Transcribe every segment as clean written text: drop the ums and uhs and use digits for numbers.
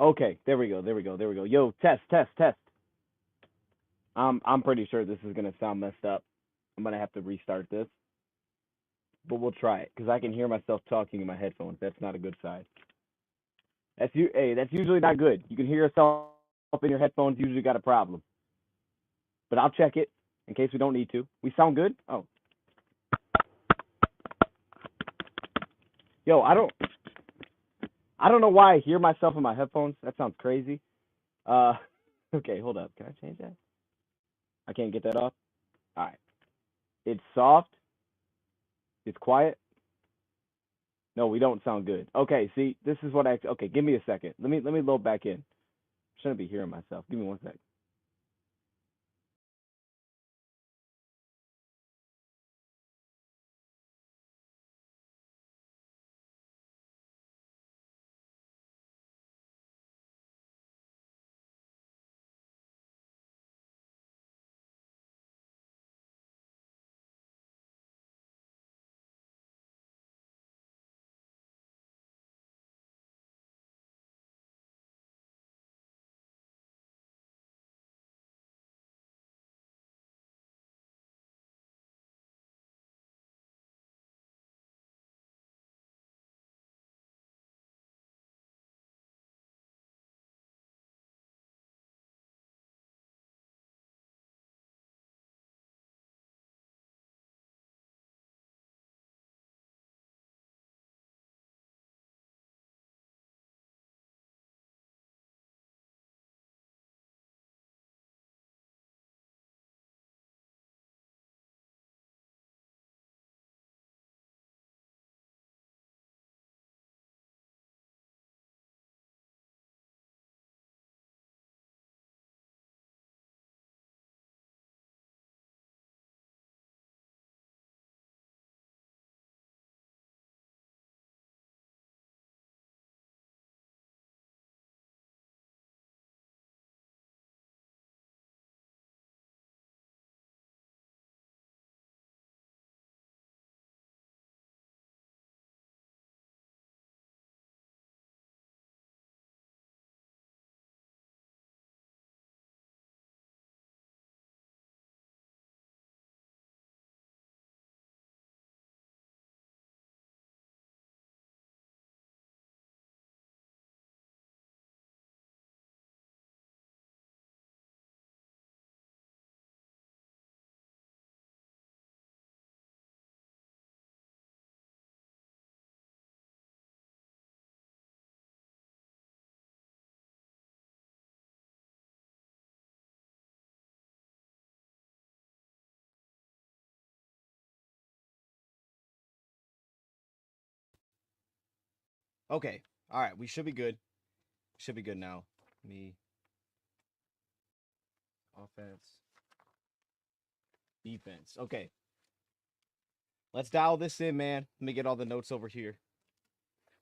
Okay, there we go. There we go. There we go. Yo, test, test, test. I'm pretty sure this is gonna sound messed up. I'm gonna have to restart this, but we'll try it because I can hear myself talking in my headphones. That's not a good sign. Hey, that's usually not good. You can hear yourself in your headphones. Usually got a problem. But I'll check it in case we don't need to. We sound good. Oh, yo, I don't know why I hear myself in my headphones. That sounds crazy. Uh, okay, hold up. Can I change that? I can't get that off. All right. It's soft. It's quiet. No, we don't sound good. Okay, see, this is what I. Okay, give me a second. Let me load back in. Shouldn't be hearing myself. Give me one sec. Okay. All right. We should be good. Should be good now. Me offense, defense. Okay. Let's dial this in, man. Let me get all the notes over here.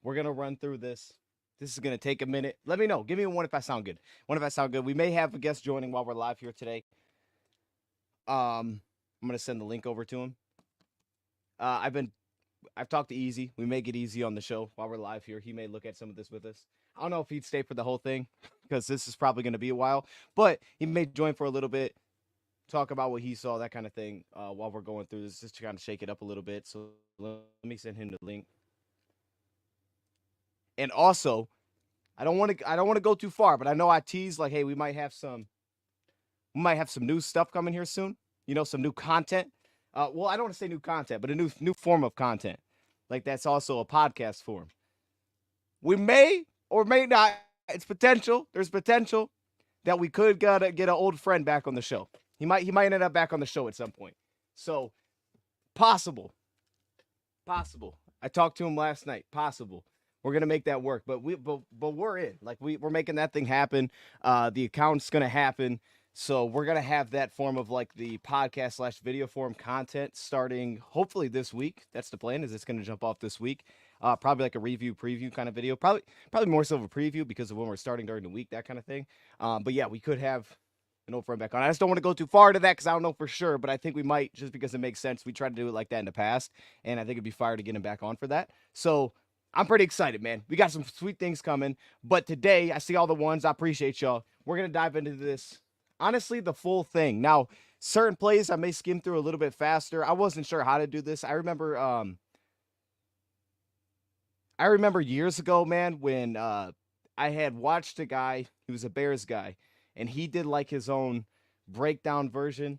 We're gonna run through this. This is gonna take a minute. Let me know. Give me a one if I sound good. One if I sound good. We may have a guest joining while we're live here today. I'm gonna send the link over to him. I've talked to Easy. We may get Easy on the show while we're live here. He may look at some of this with us. I don't know if he'd stay for the whole thing because this is probably gonna be a while, but he may join for a little bit, talk about what he saw, that kind of thing, while we're going through this, just to kind of shake it up a little bit. So let me send him the link. And also, I don't want to go too far, but I know I teased like, hey, we might have some new stuff coming here soon. Some new content. Well, I don't want to say new content, but a new form of content. Like that's also a podcast form. We may or may not. It's potential. There's potential that we could get an old friend back on the show. He might end up back on the show at some point. So possible, possible. I talked to him last night. Possible. We're gonna make that work, but we're in. Like we're making that thing happen. The account's gonna happen. So we're gonna have that form of like the podcast slash video form content starting hopefully this week. That's the plan. Is it's gonna jump off this week. Probably like a review preview kind of video. Probably more so of a preview because of when we're starting during the week, that kind of thing. But yeah, we could have an old friend back on. I just don't want to go too far to that because I don't know for sure, but I think we might just because it makes sense. We tried to do it like that in the past, and I think it'd be fire to get him back on for that. So I'm pretty excited, man. We got some sweet things coming. But today, I see all the ones. I appreciate y'all. We're going to dive into this. Honestly, the full thing. Now, certain plays I may skim through a little bit faster. I wasn't sure how to do this. I remember years ago, man, when I had watched a guy, he was a Bears guy, and he did like his own breakdown version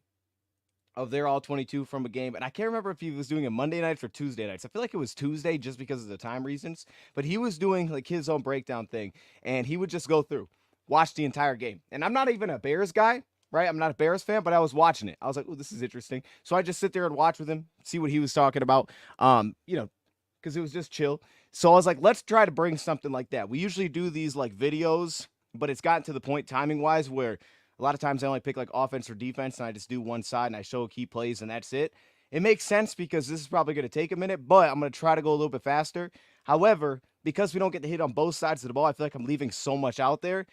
of their All-22 from a game. And I can't remember if he was doing it Monday nights or Tuesday nights. I feel like it was Tuesday just because of the time reasons. But he was doing like his own breakdown thing. And he would just go through, watch the entire game. And I'm not even a Bears guy, right? I'm not a Bears fan, but I was watching it. I was like, oh, this is interesting. So I just sit there and watch with him, see what he was talking about, because it was just chill. So I was like, let's try to bring something like that. We usually do these like videos, but it's gotten to the point timing wise where a lot of times I only pick like offense or defense and I just do one side and I show key plays and that's it. It makes sense because this is probably going to take a minute, but I'm going to try to go a little bit faster. However, because we don't get to hit on both sides of the ball, I feel like I'm leaving so much out there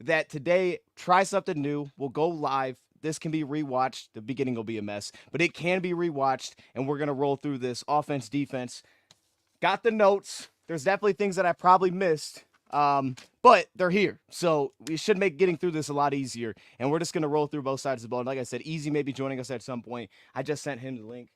that today, try something new. We'll go live. This can be rewatched. The beginning will be a mess, but it can be rewatched, and we're going to roll through this offense, defense. Got the notes. There's definitely things that I probably missed, but they're here. So we should make getting through this a lot easier. And we're just going to roll through both sides of the ball. And like I said, Easy may be joining us at some point. I just sent him the link.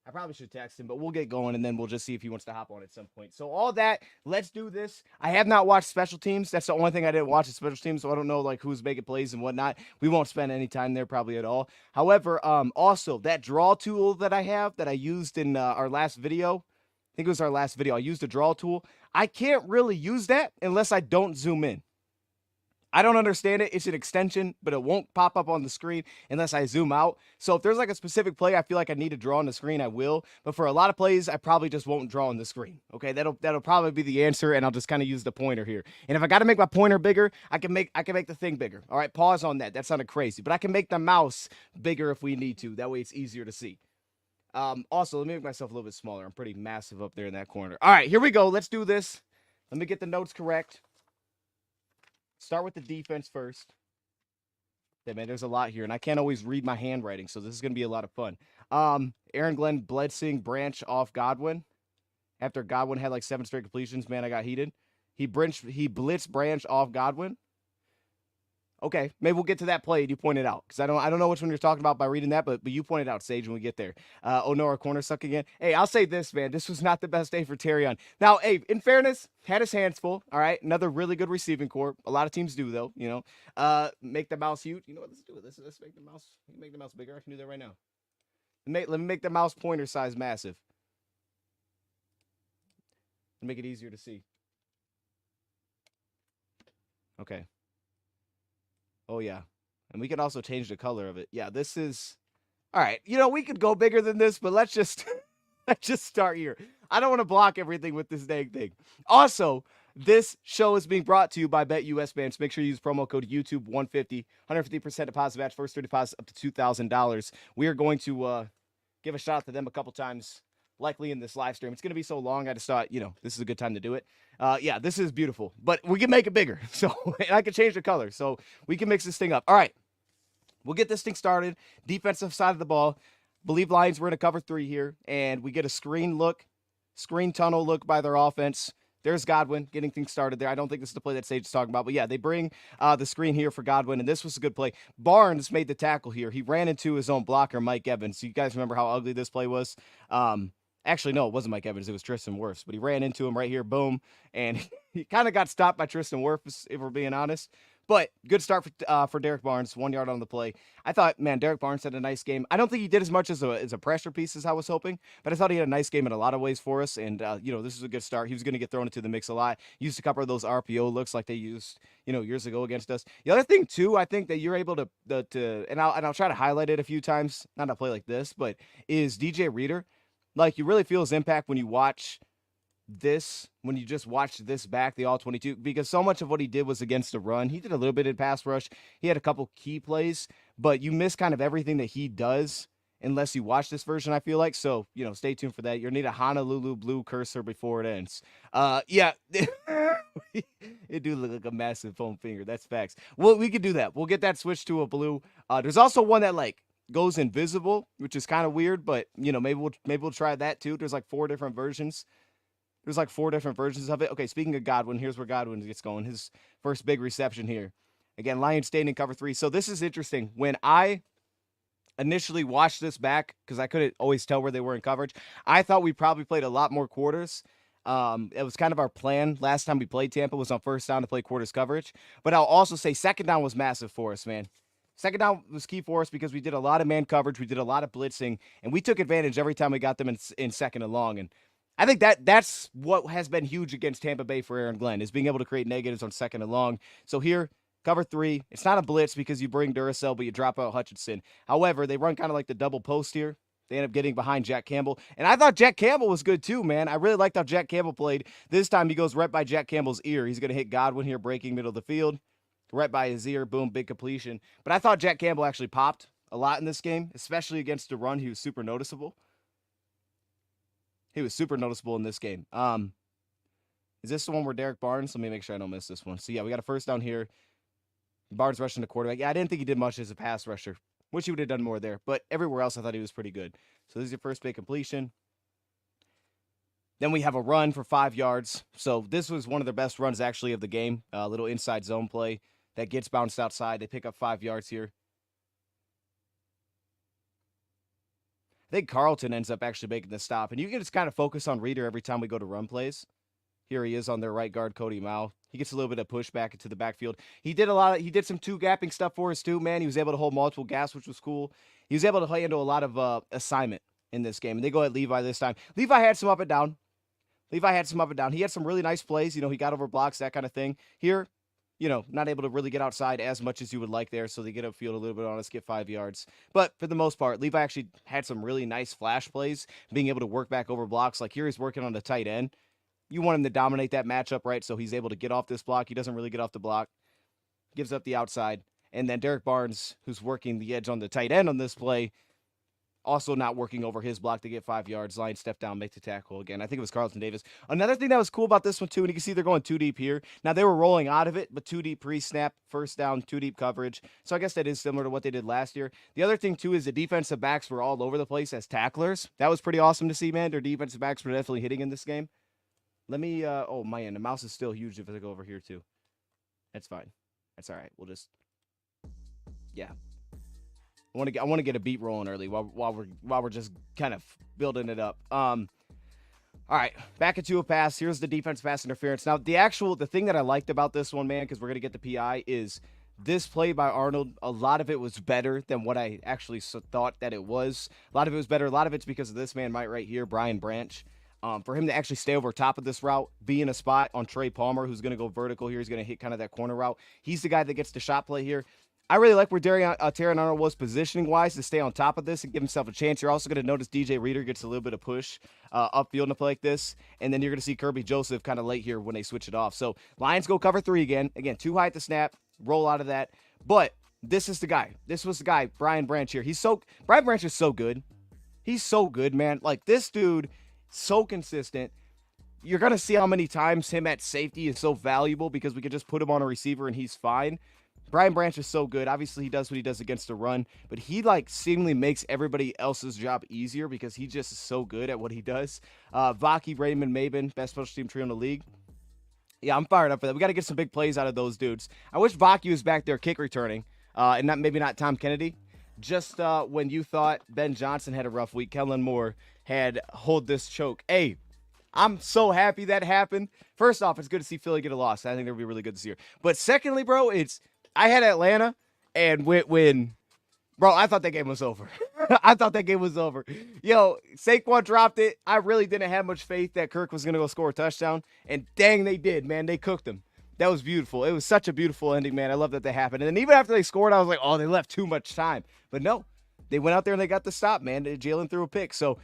I probably should text him, but we'll get going, and then we'll just see if he wants to hop on at some point. So all that, let's do this. I have not watched special teams. That's the only thing I didn't watch is special teams, so I don't know like who's making plays and whatnot. We won't spend any time there probably at all. However, also that draw tool that I have that I used in our last video, I think it was our last video. I used a draw tool. I can't really use that unless I don't zoom in. I don't understand it. It's an extension, but it won't pop up on the screen unless I zoom out. So if there's like a specific play I feel like I need to draw on the screen, I will. But for a lot of plays, I probably just won't draw on the screen. Okay, that'll probably be the answer, and I'll just kind of use the pointer here. And if I got to make my pointer bigger, I can make the thing bigger. All right, pause on that. That sounded crazy, but I can make the mouse bigger if we need to. That way it's easier to see. Also, let me make myself a little bit smaller. I'm pretty massive up there in that corner. All right, here we go. Let's do this. Let me get the notes correct. Start with the defense first. Yeah, man, there's a lot here, and I can't always read my handwriting, so this is going to be a lot of fun. Aaron Glenn blitzing Branch off Godwin. After Godwin had like 7 straight completions, man, I got heated. He blitzed Branch off Godwin. Okay, maybe we'll get to that play you pointed out, because I don't know which one you're talking about by reading that, but you pointed out, Sage, when we get there. Honora corner suck again. Hey, I'll say this, man. This was not the best day for Terrion. Now, hey, in fairness, had his hands full. All right, another really good receiving core. A lot of teams do, though, you know. Make the mouse huge. You know what, let's do it. Let's make the mouse bigger. I can do that right now. Let me make the mouse pointer size massive. Make it easier to see. Okay. Oh, yeah. And we can also change the color of it. Yeah, this is... All right. You know, we could go bigger than this, but let's just start here. I don't want to block everything with this dang thing. Also, this show is being brought to you by BetUS Bands. Make sure you use promo code YouTube150. 150% deposit match. First 3 deposits up to $2,000. We are going to give a shout out to them a couple times, likely in this live stream. It's going to be so long, I just thought, you know, this is a good time to do it. Yeah, this is beautiful, but we can make it bigger. So, and I can change the color, so we can mix this thing up. All right, we'll get this thing started. Defensive side of the ball. Believe Lions were in a cover 3 here, and we get a screen tunnel look by their offense. There's Godwin getting things started there. I don't think this is the play that Sage is talking about, but yeah, they bring the screen here for Godwin, and this was a good play. Barnes made the tackle here. He ran into his own blocker, Mike Evans. So you guys remember how ugly this play was? Actually, no, it wasn't Mike Evans. It was Tristan Wirfs. But he ran into him right here, boom. And he kind of got stopped by Tristan Wirfs, if we're being honest. But good start for Derek Barnes, 1 yard on the play. I thought, man, Derek Barnes had a nice game. I don't think he did as much as a pressure piece as I was hoping, but I thought he had a nice game in a lot of ways for us. And, you know, this is a good start. He was going to get thrown into the mix a lot. Used a couple of those RPO looks like they used, you know, years ago against us. The other thing, too, I think that you're able to and I'll try to highlight it a few times, not a play like this, but is DJ Reader. Like, you really feel his impact when you watch this, when you just watch this back, the All-22, because so much of what he did was against the run. He did a little bit in pass rush. He had a couple key plays, but you miss kind of everything that he does unless you watch this version, I feel like. So, you know, stay tuned for that. You'll need a Honolulu blue cursor before it ends. Yeah, it do look like a massive foam finger. That's facts. Well, we could do that. We'll get that switched to a blue. There's also one that, like, goes invisible, which is kind of weird, but you know, maybe we'll try that too. There's like 4 different versions. There's like 4 different versions of it. Okay, speaking of Godwin, here's where Godwin gets going. His first big reception here. Again, Lions staying in cover 3. So this is interesting. When I initially watched this back, because I couldn't always tell where they were in coverage, I thought we probably played a lot more quarters. It was kind of our plan last time we played Tampa was on first down to play quarters coverage. But I'll also say second down was massive for us, man. Second down was key for us because we did a lot of man coverage. We did a lot of blitzing, and we took advantage every time we got them in second and long. And I think that's what has been huge against Tampa Bay for Aaron Glenn, is being able to create negatives on second and long. So here, cover 3. It's not a blitz because you bring Duracell, but you drop out Hutchinson. However, they run kind of like the double post here. They end up getting behind Jack Campbell. And I thought Jack Campbell was good too, man. I really liked how Jack Campbell played. This time he goes right by Jack Campbell's ear. He's going to hit Godwin here, breaking middle of the field. Right by his ear, boom, big completion. But I thought Jack Campbell actually popped a lot in this game, especially against the run. He was super noticeable. He was super noticeable in this game. Is this the one where Derek Barnes? Let me make sure I don't miss this one. So, yeah, we got a first down here. Barnes rushing the quarterback. Yeah, I didn't think he did much as a pass rusher. Wish he would have done more there. But everywhere else, I thought he was pretty good. So, this is your first big completion. Then we have a run for 5 yards. So, this was one of their best runs, actually, of the game. A little inside zone play that gets bounced outside. They pick up 5 yards here. I think Carlton ends up actually making the stop. And you can just kind of focus on Reader every time we go to run plays. Here he is on their right guard, Cody Mao. He gets a little bit of pushback into the backfield. He did some 2-gapping stuff for us too, man. He was able to hold multiple gaps, which was cool. He was able to handle a lot of assignment in this game. And they go at Levi this time. Levi had some up and down. He had some really nice plays. He got over blocks, that kind of thing. Here, not able to really get outside as much as you would like there, so they get upfield a little bit on us, get 5 yards. But for the most part, Levi actually had some really nice flash plays, being able to work back over blocks. Like here he's working on the tight end. You want him to dominate that matchup, right? So he's able to get off this block. He doesn't really get off the block. Gives up the outside. And then Derek Barnes, who's working the edge on the tight end on this play, also not working over his block to get 5 yards. Lions step down, make the tackle again. I think it was Carlton Davis. Another thing that was cool about this one, too, and you can see they're going 2 deep here. Now, they were rolling out of it, but 2 deep pre-snap, first down, 2 deep coverage. So I guess that is similar to what they did last year. The other thing, too, is the defensive backs were all over the place as tacklers. That was pretty awesome to see, man. Their defensive backs were definitely hitting in this game. Let me, oh, man, the mouse is still huge if I go over here, too. That's fine. That's all right. We'll just, yeah. I want to get a beat rolling early while we're just kind of building it up. All right, back into a pass. Here's the defense pass interference. Now, the thing that I liked about this one, man, because we're going to get the PI, is this play by Arnold, a lot of it was better than what I actually thought that it was. A lot of it was better. A lot of it's because of this man right here, Brian Branch. For him to actually stay over top of this route, be in a spot on Trey Palmer, who's going to go vertical here. He's going to hit kind of that corner route. He's the guy that gets the shot play here. I really like where Terran Arnold was positioning-wise to stay on top of this and give himself a chance. You're also going to notice DJ Reader gets a little bit of push upfield in a play like this. And then you're going to see Kirby Joseph kind of late here when they switch it off. So Lions go cover 3 again. Again, too high at the snap. Roll out of that. But this is the guy. This was the guy, Brian Branch here. Brian Branch is so good. He's so good, man. Like, this dude, so consistent. You're going to see how many times him at safety is so valuable because we can just put him on a receiver and he's fine. Brian Branch is so good. Obviously, he does what he does against the run, but he, seemingly makes everybody else's job easier because he just is so good at what he does. Vaki, Raymond, Maben, best special team trio in the league. Yeah, I'm fired up for that. We got to get some big plays out of those dudes. I wish Vaki was back there kick returning, and maybe not Tom Kennedy. Just when you thought Ben Johnson had a rough week, Kellen Moore had hold this choke. Hey, I'm so happy that happened. First off, it's good to see Philly get a loss. I think that'll be really good this year. But secondly, bro, I had Atlanta, and bro, I thought that game was over. I thought that game was over. Yo, Saquon dropped it. I really didn't have much faith that Kirk was going to go score a touchdown, and dang, they did, man. They cooked him. That was beautiful. It was such a beautiful ending, man. I love that happened. And then even after they scored, I was like, oh, they left too much time. But no, they went out there and they got the stop, man. Jalen threw a pick. So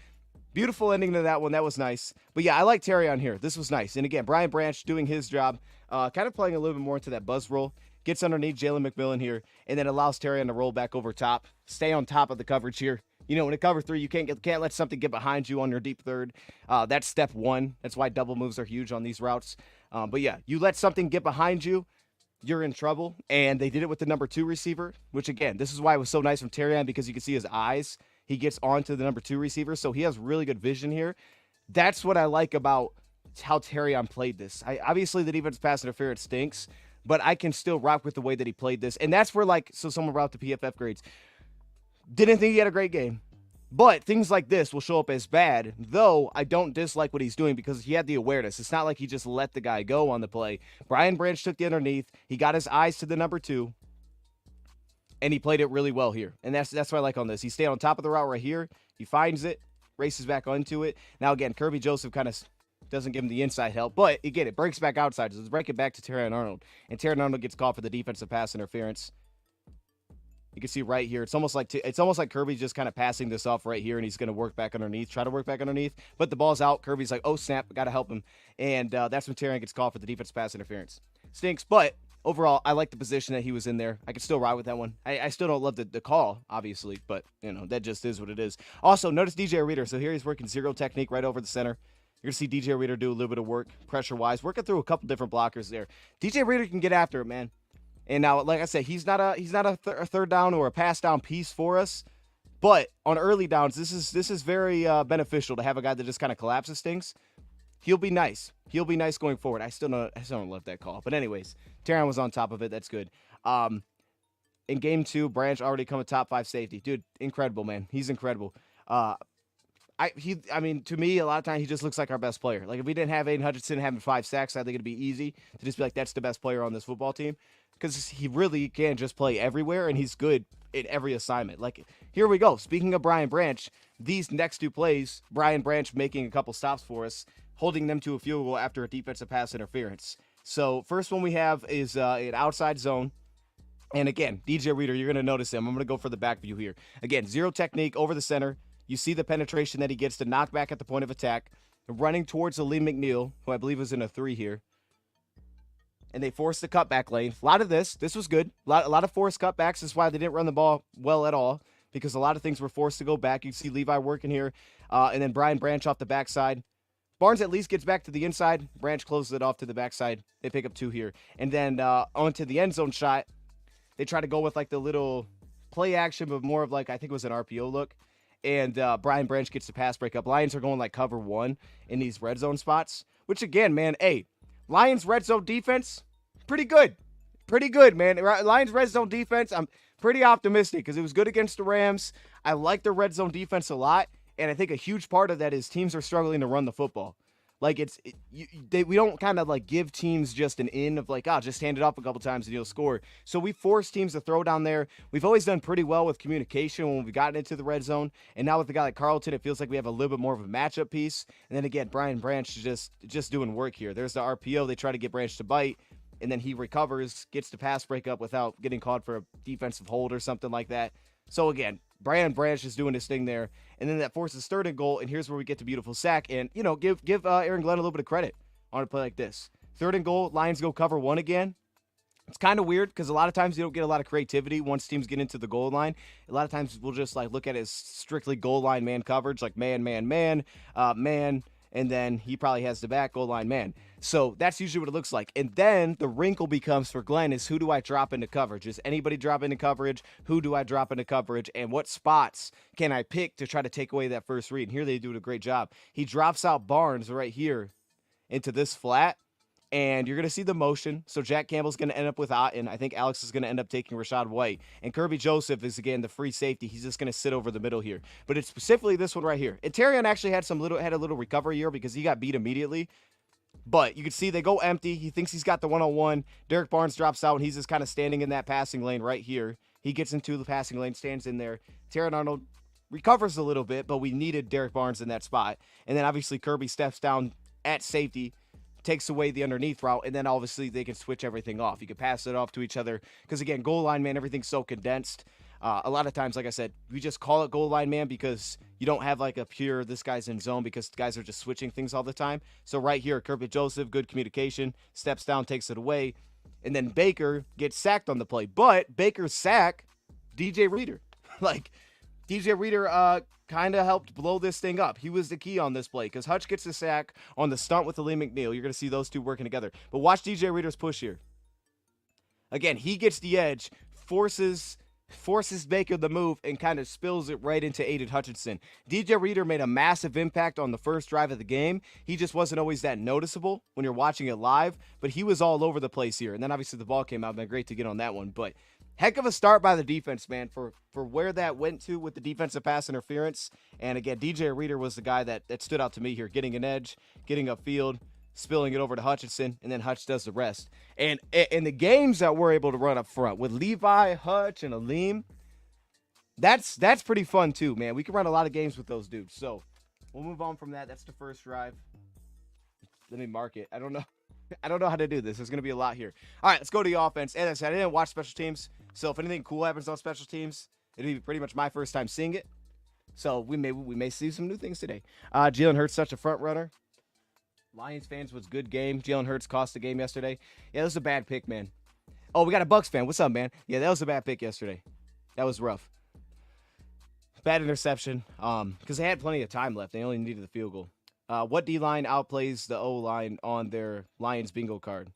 beautiful ending to that one. That was nice. But yeah, I like Terry on here. This was nice. And again, Brian Branch doing his job, kind of playing a little bit more into that buzz roll. Gets underneath Jalen McMillan here, and then allows Terry to roll back over top. Stay on top of the coverage here. In a cover 3, you can't let something get behind you on your deep third. That's step 1. That's why double moves are huge on these routes. But yeah, you let something get behind you, you're in trouble. And they did it with the number 2 receiver, which again, this is why it was so nice from Terry because you can see his eyes. He gets onto the number 2 receiver, so he has really good vision here. That's what I like about how Terrion played this. Obviously, the defense pass interference stinks, but I can still rock with the way that he played this. And that's where, so someone brought up the PFF grades. Didn't think he had a great game. But things like this will show up as bad, though I don't dislike what he's doing because he had the awareness. It's not like he just let the guy go on the play. Brian Branch took the underneath. He got his eyes to the number 2, and he played it really well here. And that's what I like on this. He stayed on top of the route right here. He finds it, races back onto it. Now, again, Kirby Joseph kind of doesn't give him the inside help, but again, it breaks back outside. So let's break it back to Terrion Arnold. And Terrion Arnold gets called for the defensive pass interference. You can see right here, it's almost like Kirby's just kind of passing this off right here, and he's going to try to work back underneath. But the ball's out. Kirby's like, oh, snap, got to help him. And that's when Terrion gets called for the defensive pass interference. Stinks, but overall, I like the position that he was in there. I could still ride with that one. I still don't love the call, obviously, but, that just is what it is. Also, notice DJ Reader. So here he's working zero technique right over the center. You're going to see DJ Reader do a little bit of work, pressure-wise, working through a couple different blockers there. DJ Reader can get after it, man. And now, like I said, he's not a third down or a pass down piece for us. But on early downs, this is very beneficial to have a guy that just kind of collapses things. He'll be nice. He'll be nice going forward. I still don't love that call. But anyways, Terrion was on top of it. That's good. In game 2, Branch already come a top 5 safety. Dude, incredible, man. He's incredible. To me, a lot of times he just looks like our best player. Like if we didn't have Aiden Hutchinson having 5 sacks, I think it'd be easy to just be like, that's the best player on this football team. Because he really can just play everywhere, and he's good in every assignment. Like, here we go. Speaking of Brian Branch, these next 2 plays, Brian Branch making a couple stops for us, holding them to a field goal after a defensive pass interference. So, first one we have is an outside zone. And again, DJ Reader, you're going to notice him. I'm going to go for the back view here. Again, zero technique over the center. You see the penetration that he gets to knock back at the point of attack. Running towards the Lee McNeil, who I believe was in a 3 here. And they forced the cutback lane. A lot of this was good. A lot of forced cutbacks. That's why they didn't run the ball well at all, because a lot of things were forced to go back. You see Levi working here, and then Brian Branch off the backside. Barnes at least gets back to the inside. Branch closes it off to the backside. They pick up 2 here. And then onto the end zone shot, they try to go with like the little play action, but more of like, I think it was an RPO look. And Brian Branch gets the pass breakup. Lions are going like cover 1 in these red zone spots, which again, man, Lions red zone defense, pretty good. Pretty good, man. Lions red zone defense, I'm pretty optimistic because it was good against the Rams. I like the red zone defense a lot, and I think a huge part of that is teams are struggling to run the football. Like, we don't kind of like give teams just an in of like, just hand it off a couple times and you'll score. So we force teams to throw down there. We've always done pretty well with communication when we've gotten into the red zone. And now with a guy like Carlton, it feels like we have a little bit more of a matchup piece. And then again, Brian Branch is just doing work here. There's the RPO. They try to get Branch to bite, and then he recovers, gets the pass breakup without getting caught for a defensive hold or something like that. So again, Brian Branch is doing his thing there. And then that forces 3rd and goal, and here's where we get the beautiful sack. And, give Aaron Glenn a little bit of credit on a play like this. 3rd and goal, Lions go cover 1 again. It's kind of weird because a lot of times you don't get a lot of creativity once teams get into the goal line. A lot of times we'll just like look at it as strictly goal line man coverage, like man, man, and then he probably has the back goal line man. So that's usually what it looks like. And then the wrinkle becomes for Glenn is, who do I drop into coverage? Is anybody drop into coverage? Who do I drop into coverage? And what spots can I pick to try to take away that first read? And here they do a great job. He drops out Barnes right here into this flat, and you're going to see the motion. So Jack Campbell's going to end up with Otten. I think Alex is going to end up taking Rashad White. And Kirby Joseph is, again, the free safety. He's just going to sit over the middle here. But it's specifically this one right here. And Terrion actually had a little recovery here because he got beat immediately. But you can see they go empty. He thinks he's got the one-on-one. Derek Barnes drops out, and he's just kind of standing in that passing lane right here. He gets into the passing lane, stands in there. Terrion Arnold recovers a little bit, but we needed Derek Barnes in that spot. And then obviously Kirby steps down at safety, takes away the underneath route, and then obviously they can switch everything off. You can pass it off to each other because, again, goal line man, everything's so condensed. A lot of times, like I said, we just call it goal line man because you don't have like a pure this guy's in zone because guys are just switching things all the time. So right here, Kirby Joseph, good communication, steps down, takes it away, and then Baker gets sacked on the play. But Baker's sack, DJ Reader. Like, DJ Reader kind of helped blow this thing up. He was the key on this play because Hutch gets the sack on the stunt with the Lee McNeil. You're going to see those two working together. But watch DJ Reader's push here. Again, he gets the edge, forces forces Baker the move and kind of spills it right into Aiden Hutchinson. DJ Reader made a massive impact on the first drive of the game. He just wasn't always that noticeable when you're watching it live, but he was all over the place here. And then obviously the ball came out, been great to get on that one. But heck of a start by the defense, man, for where that went to with the defensive pass interference. And again, DJ Reader was the guy that stood out to me here, getting an edge, getting upfield, spilling it over to Hutchinson, and then Hutch does the rest. And in the games that we're able to run up front with Levi, Hutch, and Aleem, that's pretty fun too, man. We can run a lot of games with those dudes. So we'll move on from that. That's the first drive. Let me mark it. I don't know. I don't know how to do this. There's going to be a lot here. All right, let's go to the offense. As I said, I didn't watch special teams, so if anything cool happens on special teams, it'll be pretty much my first time seeing it. So we may see some new things today. Jalen Hurts, such a front runner. Lions fans was good game. Jalen Hurts cost the game yesterday. Yeah, that was a bad pick, man. Oh, we got a Bucs fan. What's up, man? Yeah, that was a bad pick yesterday. That was rough. Bad interception. Because they had plenty of time left. They only needed the field goal. What D-line outplays the O-line on their Lions bingo card?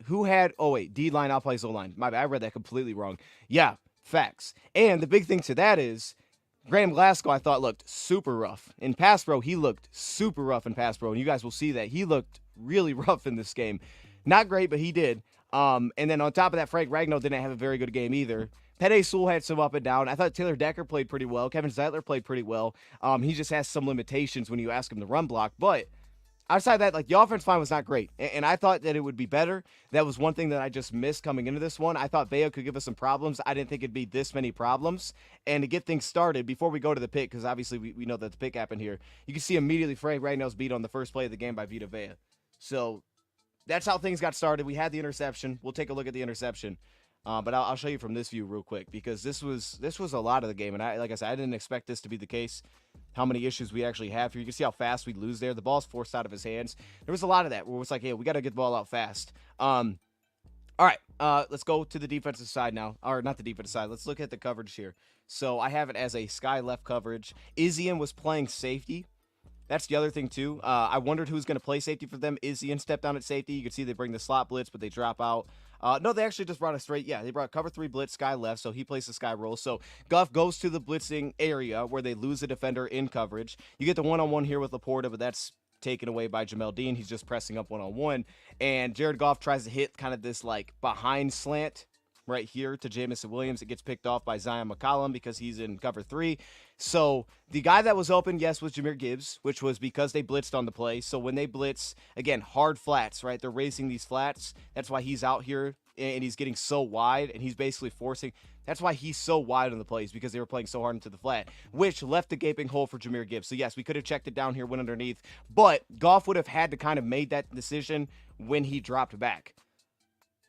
Who had, D-line outplays O-line. My bad, I read that completely wrong. Yeah, facts. And the big thing to that is, Graham Glasgow, I thought, looked super rough. In pass pro, he looked super rough in pass pro, and you guys will see that. He looked really rough in this game. Not great, but he did. And then on top of that, Frank Ragnow didn't have a very good game either. Penei Sewell had some up and down. I thought Taylor Decker played pretty well. Kevin Zeitler played pretty well. He just has some limitations when you ask him to run block. But outside of that, like, the offense line was not great. And I thought that it would be better. That was one thing that I just missed coming into this one. I thought Vea could give us some problems. I didn't think it'd be this many problems. And to get things started, before we go to the pick, because obviously we know that the pick happened here, you can see immediately Frank Ragnow's beat on the first play of the game by Vita Vea. So that's how things got started. We had the interception. We'll take a look at the interception. But I'll show you from this view real quick, because this was a lot of the game. And like I said, I didn't expect this to be the case, how many issues we actually have here. You can see how fast we lose there. The ball's forced out of his hands. There was a lot of that where it's like, hey, we got to get the ball out fast. All right, let's go to the defensive side now. Or not the defensive side. Let's look at the coverage here. So I have it as a sky left coverage. Izzian was playing safety. That's the other thing, too. I wondered who's going to play safety for them. Izzian stepped down at safety. You can see they bring the slot blitz, but they drop out. No, they actually just brought a straight. Yeah, they brought cover 3 blitz, sky left, so he plays the sky roll. So Goff goes to the blitzing area where they lose a defender in coverage. You get the one-on-one here with Laporta, but that's taken away by Jamel Dean. He's just pressing up one-on-one. And Jared Goff tries to hit kind of this, like, behind slant right here to Jamison Williams. It gets picked off by Zion McCollum because he's in cover 3. So the guy that was open, yes, was Jahmyr Gibbs, which was because they blitzed on the play. So when they blitz, again, hard flats, right? They're raising these flats. That's why he's out here and he's getting so wide, and he's basically forcing. That's why he's so wide on the plays, because they were playing so hard into the flat, which left the gaping hole for Jahmyr Gibbs. So yes, we could have checked it down here, went underneath, but Goff would have had to kind of made that decision when he dropped back.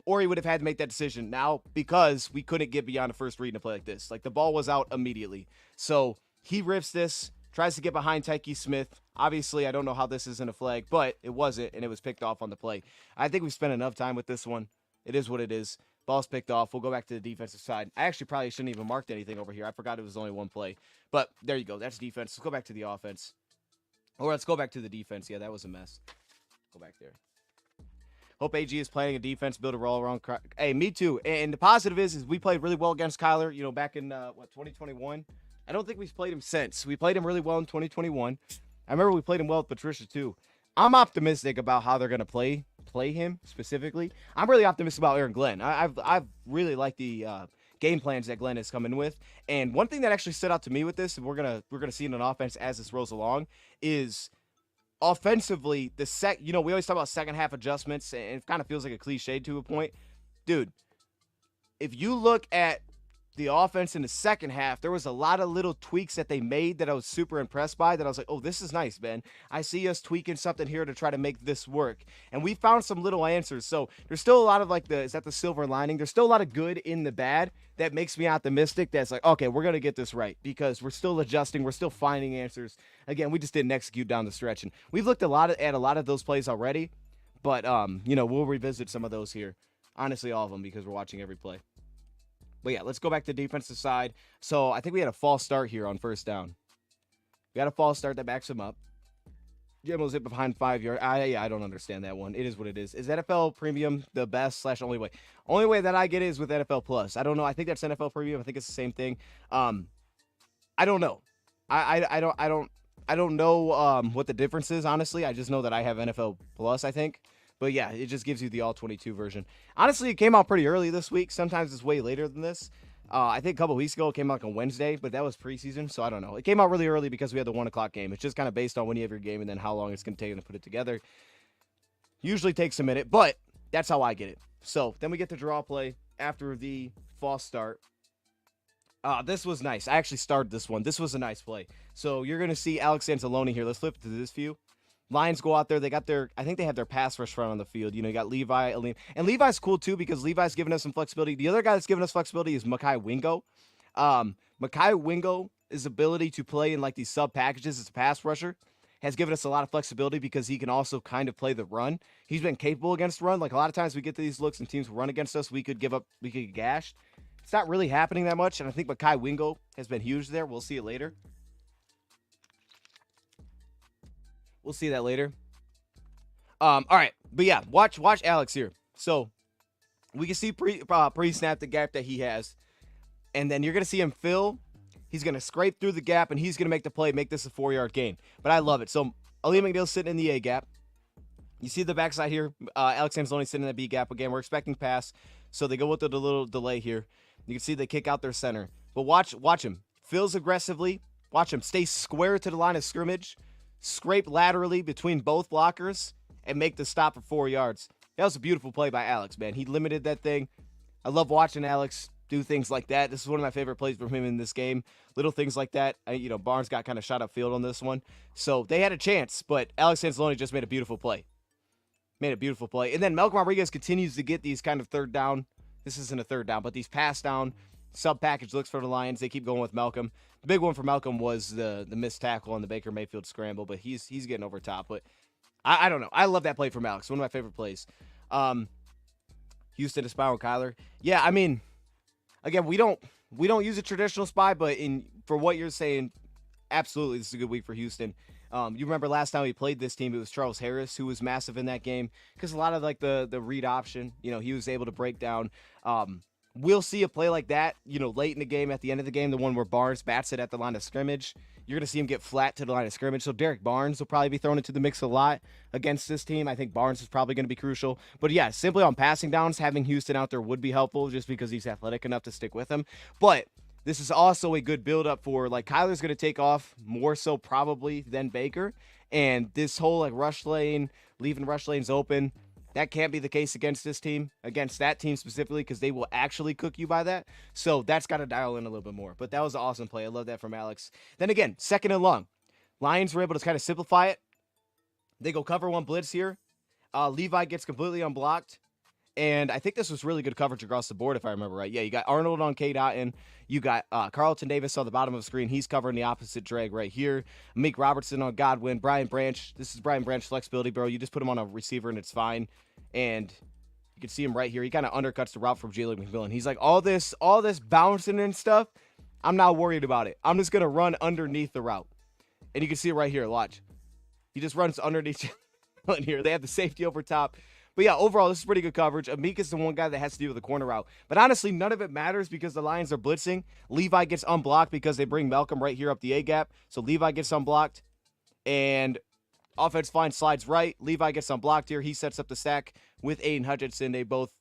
Or he would have had to make that decision now, because we couldn't get beyond a first read in a play like this. Like, the ball was out immediately. So he rips this, tries to get behind Tyke Smith. Obviously, I don't know how this isn't a flag, but it wasn't, and it was picked off on the play. I think we've spent enough time with this one. It is what it is. Ball's picked off. We'll go back to the defensive side. I actually probably shouldn't even marked anything over here. I forgot it was only one play. But there you go. That's defense. Let's go back to the offense. Or let's go back to the defense. Yeah, that was a mess. Go back there. Hope AG is playing a defense, build a roll around. Hey, me too. And the positive is we played really well against Kyler, back in, 2021. I don't think we've played him since. We played him really well in 2021. I remember we played him well with Patricia, too. I'm optimistic about how they're going to play him specifically. I'm really optimistic about Aaron Glenn. I've really liked the game plans that Glenn is coming with. And one thing that actually stood out to me with this, and we're gonna see in an offense as this rolls along, is offensively, we always talk about second half adjustments, and it kind of feels like a cliche to a point. Dude, if you look at the offense in the second half, there was a lot of little tweaks that they made that I was super impressed by, that I was like, oh, this is nice, man. I see us tweaking something here to try to make this work. And we found some little answers. So there's still a lot of is that the silver lining? There's still a lot of good in the bad that makes me optimistic that's like, okay, we're going to get this right, because we're still adjusting. We're still finding answers. Again, we just didn't execute down the stretch. And we've looked at a lot of those plays already, but, we'll revisit some of those here. Honestly, all of them, because we're watching every play. But yeah, let's go back to the defensive side. So I think we had a false start here on first down. We had a false start that backs him up. Jimbo zip behind 5 yard. I don't understand that one. It is what it is. Is NFL Premium the best / only way? Only way that I get it is with NFL Plus. I don't know. I think that's NFL Premium. I think it's the same thing. I don't know. I don't know what the difference is, honestly. I just know that I have NFL Plus, I think. But yeah, it just gives you the all-22 version. Honestly, it came out pretty early this week. Sometimes it's way later than this. I think a couple weeks ago it came out on Wednesday, but that was preseason, so I don't know. It came out really early because we had the 1 o'clock game. It's just kind of based on when you have your game and then how long it's going to take to put it together. Usually takes a minute, but that's how I get it. So then we get the draw play after the false start. This was nice. I actually started this one. This was a nice play. So you're going to see Alex Anzalone here. Let's flip to this view. Lions go out there. They got I think they have their pass rush front on the field. You know, you got Levi, Aleem. And Levi's cool too because Levi's giving us some flexibility. The other guy that's giving us flexibility is Mekhi Wingo. Mekhi Wingo's ability to play in like these sub packages as a pass rusher has given us a lot of flexibility because he can also kind of play the run. He's been capable against run. Like a lot of times we get to these looks and teams run against us, we could get gashed. It's not really happening that much, and I think Mekhi Wingo has been huge there. We'll see it later. We'll see that later. All right, but yeah, watch Alex here. So we can see pre-snap the gap that he has, and then you're gonna see him fill. He's gonna scrape through the gap, and he's gonna make the play, make this a 4-yard gain. But I love it. So Aleem McNeil's sitting in the A gap. You see the backside here. Alex Anzalone sitting in the B gap again. We're expecting pass, so they go with the little delay here. You can see they kick out their center. But watch him. Fills aggressively. Watch him stay square to the line of scrimmage. Scrape laterally between both blockers and make the stop for 4 yards. That was a beautiful play by Alex, man. He limited that thing. I love watching Alex do things like that. This is one of my favorite plays from him in this game. Little things like that. Barnes got kind of shot upfield on this one. So they had a chance, but Alex Anzalone just made a beautiful play. And then Malcolm Rodriguez continues to get these kind of third down. This isn't a third down, but these pass down sub-package looks for the Lions. They keep going with Malcolm. The big one for Malcolm was the missed tackle on the Baker Mayfield scramble, but he's getting over top. But I don't know. I love that play from Alex. One of my favorite plays. Houston to spy on Kyler. Yeah, I mean, again, we don't use a traditional spy, but for what you're saying, absolutely, this is a good week for Houston. You remember last time we played this team, it was Charles Harris who was massive in that game because a lot of like the read option, he was able to break down. We'll see a play like that, late in the game, at the end of the game, the one where Barnes bats it at the line of scrimmage. You're going to see him get flat to the line of scrimmage. So Derek Barnes will probably be thrown into the mix a lot against this team. I think Barnes is probably going to be crucial. But yeah, simply on passing downs, having Houston out there would be helpful just because he's athletic enough to stick with him. But this is also a good build-up for, like, Kyler's going to take off more so probably than Baker. And this whole, like, rush lane, leaving rush lanes open, that can't be the case against this team, against that team specifically, because they will actually cook you by that. So that's got to dial in a little bit more. But that was an awesome play. I love that from Alex. Then again, 2nd and long. Lions were able to kind of simplify it. They go cover one blitz here. Levi gets completely unblocked. And I think this was really good coverage across the board, if I remember right. Yeah, you got Arnold on K. Dotton. You got Carlton Davis on the bottom of the screen. He's covering the opposite drag right here. Meek Robertson on Godwin. Brian Branch. This is Brian Branch flexibility, bro. You just put him on a receiver, and it's fine. And you can see him right here. He kind of undercuts the route from Jalen McMillan. He's like, all this bouncing and stuff, I'm not worried about it. I'm just going to run underneath the route. And you can see it right here. Watch. He just runs underneath here. They have the safety over top. But yeah, overall, this is pretty good coverage. Amik is the one guy that has to deal with the corner route. But honestly, none of it matters because the Lions are blitzing. Levi gets unblocked because they bring Malcolm right here up the A-gap. So Levi gets unblocked. And offense line slides right. Levi gets unblocked here. He sets up the sack with Aiden Hutchinson. They both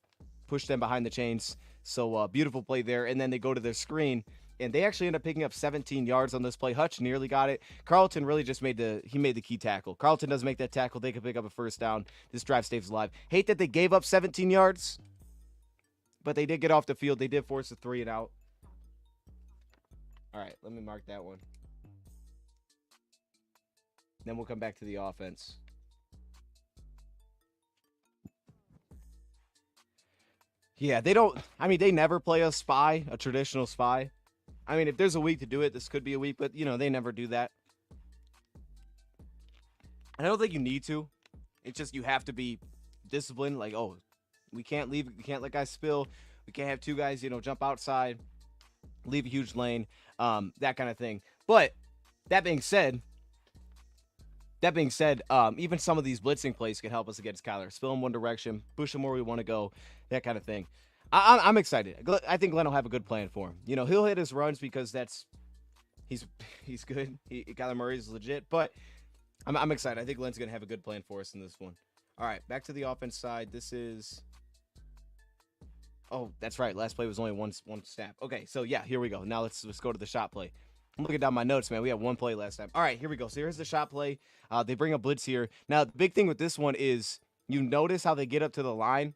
push them behind the chains. So beautiful play there. And then they go to their screen. And they actually end up picking up 17 yards on this play. Hutch nearly got it. Carlton really just made the key tackle. Carlton doesn't make that tackle. They can pick up a first down. This drive stays alive. Hate that they gave up 17 yards, but they did get off the field. They did force a 3 and out. All right, let me mark that one. Then we'll come back to the offense. Yeah, they never play a traditional spy. I mean, if there's a week to do it, this could be a week, but, they never do that. And I don't think you need to. It's just you have to be disciplined. Like, we can't let guys spill. We can't have 2 guys, jump outside, leave a huge lane, that kind of thing. But that being said, That being said, even some of these blitzing plays can help us against Kyler. Spill him one direction, push him where we want to go, that kind of thing. I'm excited. I think Glenn will have a good plan for him. You know, he'll hit his runs because he's he's good. Kyler Murray is legit, but I'm excited. I think Glenn's gonna have a good plan for us in this one. All right, back to the offense side. This is. Oh, that's right. Last play was only one snap. Okay, so yeah, here we go. Now let's go to the shot play. I'm looking down my notes, man. We had one play last time. All right, here we go. So here's the shot play. They bring a blitz here. Now, the big thing with this one is you notice how they get up to the line.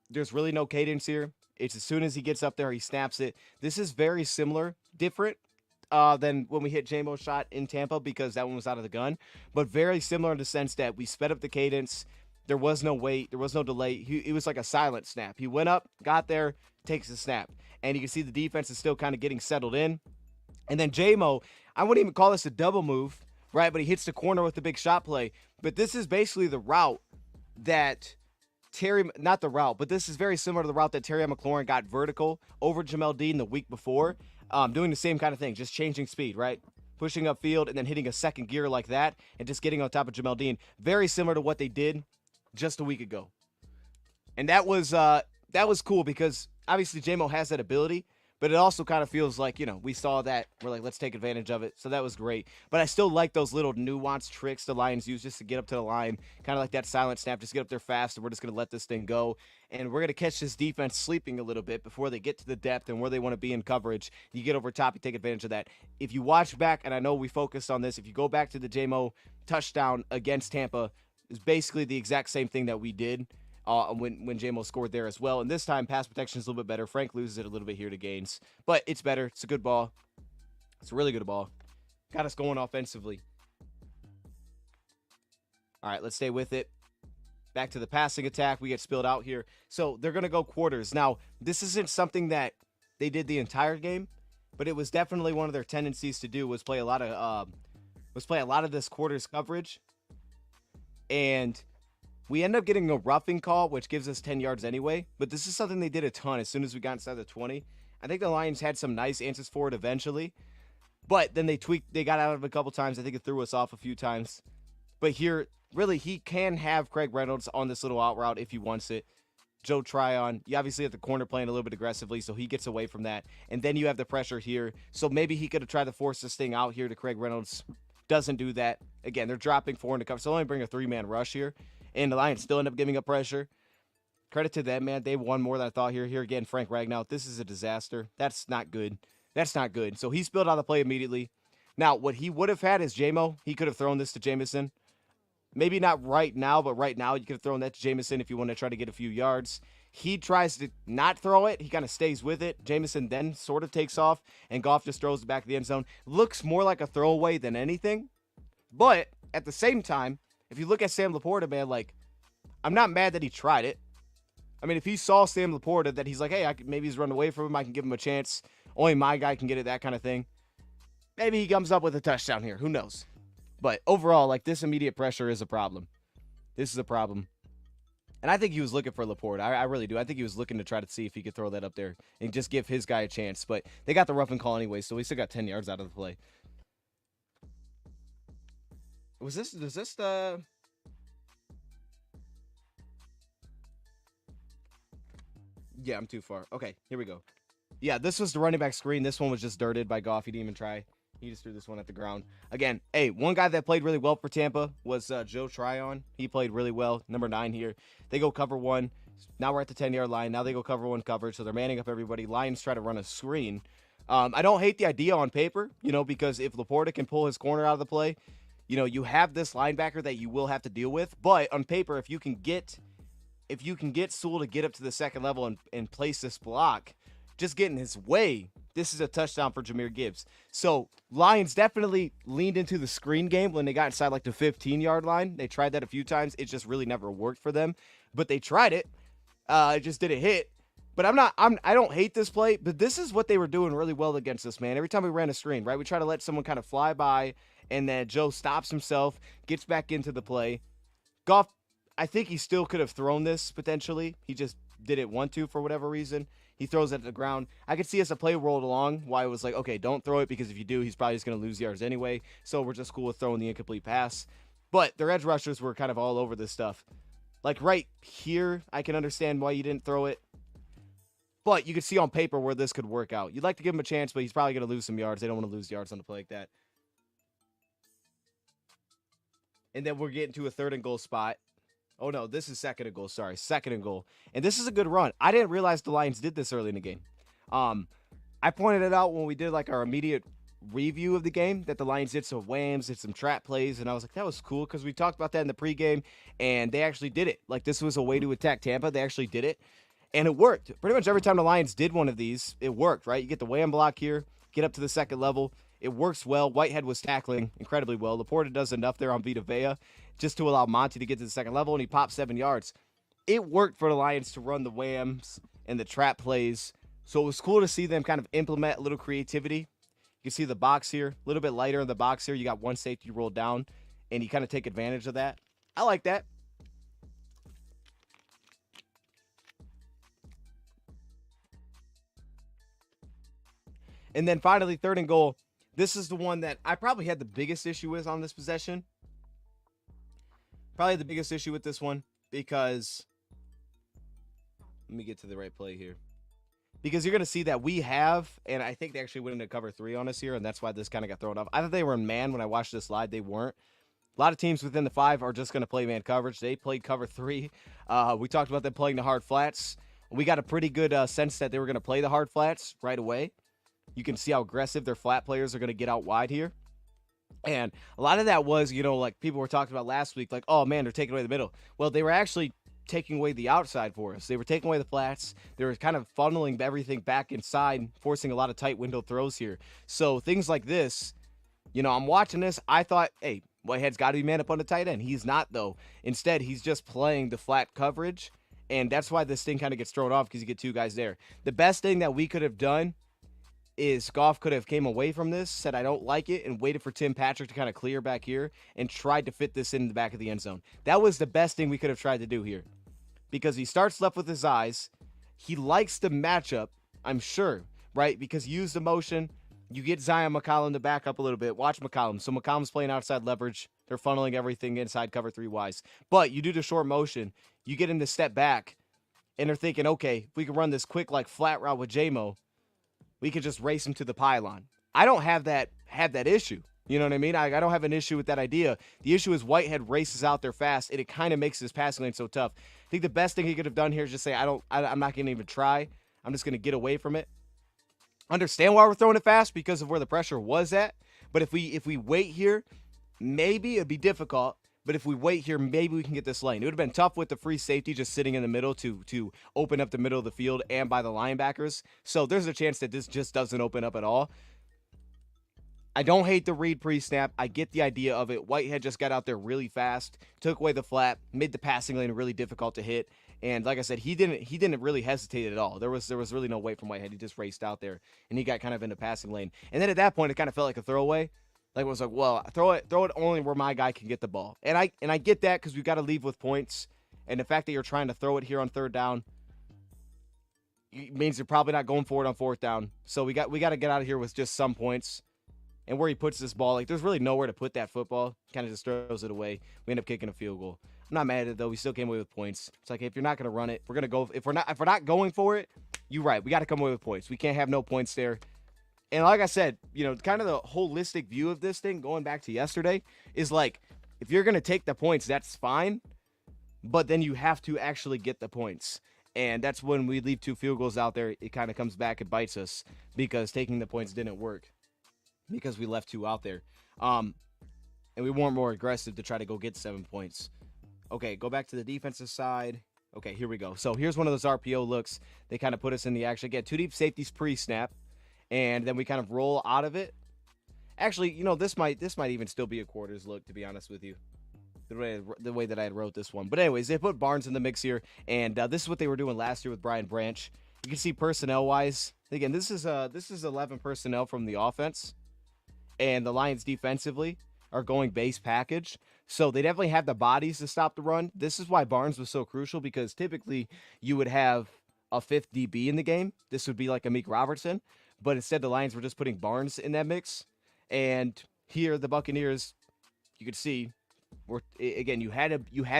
There's really no cadence here. It's as soon as he gets up there, he snaps it. This is very similar, different than when we hit J-Mo's shot in Tampa because that one was out of the gun, but very similar in the sense that we sped up the cadence. There was no wait. There was no delay. It was like a silent snap. He went up, got there, takes the snap. And you can see the defense is still kind of getting settled in. And then J-Mo, I wouldn't even call this a double move, right? But he hits the corner with the big shot play. But this is basically the route that not the route, but this is very similar to the route that Terry McLaurin got vertical over Jamel Dean the week before. Doing the same kind of thing, just changing speed, right? Pushing upfield and then hitting a second gear like that and just getting on top of Jamel Dean. Very similar to what they did just a week ago. And that was cool because obviously J-Mo has that ability, but it also kind of feels like, you know, we saw that. We're like, let's take advantage of it. So that was great. But I still like those little nuanced tricks the Lions use just to get up to the line. Kind of like that silent snap, just get up there fast, and we're just going to let this thing go. And we're going to catch this defense sleeping a little bit before they get to the depth and where they want to be in coverage. You get over top, you take advantage of that. If you watch back, and I know we focused on this, if you go back to the J-Mo touchdown against Tampa, it's basically the exact same thing that we did. When J-Mo scored there as well. And this time, pass protection is a little bit better. Frank loses it a little bit here to Gaines. But it's better. It's a good ball. It's a really good ball. Got us going offensively. All right, let's stay with it. Back to the passing attack. We get spilled out here. So they're going to go quarters. Now, this isn't something that they did the entire game, but it was definitely one of their tendencies to do was play a lot of this quarters coverage. And we end up getting a roughing call, which gives us 10 yards anyway. But this is something they did a ton as soon as we got inside the 20. I think the Lions had some nice answers for it eventually. But then they got out of it a couple times. I think it threw us off a few times. But here, really, he can have Craig Reynolds on this little out route if he wants it. Joe Tryon, you obviously have the corner playing a little bit aggressively, so he gets away from that. And then you have the pressure here. So maybe he could have tried to force this thing out here to Craig Reynolds. Doesn't do that. Again, they're dropping 4 into cover. So they'll only bring a 3-man rush here. And the Lions still end up giving up pressure. Credit to them, man. They won more than I thought here. Here again, Frank Ragnow. This is a disaster. That's not good. That's not good. So he spilled out the play immediately. Now, what he would have had is J-Mo. He could have thrown this to Jamison. Maybe not right now, but right now you could have thrown that to Jamison if you want to try to get a few yards. He tries to not throw it. He kind of stays with it. Jamison then sort of takes off, and Goff just throws it back to the end zone. Looks more like a throwaway than anything. But at the same time, if you look at Sam Laporta, man, like, I'm not mad that he tried it. I mean, if he saw Sam Laporta that he's like, hey, maybe he's run away from him, I can give him a chance. Only my guy can get it, that kind of thing. Maybe he comes up with a touchdown here. Who knows? But overall, like, this immediate pressure is a problem. This is a problem. And I think he was looking for Laporta. I really do. I think he was looking to try to see if he could throw that up there and just give his guy a chance. But they got the roughing call anyway, so we still got 10 yards out of the play. Was this the... Yeah, I'm too far. Okay, here we go. Yeah, this was the running back screen. This one was just dirted by Goff. He didn't even try. He just threw this one at the ground. Again, hey, one guy that played really well for Tampa was Joe Tryon. He played really well, number 9 here. They go cover 1. Now we're at the 10-yard line. Now they go cover 1 coverage, so they're manning up everybody. Lions try to run a screen. I don't hate the idea on paper, because if Laporta can pull his corner out of the play, you have this linebacker that you will have to deal with. But on paper, if you can get Sewell to get up to the second level and place this block, just get in his way, this is a touchdown for Jahmyr Gibbs. So Lions definitely leaned into the screen game when they got inside like the 15-yard line. They tried that a few times. It just really never worked for them. But they tried it. It just didn't hit. But I don't hate this play, but this is what they were doing really well against us, man. Every time we ran a screen, right? We try to let someone kind of fly by, and then Joe stops himself, gets back into the play. Goff, I think he still could have thrown this potentially. He just didn't want to for whatever reason. He throws it at the ground. I could see as the play rolled along why it was like, okay, don't throw it because if you do, he's probably just going to lose yards anyway. So we're just cool with throwing the incomplete pass. But their edge rushers were kind of all over this stuff. Like right here, I can understand why you didn't throw it. But you can see on paper where this could work out. You'd like to give him a chance, but he's probably going to lose some yards. They don't want to lose yards on a play like that. And then we're getting to a 3rd and goal spot. Oh, no, this is 2nd and goal. Sorry, 2nd and goal. And this is a good run. I didn't realize the Lions did this early in the game. I pointed it out when we did like our immediate review of the game that the Lions did some whams, did some trap plays, and I was like, that was cool because we talked about that in the pregame, and they actually did it. Like, this was a way to attack Tampa. They actually did it, and it worked. Pretty much every time the Lions did one of these, it worked, right? You get the wham block here, get up to the 2nd level. It works well. Whitehead was tackling incredibly well. Laporta does enough there on Vita Vea just to allow Monty to get to the 2nd level, and he popped 7 yards. It worked for the Lions to run the whams and the trap plays, so it was cool to see them kind of implement a little creativity. You can see the box here, a little bit lighter in the box here. You got one safety rolled down, and you kind of take advantage of that. I like that. And then finally, 3rd and goal. This is the one that I probably had the biggest issue with on this possession. Probably the biggest issue with this one because, let me get to the right play here. Because you're going to see that we have, and I think they actually went into cover 3 on us here, and that's why this kind of got thrown off. I thought they were in man when I watched this live. They weren't. A lot of teams within the 5 are just going to play man coverage. They played cover 3. We talked about them playing the hard flats. We got a pretty good sense that they were going to play the hard flats right away. You can see how aggressive their flat players are going to get out wide here. And a lot of that was, like people were talking about last week, like, oh, man, they're taking away the middle. Well, they were actually taking away the outside for us. They were taking away the flats. They were kind of funneling everything back inside, forcing a lot of tight window throws here. So things like this, I'm watching this. I thought, hey, Whitehead's got to be man up on the tight end. He's not, though. Instead, he's just playing the flat coverage. And that's why this thing kind of gets thrown off because you get 2 guys there. The best thing that we could have done is Goff could have came away from this, said I don't like it, and waited for Tim Patrick to kind of clear back here and tried to fit this in the back of the end zone. That was the best thing we could have tried to do here because he starts left with his eyes. He likes the matchup, I'm sure, right? Because you use the motion. You get Zion McCollum to back up a little bit. Watch McCollum. So McCollum's playing outside leverage. They're funneling everything inside cover 3 wise. But you do the short motion. You get him to step back, and they're thinking, okay, if we can run this quick like flat route with J-Mo, we could just race him to the pylon. I don't have that issue. You know what I mean? I don't have an issue with that idea. The issue is Whitehead races out there fast, and it kind of makes his passing lane so tough. I think the best thing he could have done here is just say, I'm not going to even try. I'm just going to get away from it. Understand why we're throwing it fast because of where the pressure was at. But if we wait here, maybe it'd be difficult. But if we wait here, maybe we can get this lane. It would have been tough with the free safety just sitting in the middle to open up the middle of the field and by the linebackers. So there's a chance that this just doesn't open up at all. I don't hate the read pre-snap. I get the idea of it. Whitehead just got out there really fast, took away the flat, made the passing lane really difficult to hit. And like I said, he didn't really hesitate at all. There was really no wait from Whitehead. He just raced out there, and he got kind of in the passing lane. And then at that point, it kind of felt like a throwaway. Like it was like, well, throw it only where my guy can get the ball. And I get that because we've got to leave with points. And the fact that you're trying to throw it here on 3rd down means you're probably not going for it on 4th down. So we got to get out of here with just some points. And where he puts this ball, like there's really nowhere to put that football. Kind of just throws it away. We end up kicking a field goal. I'm not mad at it though. We still came away with points. It's like if you're not going to run it, we're going to go. If we're not going for it, you're right. We got to come away with points. We can't have no points there. And like I said, kind of the holistic view of this thing, going back to yesterday, is like, if you're going to take the points, that's fine. But then you have to actually get the points. And that's when we leave 2 field goals out there, it kind of comes back and bites us because taking the points didn't work because we left 2 out there. And we weren't more aggressive to try to go get 7 points. Okay, go back to the defensive side. Okay, here we go. So here's one of those RPO looks. They kind of put us in the action. Again, 2 deep safeties pre-snap. And then we kind of roll out of it. Actually, this might even still be a quarters look, to be honest with you. The way that I had wrote this one. But anyways, they put Barnes in the mix here. And this is what they were doing last year with Brian Branch. You can see personnel-wise. Again, this is 11 personnel from the offense. And the Lions defensively. are going base package. So they definitely have the bodies to stop the run. This is why Barnes was so crucial, because typically you would have a fifth DB in the game. This would be like Amik Robertson, but instead the Lions were just putting Barnes in that mix. And here the Buccaneers, you could see, again, you had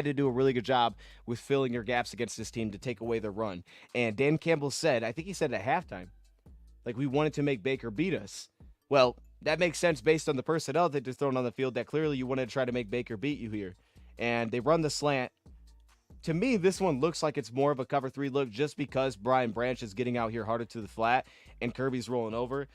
to do a really good job with filling your gaps against this team to take away the run. And Dan Campbell said, I think he said at halftime, like, we wanted to make Baker beat us. Well, that makes sense based on the personnel that they're throwing on the field, that clearly you wanted to try to make Baker beat you here. And they run the slant. To me, this one looks like it's more of a cover 3 look, just because Brian Branch is getting out here harder to the flat and Kirby's rolling over.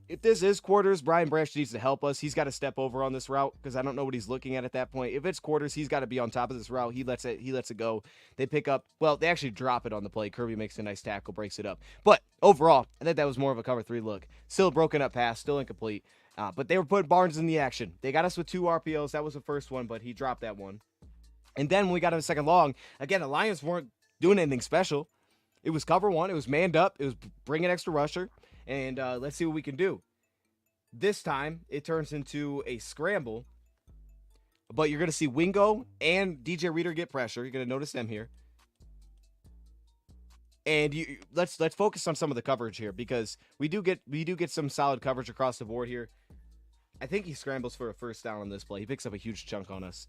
If this is quarters, Brian Branch needs to help us. He's got to step over on this route, because I don't know what he's looking at that point. If it's quarters, he's got to be on top of this route. He lets it go. They pick up, well, they actually drop it on the play. Kirby makes a nice tackle, breaks it up. But overall, I think that was more of a cover 3 look. Still a broken up pass, still incomplete. But they were putting Barnes in the action. They got us with 2 RPOs. That was the first one, but he dropped that one. And then when we got him a second long, again, the Lions weren't doing anything special. It was cover 1. It was manned up. It was bring an extra rusher. And let's see what we can do. This time, it turns into a scramble. But you're going to see Wingo and DJ Reader get pressure. You're going to notice them here. And let's focus on some of the coverage here, because we do get some solid coverage across the board here. I think he scrambles for a first down on this play. He picks up a huge chunk on us.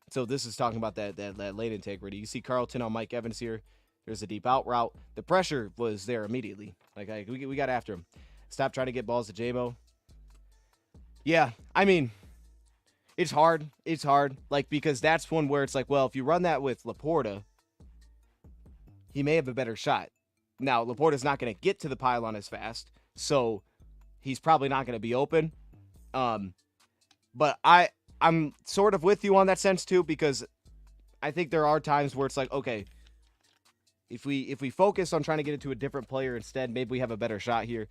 So this is talking about that lane integrity. You see Carlton on Mike Evans here. There's a deep out route. The pressure was there immediately. Like, we got after him. Stop trying to get balls to J-Mo. Yeah, I mean, it's hard. It's hard. Like, because that's one where it's like, well, if you run that with Laporta, he may have a better shot. Now, Laporta's not going to get to the pylon as fast, so he's probably not going to be open. But I'm sort of with you on that sense too, because I think there are times where it's like, okay, if we focus on trying to get it to a different player instead, maybe we have a better shot here.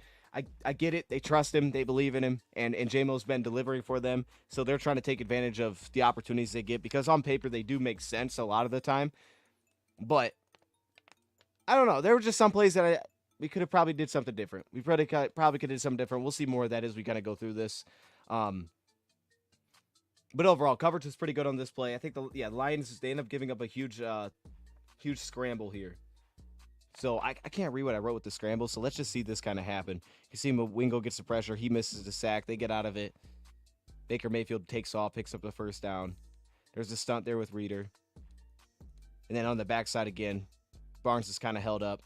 I get it. They trust him. They believe in him. And J-Mo's been delivering for them. So they're trying to take advantage of the opportunities they get, because on paper they do make sense a lot of the time. But I don't know. There were just some plays that we could have probably did something different. We probably could have did something different. We'll see more of that as we kind of go through this. But overall, coverage was pretty good on this play. I think the Lions, they end up giving up a huge scramble here. So I can't read what I wrote with the scramble, so let's just see this kind of happen. You see Wingo gets the pressure. He misses the sack. They get out of it. Baker Mayfield takes off, picks up the first down. There's a stunt there with Reader. And then on the backside again, Barnes is kind of held up.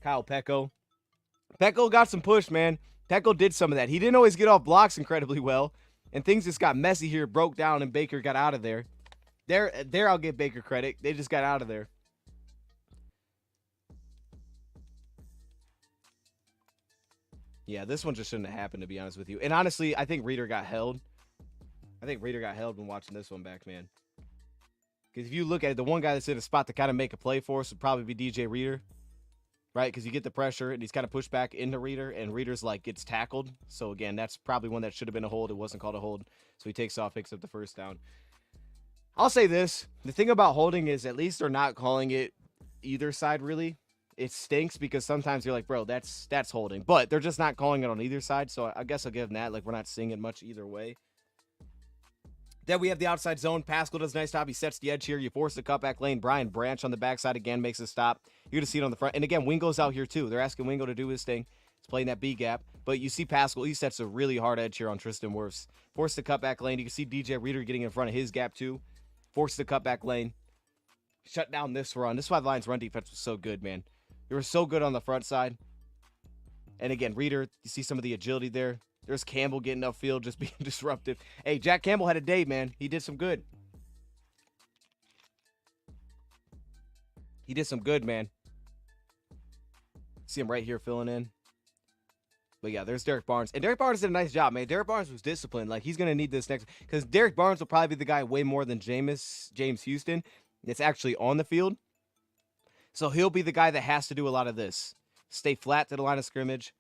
Kyle Pecco. Pecco got some push, man. Pecco did some of that. He didn't always get off blocks incredibly well. And things just got messy here, broke down, and Baker got out of there. There I'll give Baker credit. They just got out of there. Yeah, this one just shouldn't have happened, to be honest with you. And honestly, I think Reader got held. I think Reader got held when watching this one back, man. Because if you look at it, the one guy that's in a spot to kind of make a play for us would probably be DJ Reader. Right? Because you get the pressure, and he's kind of pushed back into Reader, and Reader's like gets tackled. So again, that's probably one that should have been a hold. It wasn't called a hold. So he takes off, picks up the first down. I'll say this. The thing about holding is at least they're not calling it either side, really. It stinks because sometimes you're like, bro, that's holding. But they're just not calling it on either side. So I guess I'll give them that. Like, we're not seeing it much either way. Then we have the outside zone. Pascal does a nice job. He sets the edge here. You force the cutback lane. Brian Branch on the backside again makes a stop. You're going to see it on the front. And again, Wingo's out here too. They're asking Wingo to do his thing. He's playing that B gap. But you see Pascal, he sets a really hard edge here on Tristan Wirfs. Force the cutback lane. You can see DJ Reader getting in front of his gap too. Force the cutback lane. Shut down this run. This is why the Lions' run defense was so good, man. They were so good on the front side. And again, Reader, you see some of the agility there. There's Campbell getting upfield, just being disruptive. Hey, Jack Campbell had a day, man. He did some good. He did some good, man. See him right here filling in. But yeah, there's Derek Barnes. And Derek Barnes did a nice job, man. Derek Barnes was disciplined. Like, he's going to need this next. Because Derek Barnes will probably be the guy way more than James Houston that's actually on the field. So he'll be the guy that has to do a lot of this. Stay flat to the line of scrimmage.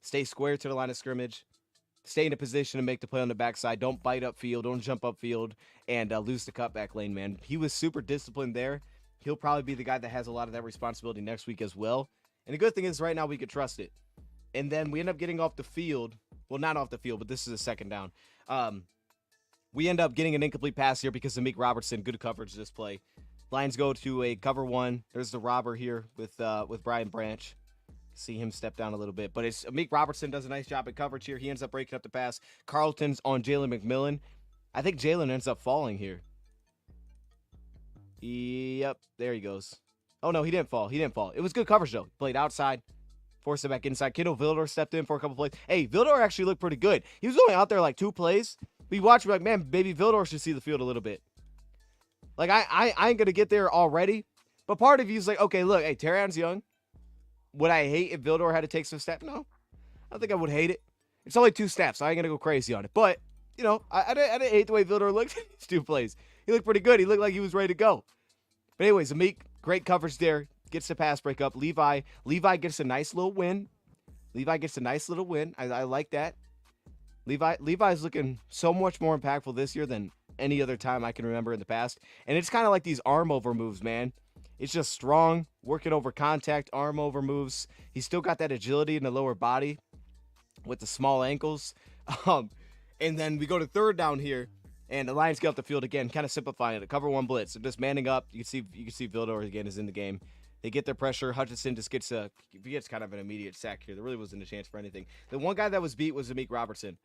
Stay square to the line of scrimmage. Stay in a position to make the play on the backside. Don't bite upfield. Don't jump upfield and lose the cutback lane, man. He was super disciplined there. He'll probably be the guy that has a lot of that responsibility next week as well. And the good thing is right now we could trust it. And then we end up getting off the field. Well, not off the field, but this is a second down. We end up getting an incomplete pass here because of Meek Robertson. Good coverage this play. Lions go to a cover one. There's the robber here with Brian Branch. See him step down a little bit. But it's Meek Robertson does a nice job at coverage here. He ends up breaking up the pass. Carlton's on Jalen McMillan. I think Jalen ends up falling here. Yep, there he goes. Oh, no, he didn't fall. He didn't fall. It was good coverage, though. Played outside. Forced it back inside. Kendall Vildor stepped in for a couple plays. Hey, Vildor actually looked pretty good. He was only out there like 2 plays. We watched, like, man, maybe Vildor should see the field a little bit. Like, I ain't going to get there already. But part of you's like, okay, look, hey, Terrion's young. Would I hate if Vildor had to take some steps? No. I don't think I would hate it. It's only 2 steps, so I ain't going to go crazy on it. But, you know, I didn't hate the way Vildor looked in these 2 plays. He looked pretty good. He looked like he was ready to go. But anyways, Amik, great coverage there. Gets the pass break up. Levi gets a nice little win. I like that. Levi's looking so much more impactful this year than any other time I can remember in the past. And it's kind of like these arm over moves, man. It's just strong, working over contact, arm over moves. He's still got that agility in the lower body with the small ankles. And then we go to third down here, and the Lions get up the field again, kind of simplifying it. Cover one blitz. They're just manning up. You can see Vildor again is in the game. They get their pressure. Hutchinson just gets kind of an immediate sack here. There really wasn't a chance for anything. The one guy that was beat was Amik Robertson.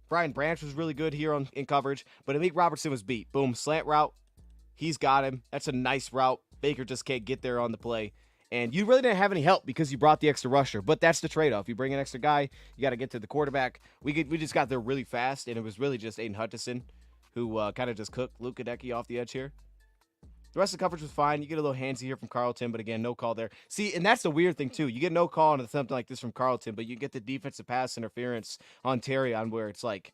Brian Branch was really good here in coverage, but Amik Robertson was beat. Boom, slant route. He's got him. That's a nice route. Baker just can't get there on the play. And you really didn't have any help because you brought the extra rusher. But that's the trade-off. You bring an extra guy, you got to get to the quarterback. We just got there really fast, and it was really just Aiden Hutchinson who kind of just cooked Luke Kadecki off the edge here. The rest of the coverage was fine. You get a little handsy here from Carlton, but again, no call there. See, and that's the weird thing, too. You get no call on something like this from Carlton, but you get the defensive pass interference on Terrion where it's like,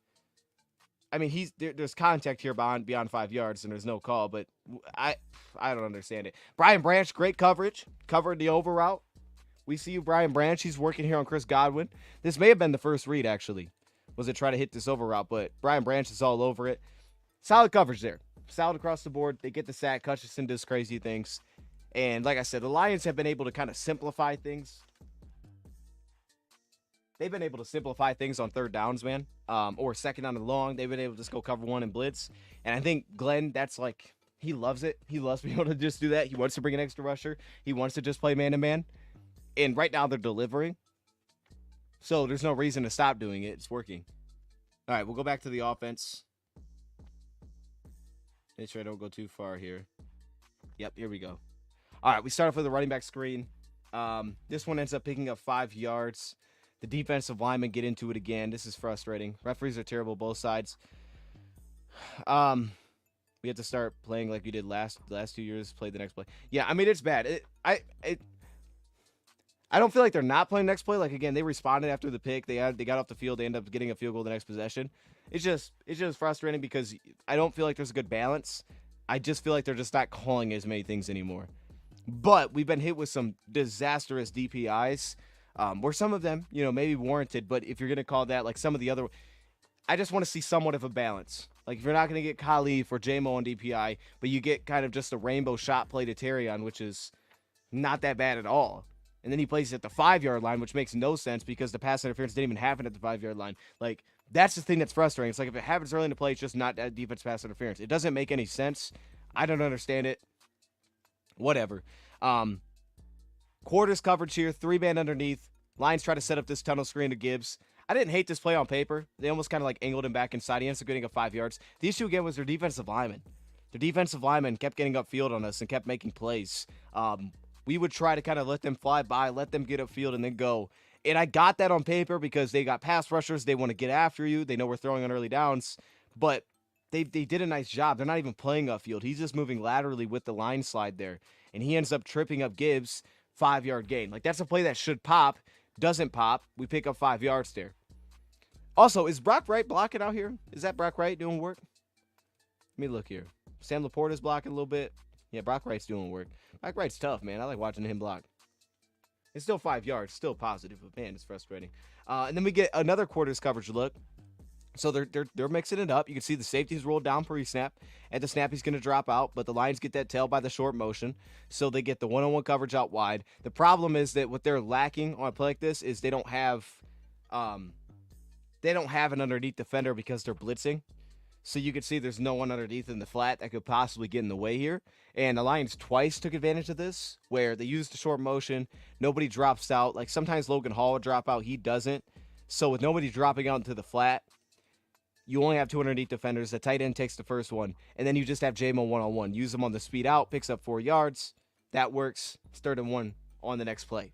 I mean, there's contact here beyond 5 yards, and there's no call, but I don't understand it. Brian Branch, great coverage. Covered the over route. We see you, Brian Branch. He's working here on Chris Godwin. This may have been the first read, actually, was to try to hit this over route, but Brian Branch is all over it. Solid coverage there. Solid across the board. They get the sack. Hutchinson does crazy things. And like I said, the Lions have been able to kind of simplify things. They've been able to simplify things on third downs, man. Or second down and long. They've been able to just go cover one and blitz. And I think Glenn, that's like, he loves it. He loves being able to just do that. He wants to bring an extra rusher. He wants to just play man-to-man. And right now they're delivering. So there's no reason to stop doing it. It's working. All right, we'll go back to the offense. Make sure I don't go too far here. Yep, here we go. All right, we start off with a running back screen. This one ends up picking up 5 yards. The defensive linemen get into it again. This is frustrating. Referees are terrible both sides. We have to start playing like we did last 2 years. Play the next play. Yeah, I mean, it's bad. I don't feel like they're not playing next play. Like, again, they responded after the pick. They got off the field. They end up getting a field goal the next possession. It's just frustrating because I don't feel like there's a good balance. I just feel like they're just not calling as many things anymore. But we've been hit with some disastrous DPIs, where some of them, maybe warranted. But if you're going to call that, like some of the other, I just want to see somewhat of a balance. Like, if you're not going to get Khalif or JMO on DPI, but you get kind of just a rainbow shot play to Terrion, which is not that bad at all. And then he plays at the 5-yard line, which makes no sense because the pass interference didn't even happen at the 5-yard line. Like, that's the thing that's frustrating. It's like if it happens early in the play, it's just not defense pass interference. It doesn't make any sense. I don't understand it. Whatever. Quarters coverage here, 3-man underneath. Lions try to set up this tunnel screen to Gibbs. I didn't hate this play on paper. They almost kind of like angled him back inside. He ends up getting up 5 yards. The issue again was their defensive linemen. Their defensive linemen kept getting upfield on us and kept making plays. We would try to kind of let them fly by, let them get upfield, and then go. And I got that on paper because they got pass rushers. They want to get after you. They know we're throwing on early downs. But they did a nice job. They're not even playing upfield. He's just moving laterally with the line slide there. And he ends up tripping up Gibbs, 5-yard gain. Like, that's a play that should pop. Doesn't pop. We pick up 5 yards there. Also, is Brock Wright blocking out here? Is that Brock Wright doing work? Let me look here. Sam Laporta's blocking a little bit. Yeah, Brock Wright's doing work. Brock Wright's tough, man. I like watching him block. It's still 5 yards. Still positive, but man, it's frustrating. And then we get another quarters coverage look. So they're mixing it up. You can see the safety's rolled down pre-snap. At the snap, he's going to drop out, but the Lions get that tail by the short motion, so they get the one-on-one coverage out wide. The problem is that what they're lacking on a play like this is um, they don't have an underneath defender because they're blitzing. So you can see there's no one underneath in the flat that could possibly get in the way here. And the Lions twice took advantage of this, where they used the short motion. Nobody drops out. Like sometimes Logan Hall would drop out. He doesn't. So with nobody dropping out into the flat, you only have two underneath defenders. The tight end takes the first one. And then you just have J-Mo one-on-one. Use him on the speed out. Picks up 4 yards. That works. It's 3rd and 1 on the next play.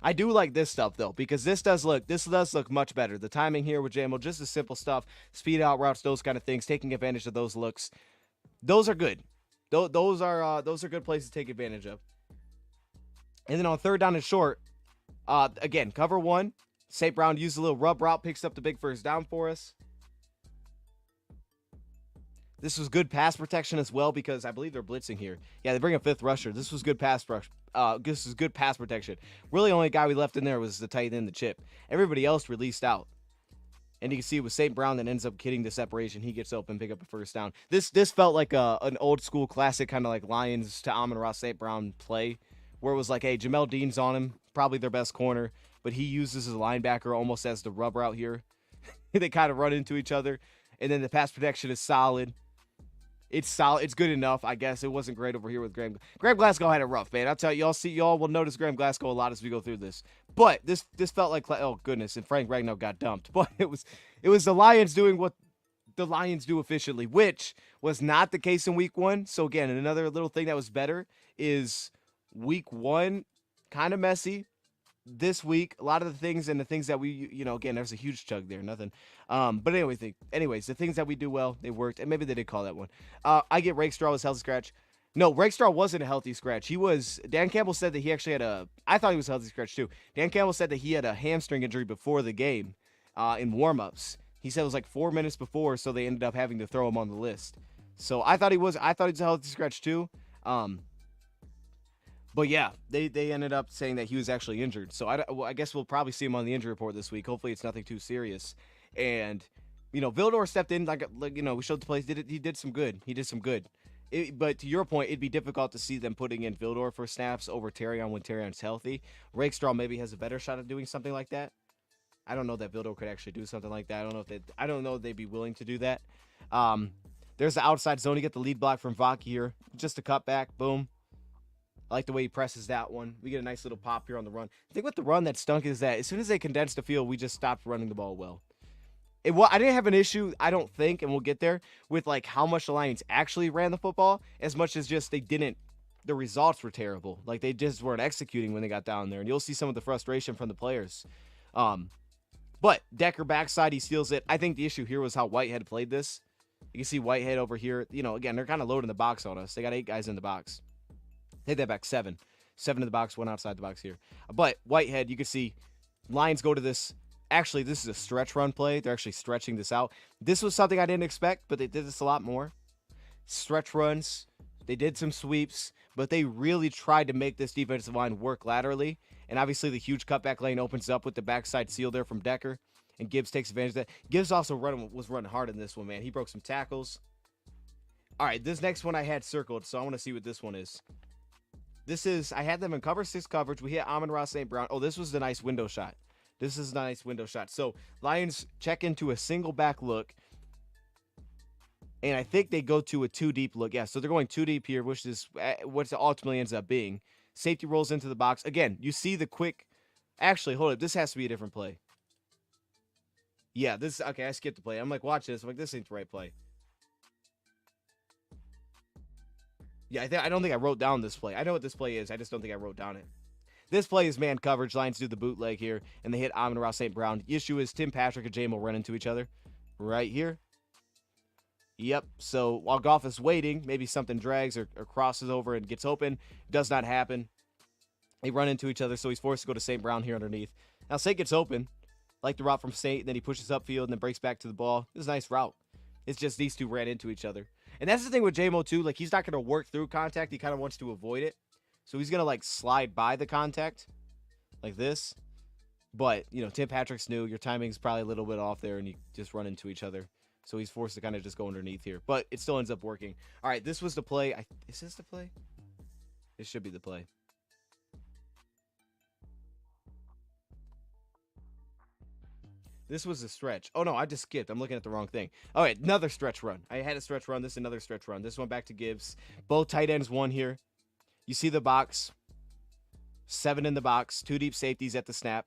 I do like this stuff, though, because this does look much better. The timing here with J-Mo, just the simple stuff, speed out routes, those kind of things, taking advantage of those looks. Those are good. Those are good plays to take advantage of. And then on 3rd down and short, again, cover 1. St. Brown used a little rub route, picks up the big first down for us. This was good pass protection as well because I believe they're blitzing here. Yeah, they bring a 5th rusher. This was good pass rush. This is good pass protection. Really, only guy we left in there was the tight end, the chip. Everybody else released out. And you can see with St. Brown that ends up getting the separation. He gets open, pick up a first down. This felt like an old school classic, kind of like Lions to Amon-Ra St. Brown play, where it was like, hey, Jamel Dean's on him, probably their best corner, but he uses his linebacker almost as the rub route here. They kind of run into each other, and then the pass protection is solid. It's solid. It's good enough, I guess. It wasn't great over here with Graham. Graham Glasgow had it rough, man. I'll tell you, y'all will notice Graham Glasgow a lot as we go through this. But this felt like, oh goodness, and Frank Ragnow got dumped. But it was the Lions doing what the Lions do efficiently, which was not the case in week 1. So again, another little thing that was better is week 1, kind of messy. This week, a lot of the things that we, again, there's a huge chug there, nothing. But anyways, the things that we do well, they worked, and maybe they did call that one. I get Rakestraw was healthy scratch. No, Rakestraw wasn't a healthy scratch. Dan Campbell said that he actually I thought he was a healthy scratch too. Dan Campbell said that he had a hamstring injury before the game, in warmups. He said it was like 4 minutes before, so they ended up having to throw him on the list. So I thought he was a healthy scratch too. But yeah, they ended up saying that he was actually injured. So I guess we'll probably see him on the injury report this week. Hopefully it's nothing too serious. And, Vildor stepped in like we showed the plays. He did some good. But to your point, it'd be difficult to see them putting in Vildor for snaps over Terrion when Terrion's healthy. Rakestraw maybe has a better shot at doing something like that. I don't know that Vildor could actually do something like that. I don't know if they'd be willing to do that. There's the outside zone. You get the lead block from Vaki here. Just a cutback. Boom. I like the way he presses that one. We get a nice little pop here on the run. The thing with the run that stunk is that as soon as they condensed the field, we just stopped running the ball well. I didn't have an issue, I don't think, and we'll get there, with like how much the Lions actually ran the football, as much as just the results were terrible. Like they just weren't executing when they got down there, and you'll see some of the frustration from the players. But Decker backside, he steals it. I think the issue here was how Whitehead played this. You can see Whitehead over here. Again, they're kind of loading the box on us. They got 8 guys in the box. Take that back, 7. 7 in the box, 1 outside the box here. But Whitehead, you can see Lions go to this. Actually, this is a stretch run play. They're actually stretching this out. This was something I didn't expect, but they did this a lot more. Stretch runs. They did some sweeps, but they really tried to make this defensive line work laterally. And obviously, the huge cutback lane opens up with the backside seal there from Decker. And Gibbs takes advantage of that. Gibbs also was running hard in this one, man. He broke some tackles. All right, this next one I had circled, so I want to see what this one is. I had them in cover 6 coverage. We hit Amon-Ra St. Brown. Oh, this was the nice window shot. This is a nice window shot. So, Lions check into a single back look. And I think they go to a 2 deep look. Yeah, so they're going 2 deep here, which is what it ultimately ends up being. Safety rolls into the box. Again, you see the quick. Actually, hold up. This has to be a different play. Yeah, okay, I skipped the play. I'm like, watch this. I'm like, this ain't the right play. Yeah, I don't think I wrote down this play. I know what this play is. I just don't think I wrote down it. This play is man coverage. Lions do the bootleg here, and they hit Amon-Ra St. Brown. The issue is Tim Patrick and J-Mo run into each other right here. Yep, so while Goff is waiting, maybe something drags or crosses over and gets open. Does not happen. They run into each other, so he's forced to go to St. Brown here underneath. Now, St. gets open, like the route from St., and then he pushes upfield and then breaks back to the ball. This is a nice route. It's just these two ran into each other. And that's the thing with J-Mo, too. Like, he's not going to work through contact. He kind of wants to avoid it. So he's going to, like, slide by the contact like this. But, Tim Patrick's new. Your timing's probably a little bit off there, and you just run into each other. So he's forced to kind of just go underneath here. But it still ends up working. All right, this was the play. Is this the play? It should be the play. This was a stretch. Oh, no, I just skipped. I'm looking at the wrong thing. All right, another stretch run. I had a stretch run. This is another stretch run. This one back to Gibbs. Both tight ends won here. You see the box. 7 in the box. 2 deep safeties at the snap.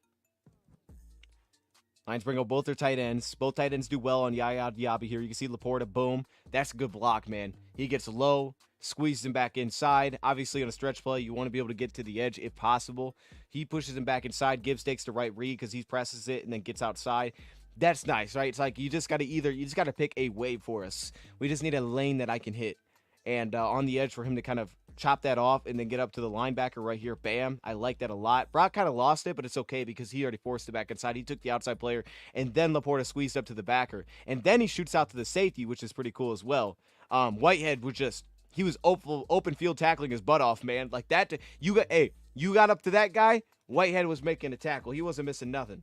Lions bring out both their tight ends. Both tight ends do well on Yaya Diaby here. You can see Laporta, boom. That's a good block, man. He gets low, squeezes him back inside. Obviously, on a stretch play, you want to be able to get to the edge if possible. He pushes him back inside. Gibbs takes the right read because he presses it and then gets outside. That's nice, right? It's like you just got to pick a wave for us. We just need a lane that I can hit. And on the edge for him to kind of chop that off and then get up to the linebacker right here. Bam. I like that a lot. Brock kind of lost it, but it's okay because he already forced it back inside. He took the outside player, and then Laporta squeezed up to the backer. And then he shoots out to the safety, which is pretty cool as well. Whitehead was he was open field tackling his butt off, man. Like that. You got up to that guy. Whitehead was making a tackle. He wasn't missing nothing.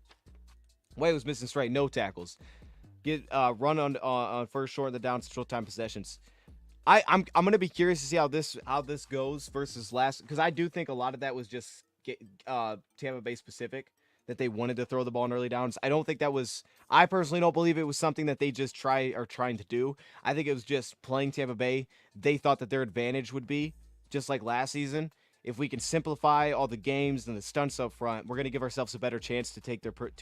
Whitehead was missing straight, no tackles. Run on first short in the down short time possessions. I'm gonna be curious to see how this goes versus last, because I do think a lot of that was just Tampa Bay specific, that they wanted to throw the ball in early downs. I personally don't believe it was something that they just are trying to do. I think it was just playing Tampa Bay. They thought that their advantage would be just like last season. If we can simplify all the games and the stunts up front, we're gonna give ourselves a better chance to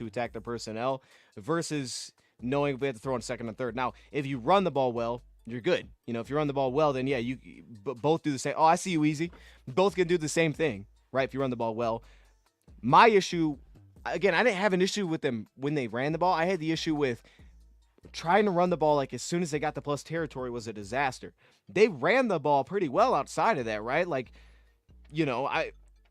attack their personnel versus knowing we have to throw in second and third. Now, if you run the ball well, you're good. If you run the ball well, then yeah, you both do the same. Oh, I see you, Easy. Both can do the same thing, right? If you run the ball well. My issue, again, I didn't have an issue with them when they ran the ball. I had the issue with trying to run the ball like as soon as they got the plus territory was a disaster. They ran the ball pretty well outside of that, right? Like,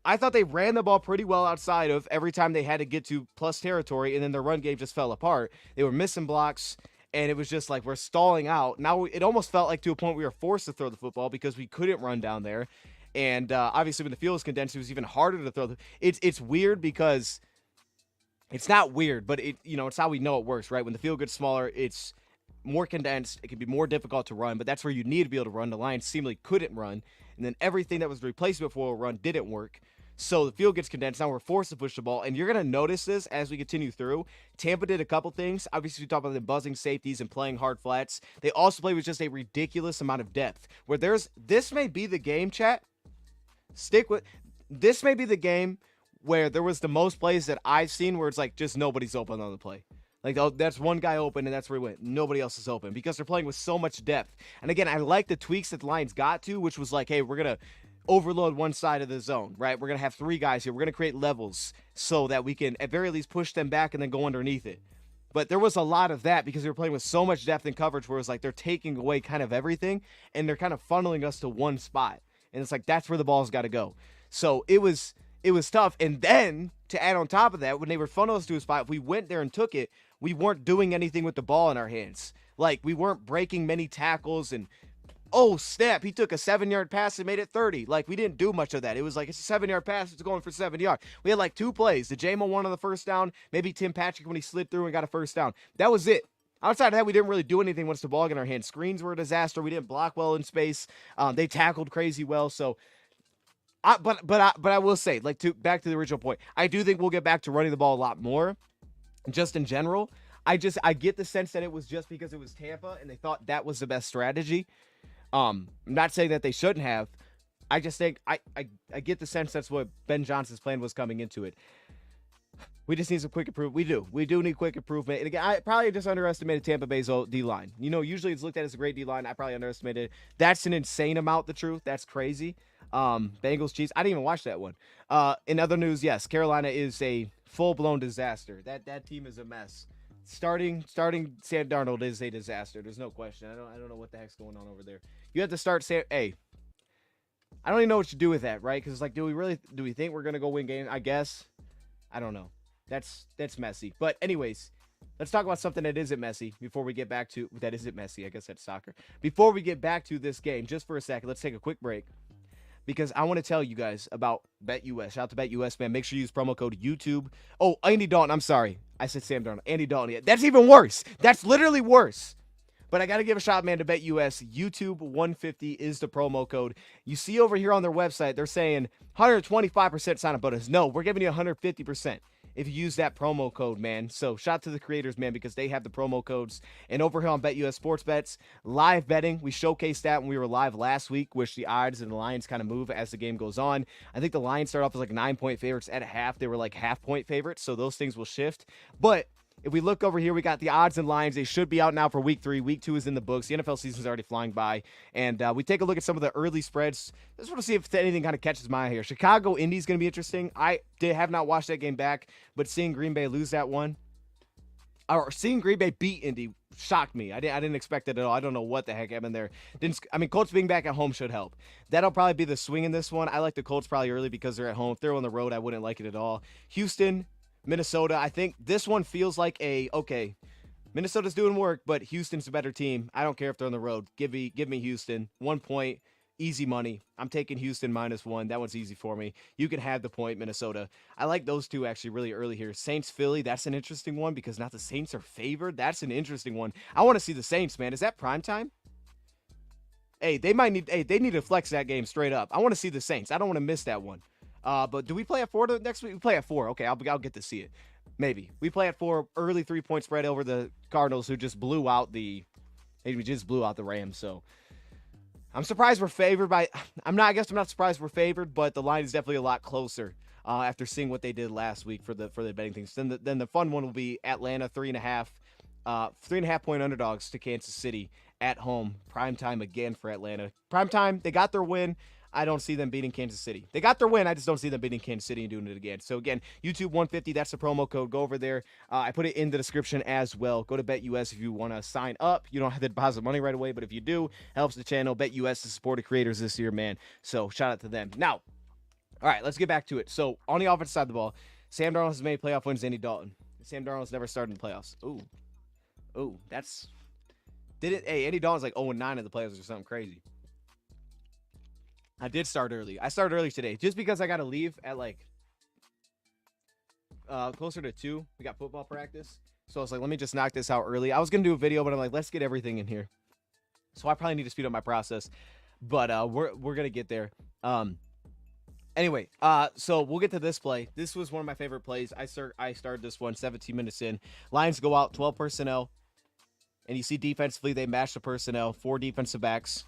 I thought they ran the ball pretty well outside of every time they had to get to plus territory, and then their run game just fell apart. They were missing blocks. And it was just like we're stalling out. Now it almost felt like to a point we were forced to throw the football because we couldn't run down there. And obviously when the field was condensed, it was even harder to throw. It's weird because it's not weird, but it's how we know it works, right? When the field gets smaller, it's more condensed. It can be more difficult to run, but that's where you need to be able to run. The Lions seemingly couldn't run. And then everything that was the replacement for a run didn't work. So the field gets condensed. Now we're forced to push the ball. And you're going to notice this as we continue through. Tampa did a couple things. Obviously, we talked about them buzzing safeties and playing hard flats. They also play with just a ridiculous amount of depth. Where this may be the game, chat. This may be the game where there was the most plays that I've seen where it's like just nobody's open on the play. Like, oh, that's one guy open, and that's where he went. Nobody else is open because they're playing with so much depth. And again, I like the tweaks that the Lions got to, which was like, hey, we're going to overload one side of the zone, right? We're going to have 3 guys here. We're going to create levels so that we can at very least push them back and then go underneath it. But there was a lot of that because they were playing with so much depth and coverage where it's like they're taking away kind of everything and they're kind of funneling us to one spot. And it's like that's where the ball's got to go. So it was tough. And then to add on top of that, when they were funneling us to a spot, if we went there and took it, we weren't doing anything with the ball in our hands. Like we weren't breaking many tackles and oh, snap, he took a 7-yard pass and made it 30. Like, we didn't do much of that. It was like, it's a 7-yard pass, it's going for 7 yards. We had like 2 plays. The J-Mo one on the first down, maybe Tim Patrick when he slid through and got a first down. That was it. Outside of that, we didn't really do anything once the ball got in our hands. Screens were a disaster. We didn't block well in space. They tackled crazy well. So, but I will say, back to the original point, I do think we'll get back to running the ball a lot more, just in general. I get the sense that it was just because it was Tampa and they thought that was the best strategy. I'm not saying that they shouldn't have. I just think I get the sense that's what Ben Johnson's plan was coming into it. We just need some quick improvement. We do need quick improvement. And again, I probably just underestimated Tampa Bay's D-line. Usually it's looked at as a great D-line. I probably underestimated it. That's an insane amount, the truth. That's crazy. Bengals, Chiefs. I didn't even watch that one. In other news, yes, Carolina is a full-blown disaster. That team is a mess. Starting Sam Darnold is a disaster. There's no question. I don't know what the heck's going on over there. You have to start Sam. Hey, I don't even know what you do with that, right? Because it's like, do we think we're gonna go win games? I guess. I don't know. That's messy. But anyways, let's talk about something that isn't messy before we get back to I guess that's soccer. Before we get back to this game, just for a second, let's take a quick break. because I want to tell you guys about BetUS. Shout out to BetUS, man. Make sure you use promo code YouTube. Oh, Andy Dalton. I'm sorry. I said Sam Darnold. Andy Dalton. Yeah, that's even worse. That's literally worse. But I got to give a shout, man, to BetUS. YouTube 150 is the promo code. You see over here on their website, they're saying 125% sign-up bonus. No, we're giving you 150% if you use that promo code, man. So shout out to the creators, man, because they have the promo codes. And over here on BetUS Sports Bets, live betting, we showcased that when we were live last week, which the odds and the lines kind of move as the game goes on. I think the Lions start off as like 9-point favorites. At half, they were like half-point favorites, so those things will shift. But if we look over here, we got the odds and lines. They should be out now for week 3. Week 2 is in the books. The NFL season is already flying by. And we take a look at some of the early spreads. Just want to see if anything kind of catches my eye here. Chicago, Indy is going to be interesting. I have not watched that game back, but seeing Green Bay lose that one, or seeing Green Bay beat Indy shocked me. I didn't expect it at all. I don't know what the heck happened there. Colts being back at home should help. That'll probably be the swing in this one. I like the Colts probably early because they're at home. If they're on the road, I wouldn't like it at all. Houston, Minnesota, I think this one feels like okay, Minnesota's doing work, but Houston's a better team. I don't care if they're on the road. Give me Houston. 1 point, easy money. I'm taking Houston -1. That one's easy for me. You can have the point, Minnesota. I like those two actually really early here. Saints, Philly, that's an interesting one because not the Saints are favored. That's an interesting one. I want to see the Saints, man. Is that prime time? Hey, they need to flex that game straight up. I want to see the Saints. I don't want to miss that one. But do we play at 4 next week? We play at 4. Okay, I'll get to see it. Maybe. We play at 4, early 3-point spread over the Cardinals, who just blew out the Rams. So I'm surprised we're favored by. I guess I'm not surprised we're favored, but the line is definitely a lot closer after seeing what they did last week for the betting things. Then the fun one will be Atlanta 3.5 point underdogs to Kansas City at home. Prime time again for Atlanta. Prime time. They got their win. I don't see them beating Kansas City. They got their win. I just don't see them beating Kansas City and doing it again. So, again, YouTube 150, that's the promo code. Go over there. I put it in the description as well. Go to BetUS if you want to sign up. You don't have to deposit money right away, but if you do, helps the channel. BetUS has supported creators this year, man. So, shout out to them. Now, all right, let's get back to it. So, on the offensive side of the ball, Sam Darnold has made playoff wins. Andy Dalton. Sam Darnold's never started in the playoffs. Ooh, that's... Hey, Andy Dalton's like 0-9 in the playoffs or something crazy. I did start early. I started early today just because I got to leave at like closer to 2. We got football practice. So I was like, let me just knock this out early. I was going to do a video, but I'm like, let's get everything in here. So I probably need to speed up my process, but we're going to get there. Anyway, so we'll get to this play. This was one of my favorite plays. I started this one 17 minutes in. Lions go out 12 personnel, and you see defensively they match the personnel, 4 defensive backs.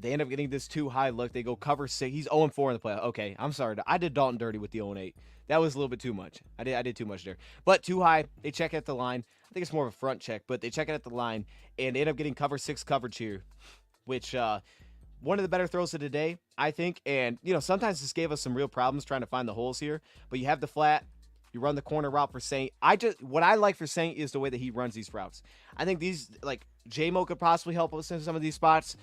They end up getting this too high look. They go cover 6. He's 0-4 in the playoff. Okay, I'm sorry. I did Dalton dirty with the 0-8. That was a little bit too much. I did too much there. But too high. They check at the line. I think it's more of a front check, but they check it at the line, and they end up getting cover 6 coverage here, which one of the better throws of the day, I think. And, sometimes this gave us some real problems trying to find the holes here. But you have the flat. You run the corner route for Saint. What I like for Saint is the way that he runs these routes. I think these, like, J-Mo could possibly help us in some of these spots.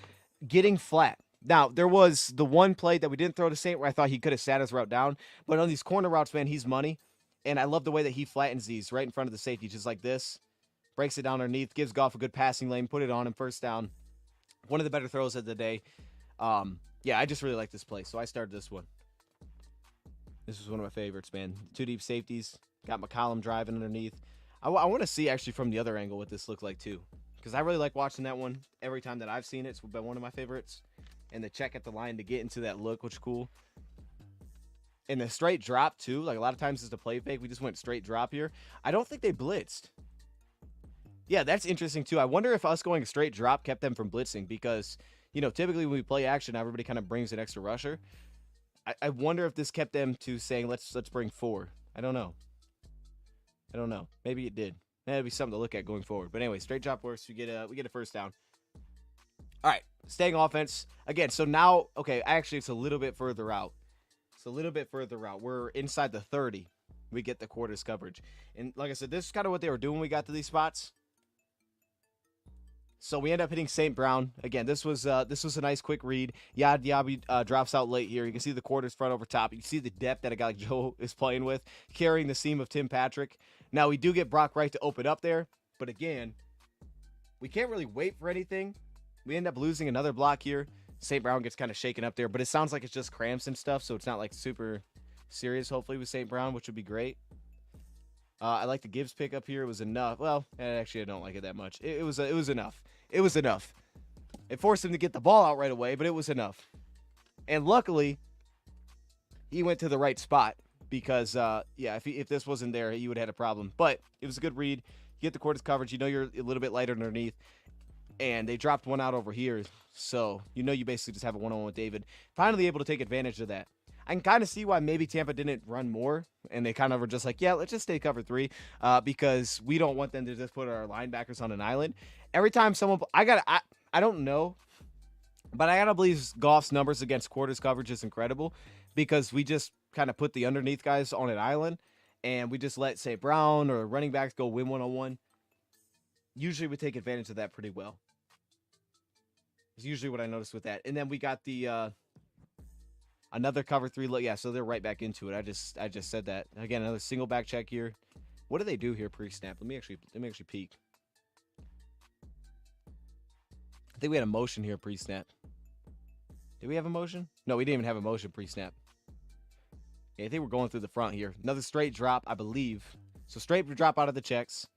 Getting flat. Now, there was the one play that we didn't throw to Saint where I thought he could have sat his route down. But on these corner routes, man, he's money. And I love the way that he flattens these right in front of the safety, just like this. Breaks it down underneath, gives Goff a good passing lane, put it on him, first down. One of the better throws of the day. Yeah, I just really like this play, so I started this one. This was one of my favorites, man. 2 deep safeties. Got McCollum driving underneath. I want to see, actually, from the other angle what this looked like, too. Because I really like watching that one every time that I've seen it. It's been one of my favorites. And the check at the line to get into that look, which is cool. And the straight drop, too. Like, a lot of times it's the play fake. We just went straight drop here. I don't think they blitzed. Yeah, that's interesting, too. I wonder if us going straight drop kept them from blitzing. Because, typically when we play action, everybody kind of brings an extra rusher. I wonder if this kept them to saying, let's bring 4. I don't know. Maybe it did. That'd be something to look at going forward. But anyway, straight drop works. We get a first down. All right, staying offense. Again, so now, okay, actually it's a little bit further out. We're inside the 30. We get the quarters coverage. And like I said, this is kind of what they were doing when we got to these spots. So we end up hitting St. Brown. Again, this was a nice quick read. Diaby drops out late here. You can see the quarters front over top. You can see the depth that a guy like Joe is playing with, carrying the seam of Tim Patrick. Now, we do get Brock Wright to open up there. But again, we can't really wait for anything. We end up losing another block here. St. Brown gets kind of shaken up there, but it sounds like it's just cramps and stuff, so it's not like super serious, hopefully, with St. Brown, which would be great. I like the Gibbs pick up here. It was enough. Well, actually, I don't like it that much. It was enough. It was enough. It forced him to get the ball out right away, but it was enough. And luckily, he went to the right spot because, yeah, if this wasn't there, he would have had a problem. But it was a good read. You get the quarters coverage. You know you're a little bit lighter underneath. And they dropped one out over here. So, you know you basically just have a one-on-one with David. Finally able to take advantage of that. I can kind of see why maybe Tampa didn't run more. And they kind of were just like, yeah, let's just stay cover 3. Because we don't want them to just put our linebackers on an island. Every time someone... I don't know. But I got to believe Goff's numbers against quarters coverage is incredible. Because we just kind of put the underneath guys on an island. And we just let, say, Brown or running backs go win one-on-one. Usually we take advantage of that pretty well. It's usually what I noticed with that. And then we got the another cover 3 look. Yeah, so they're right back into it. I just said that. Again, another single back check here. What do they do here pre-snap? Let me actually peek. I think we had a motion here pre-snap. Did we have a motion? No, we didn't even have a motion pre-snap. Yeah, I think we're going through the front here. Another straight drop, I believe. So straight drop out of the checks.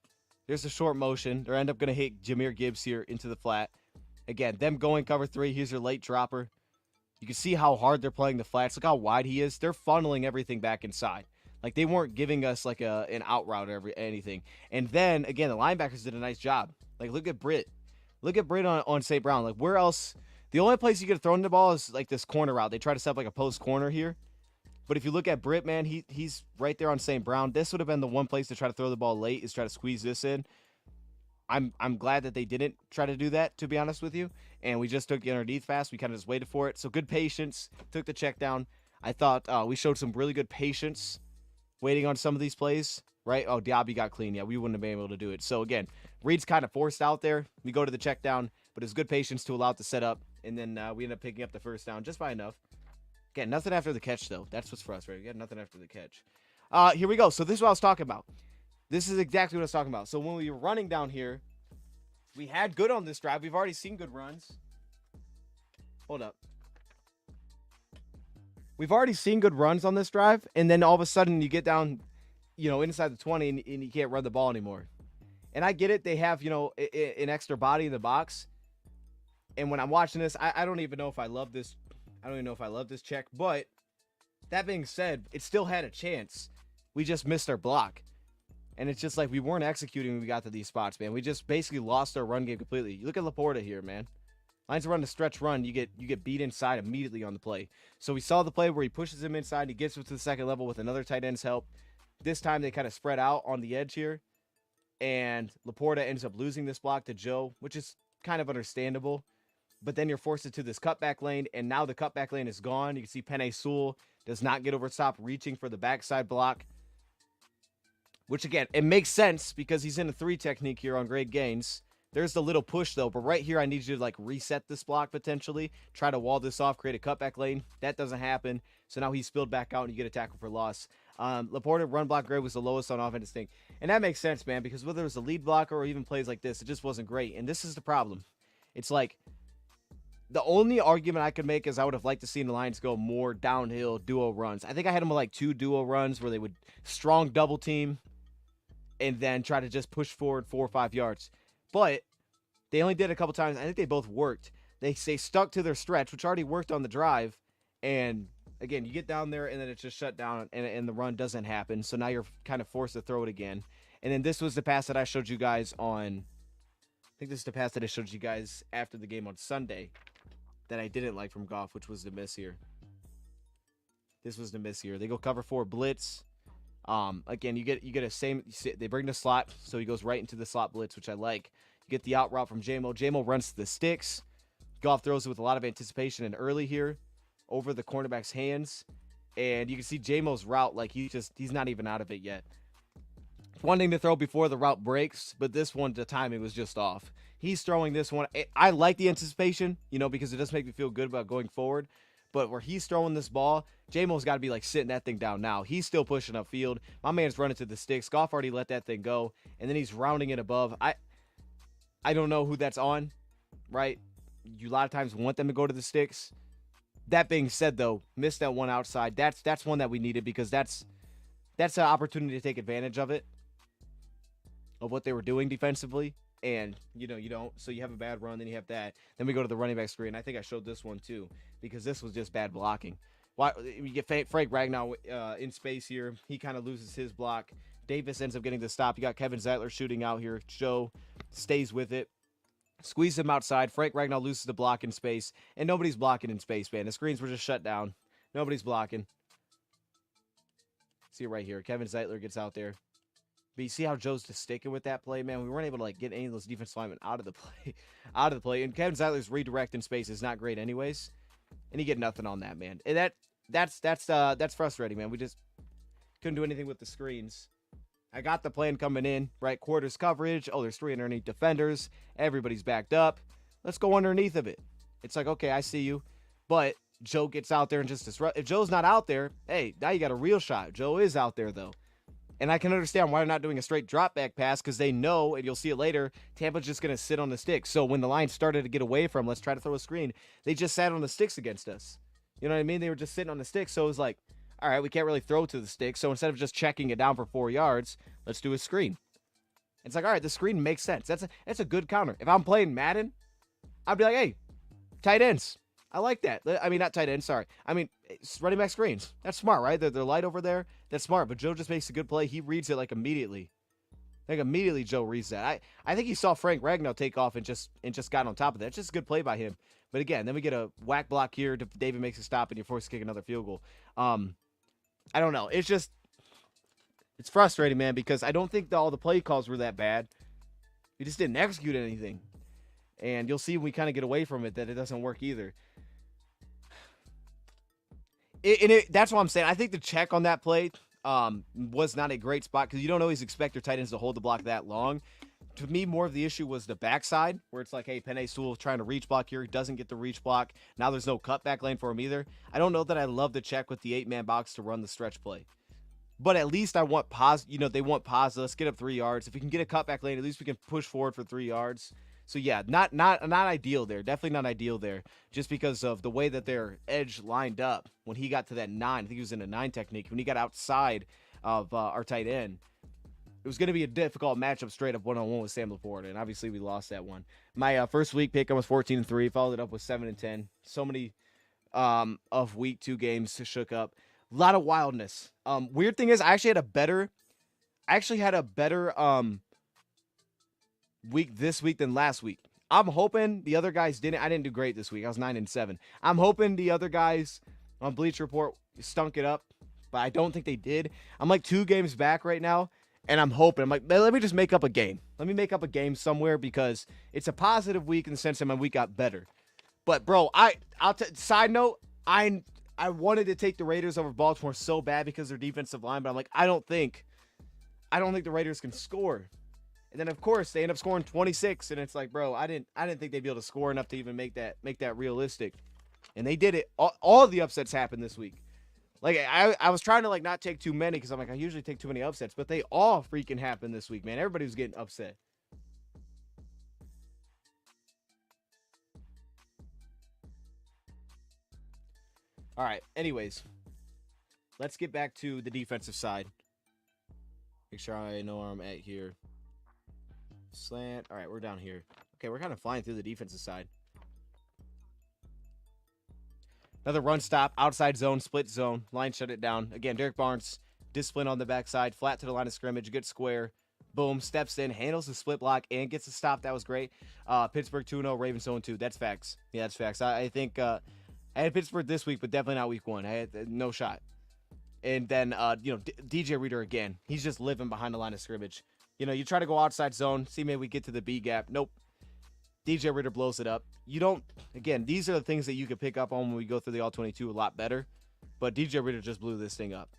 There's a short motion. They end up going to hit Jahmyr Gibbs here into the flat. Again, them going cover 3. Here's your late dropper. You can see how hard they're playing the flats. Look how wide he is. They're funneling everything back inside. Like, they weren't giving us, like, an out route or anything. And then, again, the linebackers did a nice job. Like, look at Britt. Look at Britt on St. Brown. Like, where else? The only place you could have thrown the ball is, like, this corner route. They try to set up, like, a post corner here. But if you look at Britt, man, he's right there on St. Brown. This would have been the one place to try to throw the ball late, is try to squeeze this in. I'm glad that they didn't try to do that, to be honest with you. And we just took the underneath fast. We kind of just waited for it. So good patience. Took the check down. I thought we showed some really good patience waiting on some of these plays, right? Oh, Diaby got clean. Yeah, we wouldn't have been able to do it. So, again, reads kind of forced out there. We go to the check down, but it's good patience to allow it to set up. And then we end up picking up the first down just by enough. Again, nothing after the catch, though. That's what's frustrating. We got nothing after the catch. Here we go. So this is what I was talking about. This is exactly what I was talking about. So when we were running down here, we had good on this drive. We've already seen good runs. Hold up. We've already seen good runs on this drive, and then all of a sudden you get down, inside the 20, and you can't run the ball anymore. And I get it. They have, an extra body in the box. And when I'm watching this, I don't even know if I love this. I don't even know if I love this check. But that being said, it still had a chance. We just missed our block. And it's just like we weren't executing when we got to these spots, man. We just basically lost our run game completely. You look at Laporta here, man. Lions run a stretch run. You get beat inside immediately on the play. So we saw the play where he pushes him inside. He gets him to the second level with another tight end's help. This time they kind of spread out on the edge here. And Laporta ends up losing this block to Joe, which is kind of understandable. But then you're forced into this cutback lane, and now the cutback lane is gone. You can see Penei Sewell does not get over top, reaching for the backside block. Which, again, it makes sense because he's in a 3 technique here on grade gains. There's the little push, though. But right here, I need you to, like, reset this block potentially. Try to wall this off, create a cutback lane. That doesn't happen. So now he's spilled back out, and you get a tackle for loss. Laporta run block grade was the lowest on offense thing. And that makes sense, man, because whether it was a lead blocker or even plays like this, it just wasn't great. And this is the problem. It's like, the only argument I could make is I would have liked to see the Lions go more downhill duo runs. I think I had them with, like, 2 duo runs where they would strong double team and then try to just push forward 4 or 5 yards. But they only did it a couple times. I think they both worked. They stuck to their stretch, which already worked on the drive. And, again, you get down there, and then it's just shut down, and the run doesn't happen. So now you're kind of forced to throw it again. And then this was the pass that I showed you guys on – I think this is the pass that I showed you guys after the game on Sunday that I didn't like from Goff, which was the miss here. This was the miss here. They go cover 4 blitz. Again, you get a same. They bring the slot, so he goes right into the slot blitz, which I like. You get the out route from J-Mo. J-Mo runs to the sticks. Goff throws it with a lot of anticipation and early here over the cornerback's hands, and you can see J-Mo's route like he's not even out of it yet. Wanting to throw before the route breaks, but this one the timing was just off. He's throwing this one. I like the anticipation, because it does make me feel good about going forward. But where he's throwing this ball, J-Mo's got to be like sitting that thing down now. He's still pushing upfield. My man's running to the sticks. Goff already let that thing go. And then he's rounding it above. I don't know who that's on, right? you a lot of times want them to go to the sticks. That being said, though, missed that one outside. That's one that we needed because that's an opportunity to take advantage of what they were doing defensively. And, you don't. So you have a bad run, then you have that. Then we go to the running back screen. I think I showed this one, too, because this was just bad blocking. Why you get Frank Ragnow in space here. He kind of loses his block. Davis ends up getting the stop. You got Kevin Zeitler shooting out here. Joe stays with it. Squeeze him outside. Frank Ragnow loses the block in space. And nobody's blocking in space, man. The screens were just shut down. Nobody's blocking. See it right here. Kevin Zeitler gets out there. But you see how Joe's just sticking with that play, man? We weren't able to get any of those defensive linemen out of the play. And Kevin Zeitler's redirect in space is not great anyways. And you get nothing on that, man. And that's frustrating, man. We just couldn't do anything with the screens. I got the plan coming in, right? Quarters coverage. Oh, there's 3 underneath defenders. Everybody's backed up. Let's go underneath of it. It's like, okay, I see you. But Joe gets out there and just disrupt. If Joe's not out there, hey, now you got a real shot. Joe is out there, though. And I can understand why they're not doing a straight drop back pass because they know, and you'll see it later, Tampa's just going to sit on the sticks. So when the line started to get away from, let's try to throw a screen, they just sat on the sticks against us. You know what I mean? They were just sitting on the sticks. So it was like, all right, we can't really throw to the stick. So instead of just checking it down for 4 yards, let's do a screen. It's like, all right, the screen makes sense. That's a good counter. If I'm playing Madden, I'd be like, hey, tight ends. I like that. I mean, not tight ends, sorry. I mean, running back screens. That's smart, right? They're light over there. That's smart. But Joe just makes a good play. He reads it like immediately. Like immediately Joe reads that. I think he saw Frank Ragnow take off and just got on top of that. It's just a good play by him. But again, then we get a whack block here. David makes a stop and you're forced to kick another field goal. I don't know. It's frustrating, man, because I don't think all the play calls were that bad. We just didn't execute anything. And you'll see when we kind of get away from it that it doesn't work either. That's what I'm saying. I think the check on that play was not a great spot because you don't always expect your tight ends to hold the block that long. To me, more of the issue was the backside where it's like, hey, Penei Sewell trying to reach block here. He doesn't get the reach block. Now there's no cutback lane for him either. I don't know that I love the check with the 8-man box to run the stretch play. But at least I want pause. They want pause. Let's get up 3 yards. If we can get a cutback lane, at least we can push forward for 3 yards. So yeah, not ideal there. Definitely not ideal there. Just because of the way that their edge lined up when he got to that 9. I think he was in a 9 technique. When he got outside of our tight end, it was going to be a difficult matchup straight up one-on-one with Sam LaPorta, and obviously we lost that one. My first week pick, I was 14-3, followed it up with 7-10. So many of week 2 games shook up. A lot of wildness. Weird thing is, I actually had a better week this week than last week. I'm hoping the other guys didn't. I didn't do great this week. I was 9-7. I'm hoping the other guys on Bleacher Report stunk it up, but I don't think they did. I'm like 2 games back right now, and I'm hoping. I'm like, let me just make up a game. Let me make up a game somewhere because it's a positive week in the sense that my week got better. But bro, side note, I wanted to take the Raiders over Baltimore so bad because of their defensive line, but I'm like, I don't think the Raiders can score. And then of course they end up scoring 26, and it's like, bro, I didn't think they'd be able to score enough to even make that realistic. And they did it. All of the upsets happened this week. Like I was trying to like not take too many because I'm like, I usually take too many upsets, but they all freaking happened this week, man. Everybody was getting upset. All right. Anyways, let's get back to the defensive side. Make sure I know where I'm at here. Slant. All right, we're down here. Okay, we're kind of flying through the defensive side. Another run stop, outside zone, split zone. Line shut it down. Again, Derek Barnes, discipline on the backside, flat to the line of scrimmage, good square. Boom, steps in, handles the split block, and gets a stop. That was great. Pittsburgh 2-0, Ravens 0-2. That's facts. Yeah, that's facts. I think I had Pittsburgh this week, but definitely not week 1. I had no shot. And then, DJ Reader again. He's just living behind the line of scrimmage. You try to go outside zone, see maybe we get to the B gap. Nope. DJ Reader blows it up. Again, these are the things that you could pick up on when we go through the All-22 a lot better. But DJ Reader just blew this thing up.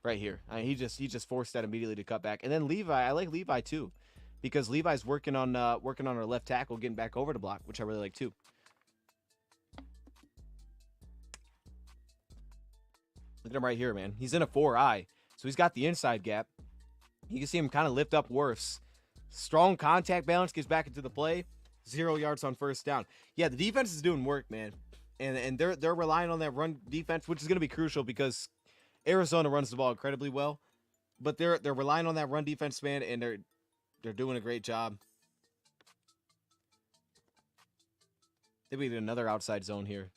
Right here. He just forced that immediately to cut back. And then Levi, I like Levi too. Because Levi's working on our left tackle, getting back over to block, which I really like too. Look at him right here, man. He's in a 4-eye. So he's got the inside gap. You can see him kind of lift up worse. Strong contact balance, gets back into the play. 0 yards on first down. Yeah, the defense is doing work, man. And they're relying on that run defense, which is going to be crucial because Arizona runs the ball incredibly well. But they're relying on that run defense, man, and they're doing a great job. They beat another outside zone here.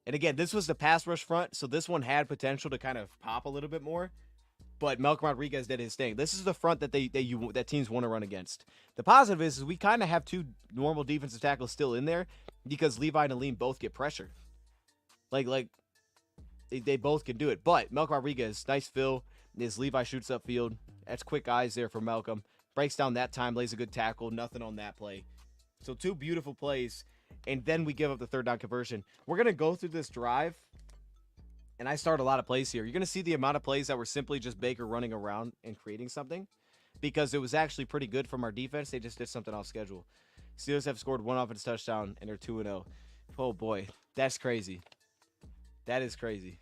And again, this was the pass rush front, so this one had potential to kind of pop a little bit more. But Malcolm Rodriguez did his thing. This is the front that that teams want to run against. The positive is we kind of have two normal defensive tackles still in there because Levi and Aleem both get pressure. Like they both can do it. But Malcolm Rodriguez, nice fill. As Levi shoots upfield, that's quick eyes there for Malcolm. Breaks down that time, lays a good tackle. Nothing on that play. So 2 beautiful plays, and then we give up the third down conversion. We're going to go through this drive, and I start a lot of plays here. You're going to see the amount of plays that were simply just Baker running around and creating something because it was actually pretty good from our defense. They just did something off schedule. Steelers have scored 1 offense touchdown, and they're 2-0. Oh, boy. That's crazy. That is crazy.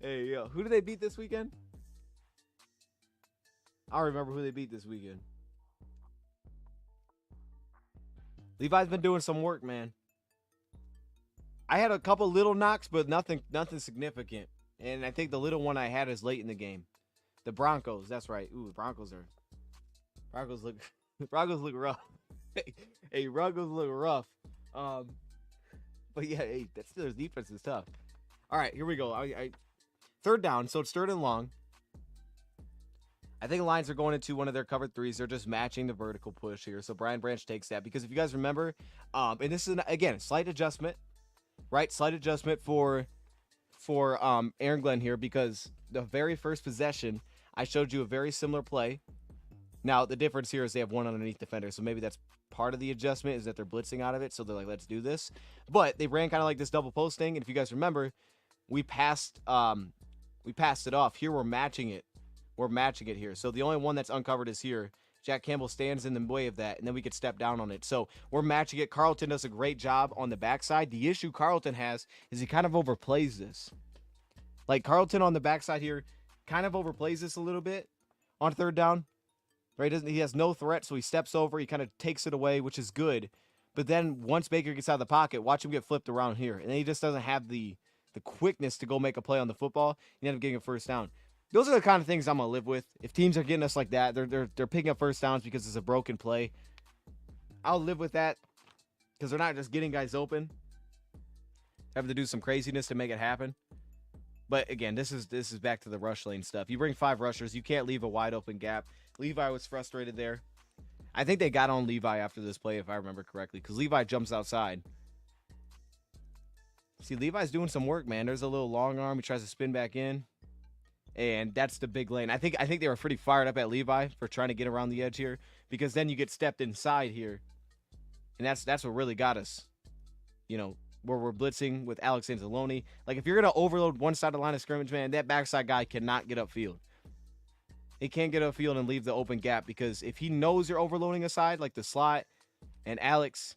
Hey, yo. Who did they beat this weekend? I don't remember who they beat this weekend. Levi's been doing some work, man. I had a couple little knocks, but nothing significant. And I think the little one I had is late in the game. The Broncos, that's right. Ooh, Broncos look rough. Hey, Broncos look rough. But yeah, hey, that Steelers defense is tough. All right, here we go. Third down, so it's 3rd and long. I think the Lions are going into one of their cover 3s. They're just matching the vertical push here. So Brian Branch takes that because if you guys remember, and this is again slight adjustment, right? Slight adjustment for Aaron Glenn here because the very first possession I showed you a very similar play. Now the difference here is they have one underneath defender, so maybe that's part of the adjustment is that they're blitzing out of it. So they're like, let's do this. But they ran kind of like this double post thing, and if you guys remember, we passed it off. Here we're matching it. We're matching it here. So the only one that's uncovered is here. Jack Campbell stands in the way of that, and then we could step down on it. So we're matching it. Carlton does a great job on the backside. The issue Carlton has is he kind of overplays this. Like Carlton on the backside here kind of overplays this a little bit on 3rd down. Right? He has no threat, so he steps over. He kind of takes it away, which is good. But then once Baker gets out of the pocket, watch him get flipped around here. And then he just doesn't have the quickness to go make a play on the football. He ends up getting a first down. Those are the kind of things I'm going to live with. If teams are getting us like that, they're picking up first downs because it's a broken play. I'll live with that because they're not just getting guys open. Having to do some craziness to make it happen. But again, this is back to the rush lane stuff. You bring 5 rushers, you can't leave a wide open gap. Levi was frustrated there. I think they got on Levi after this play, if I remember correctly, because Levi jumps outside. See, Levi's doing some work, man. There's a little long arm. He tries to spin back in. And that's the big lane. I think they were pretty fired up at Levi for trying to get around the edge here because then you get stepped inside here. And that's what really got us. You know, where we're blitzing with Alex Anzalone. Like, if you're going to overload one side of the line of scrimmage, man, that backside guy cannot get upfield. He can't get upfield and leave the open gap because if he knows you're overloading a side, like the slot and Alex,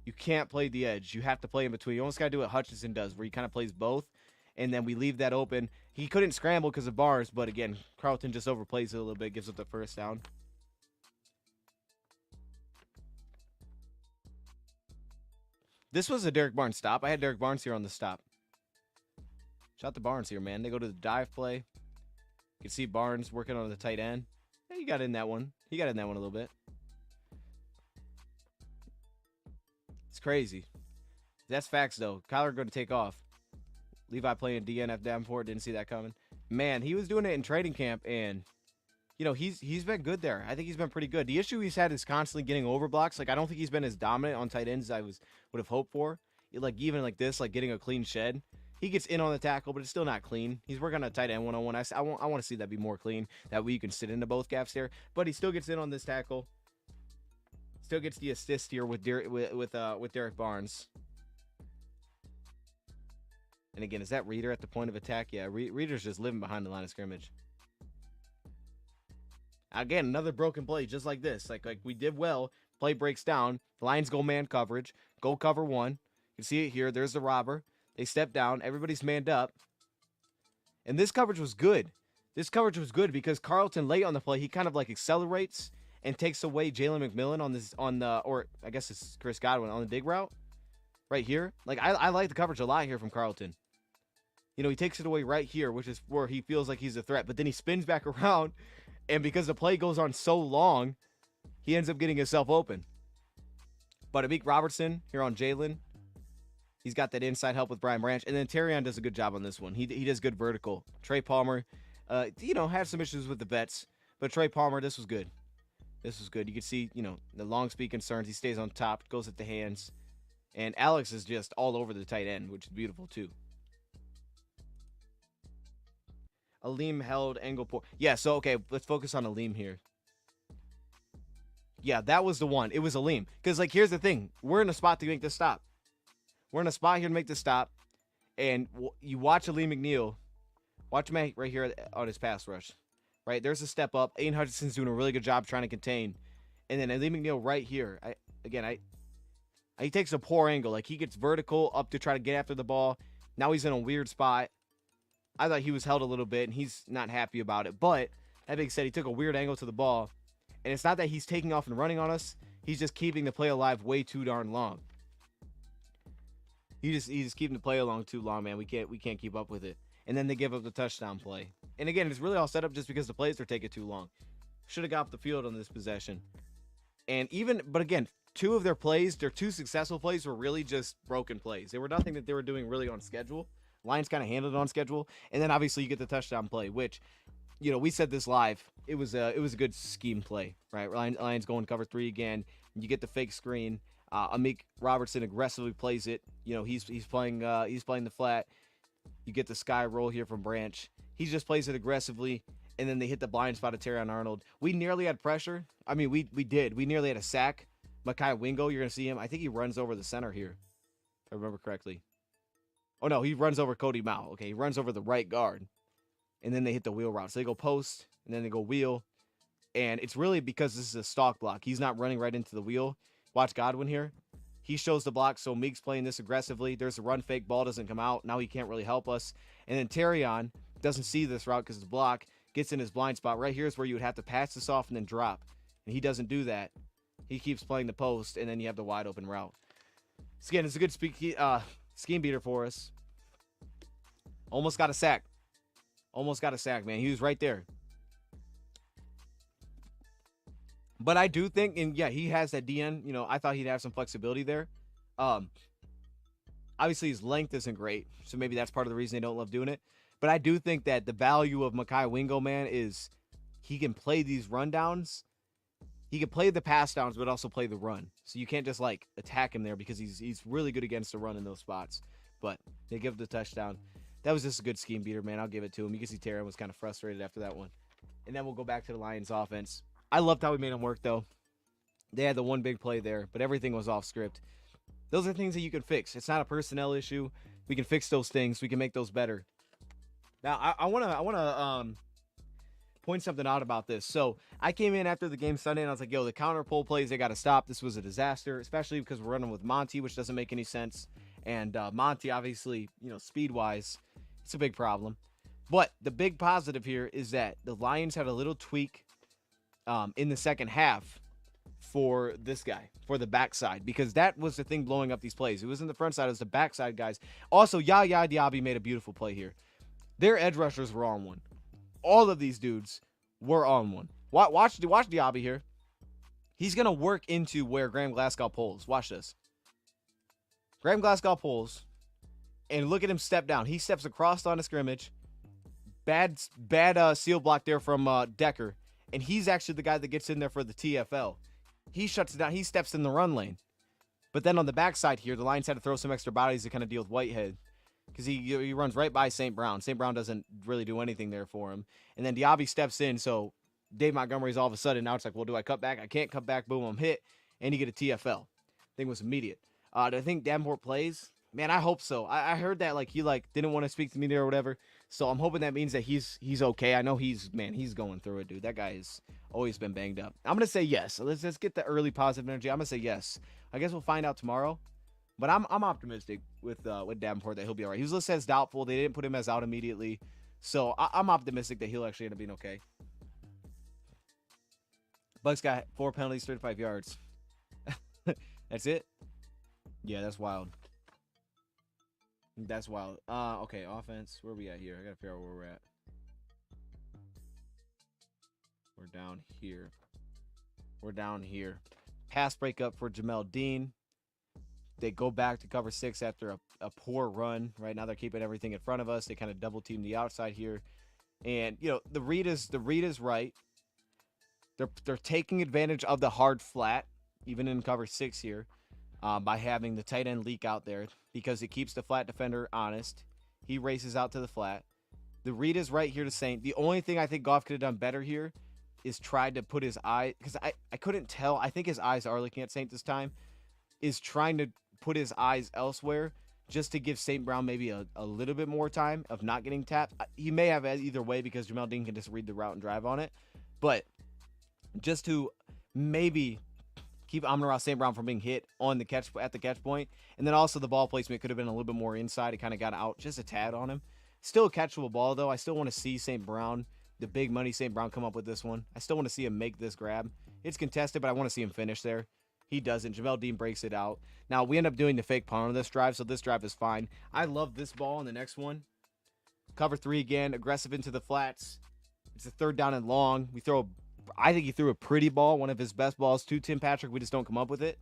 you can't play the edge. You have to play in between. You almost got to do what Hutchinson does, where he kind of plays both. And then we leave that open. He couldn't scramble because of Barnes, but again, Carlton just overplays it a little bit, gives up the first down. This was a Derek Barnes stop. I had Derek Barnes here on the stop. Shout out to Barnes here, man. They go to the dive play. You can see Barnes working on the tight end. Yeah, he got in that one. He got in that one a little bit. It's crazy. That's facts, though. Kyler going to take off. Levi playing DNF Davenport, didn't see that coming. Man, he was doing it in training camp, and, you know, he's been good there. I think he's been pretty good. The issue he's had is constantly getting over blocks. Like, I don't think he's been as dominant on tight ends as I would have hoped for. Like, even like this, like getting a clean shed. He gets in on the tackle, but it's still not clean. He's working on a tight end one-on-one. I want to see that be more clean. That way you can sit into both gaps there. But he still gets in on this tackle. Still gets the assist here with Derek Barnes. And again, is that Reader at the point of attack? Yeah, Reader's just living behind the line of scrimmage. Again, another broken play just like this. Like we did well. Play breaks down. The Lions go man coverage. Go cover 1. You can see it here. There's the robber. They step down. Everybody's manned up. And this coverage was good. This coverage was good because Carlton late on the play, he kind of like accelerates and takes away Jalen McMillan or I guess it's Chris Godwin on the dig route right here. Like, I like the coverage a lot here from Carlton. You know, he takes it away right here, which is where he feels like he's a threat. But then he spins back around, and because the play goes on so long, he ends up getting himself open. But Amik Robertson here on Jalen, he's got that inside help with Brian Branch. And then Terrion does a good job on this one. He does good vertical. Trey Palmer, had some issues with the bets. But Trey Palmer, this was good. This was good. You can see, the long speed concerns. He stays on top, goes at the hands. And Alex is just all over the tight end, which is beautiful too. Aleem held angle port. Yeah, so, okay, let's focus on Aleem here. Yeah, that was the one. It was Aleem. Because, here's the thing. We're in a spot to make this stop. We're in a spot here to make this stop. And you watch Aleem McNeil. Watch him right here on his pass rush. Right? There's a step up. Aiden Hutchinson's doing a really good job trying to contain. And then Aleem McNeil right here. He takes a poor angle. He gets vertical up to try to get after the ball. Now he's in a weird spot. I thought he was held a little bit, and he's not happy about it. But, that being said, he took a weird angle to the ball. And it's not that he's taking off and running on us. He's just keeping the play alive way too darn long. He's just keeping the play along too long, man. We can't keep up with it. And then they give up the touchdown play. And again, it's really all set up just because the plays are taking too long. Should have got off the field on this possession. But again, two of their plays, their two successful plays, were really just broken plays. They were nothing that they were doing really on schedule. Lions kind of handled it on schedule. And then obviously you get the touchdown play, which, we said this live. It was a good scheme play, right? Lions going cover 3 again. You get the fake screen. Amik Robertson aggressively plays it. He's playing the flat. You get the sky roll here from Branch. He just plays it aggressively, and then they hit the blind spot of Terrion Arnold. We nearly had pressure. I mean, we did. We nearly had a sack. Mekhi Wingo, you're going to see him. I think he runs over the center here, if I remember correctly. Oh, no, he runs over Cody Mao. Okay, he runs over the right guard, and then they hit the wheel route. So they go post, and then they go wheel, and it's really because this is a stalk block. He's not running right into the wheel. Watch Godwin here. He shows the block, so Meek's playing this aggressively. There's a run fake, ball doesn't come out. Now he can't really help us. And then Terrion doesn't see this route because the block gets in his blind spot. Right here is where you would have to pass this off and then drop. And he doesn't do that. He keeps playing the post, and then you have the wide open route. So again, it's a good scheme beater for us. Almost got a sack. Almost got a sack, man. He was right there. But I do think, and yeah, he has that DN. I thought he'd have some flexibility there. Obviously, his length isn't great, so maybe that's part of the reason they don't love doing it. But I do think that the value of Mekhi Wingo, man, is he can play these rundowns. He can play the pass downs, but also play the run. So you can't just, attack him there because he's really good against the run in those spots. But they give the touchdown. That was just a good scheme beater, man. I'll give it to him. You can see Terrion was kind of frustrated after that one. And then we'll go back to the Lions offense. I loved how we made them work, though. They had the one big play there, but everything was off script. Those are things that you can fix. It's not a personnel issue. We can fix those things. We can make those better. Now, I want to point something out about this. So I came in after the game Sunday, and I was like, yo, the counter pull plays, they got to stop. This was a disaster, especially because we're running with Monty, which doesn't make any sense. And Monty, obviously, speed-wise, it's a big problem. But the big positive here is that the Lions had a little tweak in the second half for this guy, for the backside, because that was the thing blowing up these plays. It wasn't the front side, it was the backside guys. Also, Yaya Diaby made a beautiful play here. Their edge rushers were on one. All of these dudes were on one. Watch Diaby here. He's going to work into where Graham Glasgow pulls. Watch this. Graham Glasgow pulls, and look at him step down. He steps across the line of scrimmage. Bad seal block there from Decker. And he's actually the guy that gets in there for the TFL. He shuts it down. He steps in the run lane. But then on the backside here, the Lions had to throw some extra bodies to kind of deal with Whitehead. Because he runs right by St. Brown. St. Brown doesn't really do anything there for him. And then Diaby steps in, so Dave Montgomery's all of a sudden, now it's like, well, do I cut back? I can't cut back. Boom, I'm hit. And you get a TFL. Thing was immediate. Do I think Davenport plays? Man, I hope so. I heard that he didn't want to speak to me there or whatever. So I'm hoping that means that he's okay. I know he's going through it, dude. That guy has always been banged up. I'm gonna say yes. So let's get the early positive energy. I'm gonna say yes. I guess we'll find out tomorrow. But I'm optimistic with Davenport that he'll be all right. He was listed as doubtful. They didn't put him as out immediately. So I'm optimistic that he'll actually end up being okay. Bucks got 4 penalties, 35 yards. That's it? Yeah, that's wild. That's wild. Okay, offense. Where are we at here? I gotta figure out where we're at. We're down here. We're down here. Pass breakup for Jamel Dean. They go back to cover 6 after a poor run. Right now they're keeping everything in front of us. They kind of double team the outside here. And you know, the read is right. They're taking advantage of the hard flat, even in cover 6 here, by having the tight end leak out there because it keeps the flat defender honest. He races out to the flat. The read is right here to Saint. The only thing I think Goff could have done better here is tried to put his eye, because I couldn't tell. I think his eyes are looking at Saint this time, is trying to put his eyes elsewhere just to give St. Brown maybe a little bit more time of not getting tapped. He may have either way because Jamel Dean can just read the route and drive on it. But just to maybe keep Amon-Ra St. Brown from being hit on the catch at the catch point. And then also the ball placement could have been a little bit more inside. It kind of got out just a tad on him. Still a catchable ball, though. I still want to see St. Brown, the big money St. Brown, come up with this one. I still want to see him make this grab. It's contested, but I want to see him finish there. He doesn't. Jamel Dean breaks it out. Now, we end up doing the fake punt on this drive, so this drive is fine. I love this ball in the next one. Cover 3 again, aggressive into the flats. It's a 3rd down and long. I think he threw a pretty ball, one of his best balls to Tim Patrick. We just don't come up with it.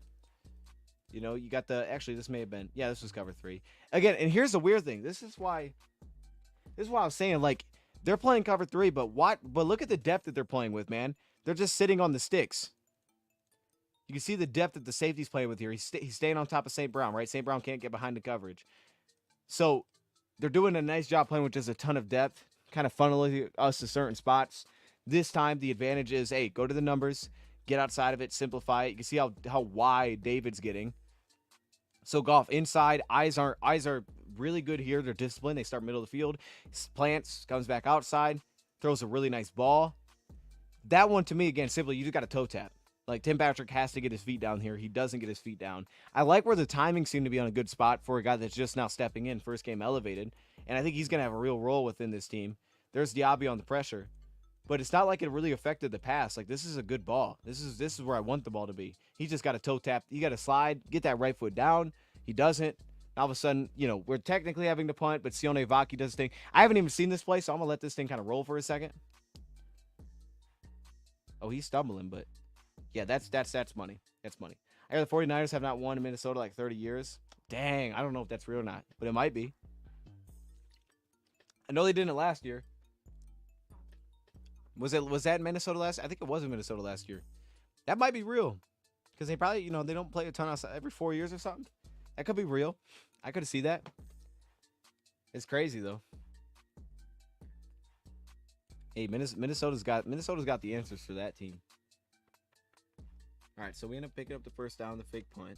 You know, you got actually, this may have been, yeah, this was cover 3. Again, and here's the weird thing. This is why I was saying, like, they're playing cover 3, but look at the depth that they're playing with, man. They're just sitting on the sticks. You can see the depth that the safety's playing with here. He's staying on top of St. Brown, right? St. Brown can't get behind the coverage. So they're doing a nice job playing with just a ton of depth, kind of funneling us to certain spots. This time, the advantage is, hey, go to the numbers, get outside of it, simplify it. You can see how wide David's getting. So Goff inside, eyes are really good here. They're disciplined. They start middle of the field. Plants, comes back outside, throws a really nice ball. That one, to me, again, simply, you just got to toe tap. Like, Tim Patrick has to get his feet down here. He doesn't get his feet down. I like where the timing seemed to be on a good spot for a guy that's just now stepping in, first game elevated. And I think he's going to have a real role within this team. There's Diaby on the pressure. But it's not like it really affected the pass. Like, this is a good ball. This is where I want the ball to be. He just got to toe tap. He got to slide, get that right foot down. He doesn't. All of a sudden, you know, we're technically having to punt, but Sione Vaki does his thing. I haven't even seen this play, so I'm going to let this thing kind of roll for a second. Oh, he's stumbling, but yeah, that's money. That's money. I hear the 49ers have not won in Minnesota like 30 years. Dang, I don't know if that's real or not, but it might be. I know they didn't last year. Was that in Minnesota last? I think it was in Minnesota last year. That might be real, because they probably, you know, they don't play a ton outside every 4 years or something. That could be real. I could see that. It's crazy though. Hey, Minnesota's got the answers for that team. All right, so we end up picking up the first down, the fake punt.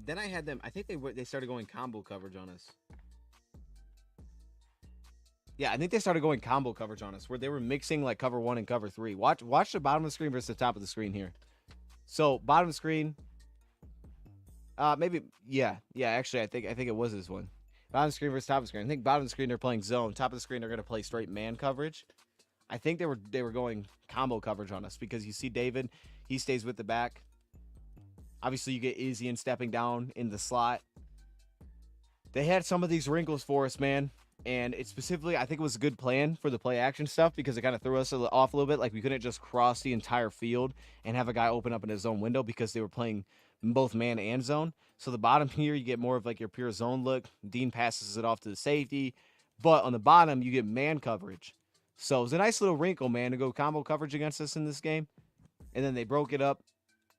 Then I had them. I think they started going combo coverage on us. Yeah, I think they started going combo coverage on us, where they were mixing like cover 1 and cover 3. Watch the bottom of the screen versus the top of the screen here. So bottom of the screen. Maybe yeah. Actually, I think it was this one. Bottom of the screen versus top of the screen. I think bottom of the screen they're playing zone. Top of the screen they're going to play straight man coverage. I think they were going combo coverage on us because you see David, he stays with the back. Obviously, you get Izzy and stepping down in the slot. They had some of these wrinkles for us, man. And it specifically, I think it was a good plan for the play action stuff because it kind of threw us off a little bit. Like, we couldn't just cross the entire field and have a guy open up in his zone window because they were playing both man and zone. So the bottom here, you get more of like your pure zone look. Dean passes it off to the safety. But on the bottom, you get man coverage. So it was a nice little wrinkle, man, to go combo coverage against us in this game. And then they broke it up.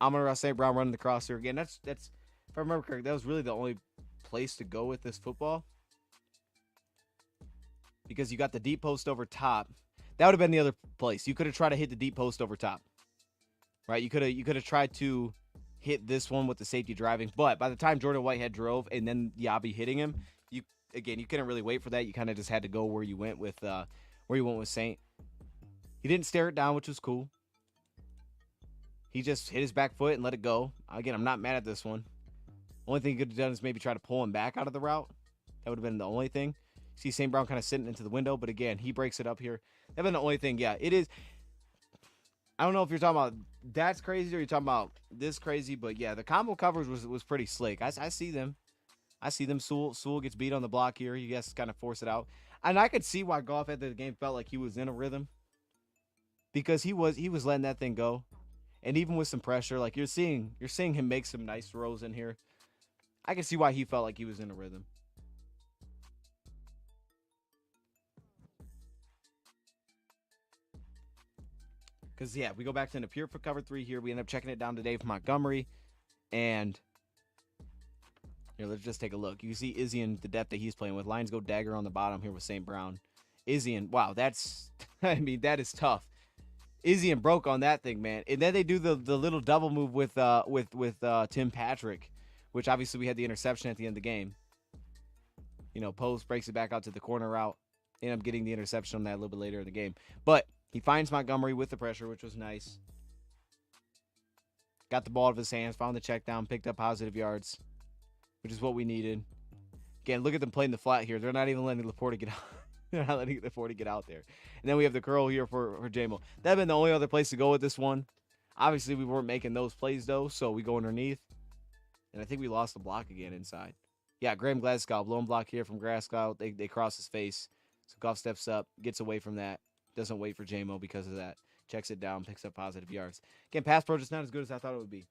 Amon-Ra St. Brown running the crosser again. That's if I remember correctly, that was really the only place to go with this football. Because you got the deep post over top. That would have been the other place. You could have tried to hit the deep post over top. Right? You could have tried to hit this one with the safety driving. But by the time Jordan Whitehead drove and then Diaby hitting him, you couldn't really wait for that. You kind of just had to go where you went with Saint. He didn't stare it down, which was cool. He just hit his back foot and let it go. Again, I'm not mad at this one. Only thing he could have done is maybe try to pull him back out of the route. That would have been the only thing. See St. Brown kind of sitting into the window, but again, he breaks it up here. That would been the only thing. Yeah, it is. I don't know if you're talking about that's crazy or you're talking about this crazy, but yeah, the combo coverage was pretty slick. I see them. I see them. Sewell gets beat on the block here. You guys kind of force it out, and I could see why Goff at the game felt like he was in a rhythm because he was letting that thing go, and even with some pressure, like you're seeing him make some nice throws in here. I can see why he felt like he was in a rhythm. Because yeah, we go back to the pure for cover three here. We end up checking it down to Dave Montgomery, and here, let's just take a look. You can see Izzy and the depth that he's playing with. Lions go dagger on the bottom here with St. Brown. Izzy and wow, that's I mean that is tough. Izzy and broke on that thing, man. And then they do the little double move with Tim Patrick, which obviously we had the interception at the end of the game. Post breaks it back out to the corner route. End up getting the interception on that a little bit later in the game. But he finds Montgomery with the pressure, which was nice. Got the ball out of his hands, found the check down, picked up positive yards, which is what we needed. Again, look at them playing the flat here. They're not even letting Laporta get out. They're not letting Laporta get out there. And then we have the curl here for JMO. That'd been the only other place to go with this one. Obviously, we weren't making those plays, though, so we go underneath. And I think we lost the block again inside. Yeah, Graham Glasgow, blown block here from Glasgow. They cross his face. So Goff steps up, gets away from that. Doesn't wait for JMO because of that. Checks it down, picks up positive yards. Again, pass pro just not as good as I thought it would be.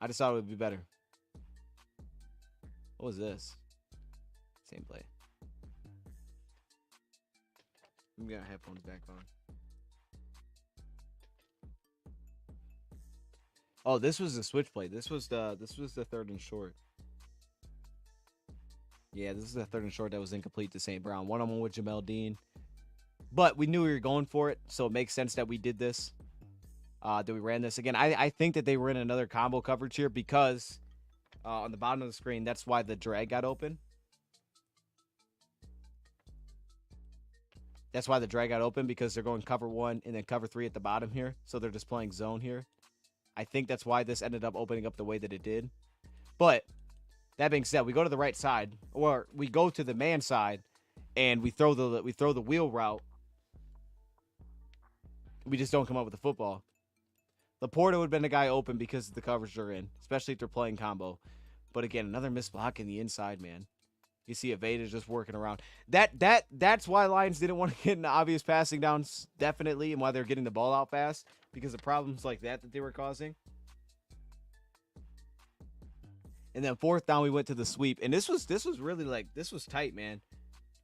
I just thought it would be better. What was this? Same play. We got headphones back on. Oh, this was the switch play. This was the third and short. Yeah, this is the third and short that was incomplete to St. Brown. One-on-one with Jamel Dean. But we knew we were going for it, so it makes sense that we did this. That we ran this. Again, I think that they were in another combo coverage here because on the bottom of the screen, that's why the drag got open. That's why the drag got open because they're going cover one and then cover three at the bottom here. So they're just playing zone here. I think that's why this ended up opening up the way that it did. But that being said, we go to the right side, or we go to the man side, and we throw the wheel route. We just don't come up with the football. Laporta would have been the guy open because of the coverage they're in, especially if they're playing combo. But again, another missed block in the inside, man. You see Aveda just working around. That's why Lions didn't want to get into obvious passing downs, definitely, and why they're getting the ball out fast, because of problems like that they were causing. And then fourth down, we went to the sweep. And this was really this was tight, man.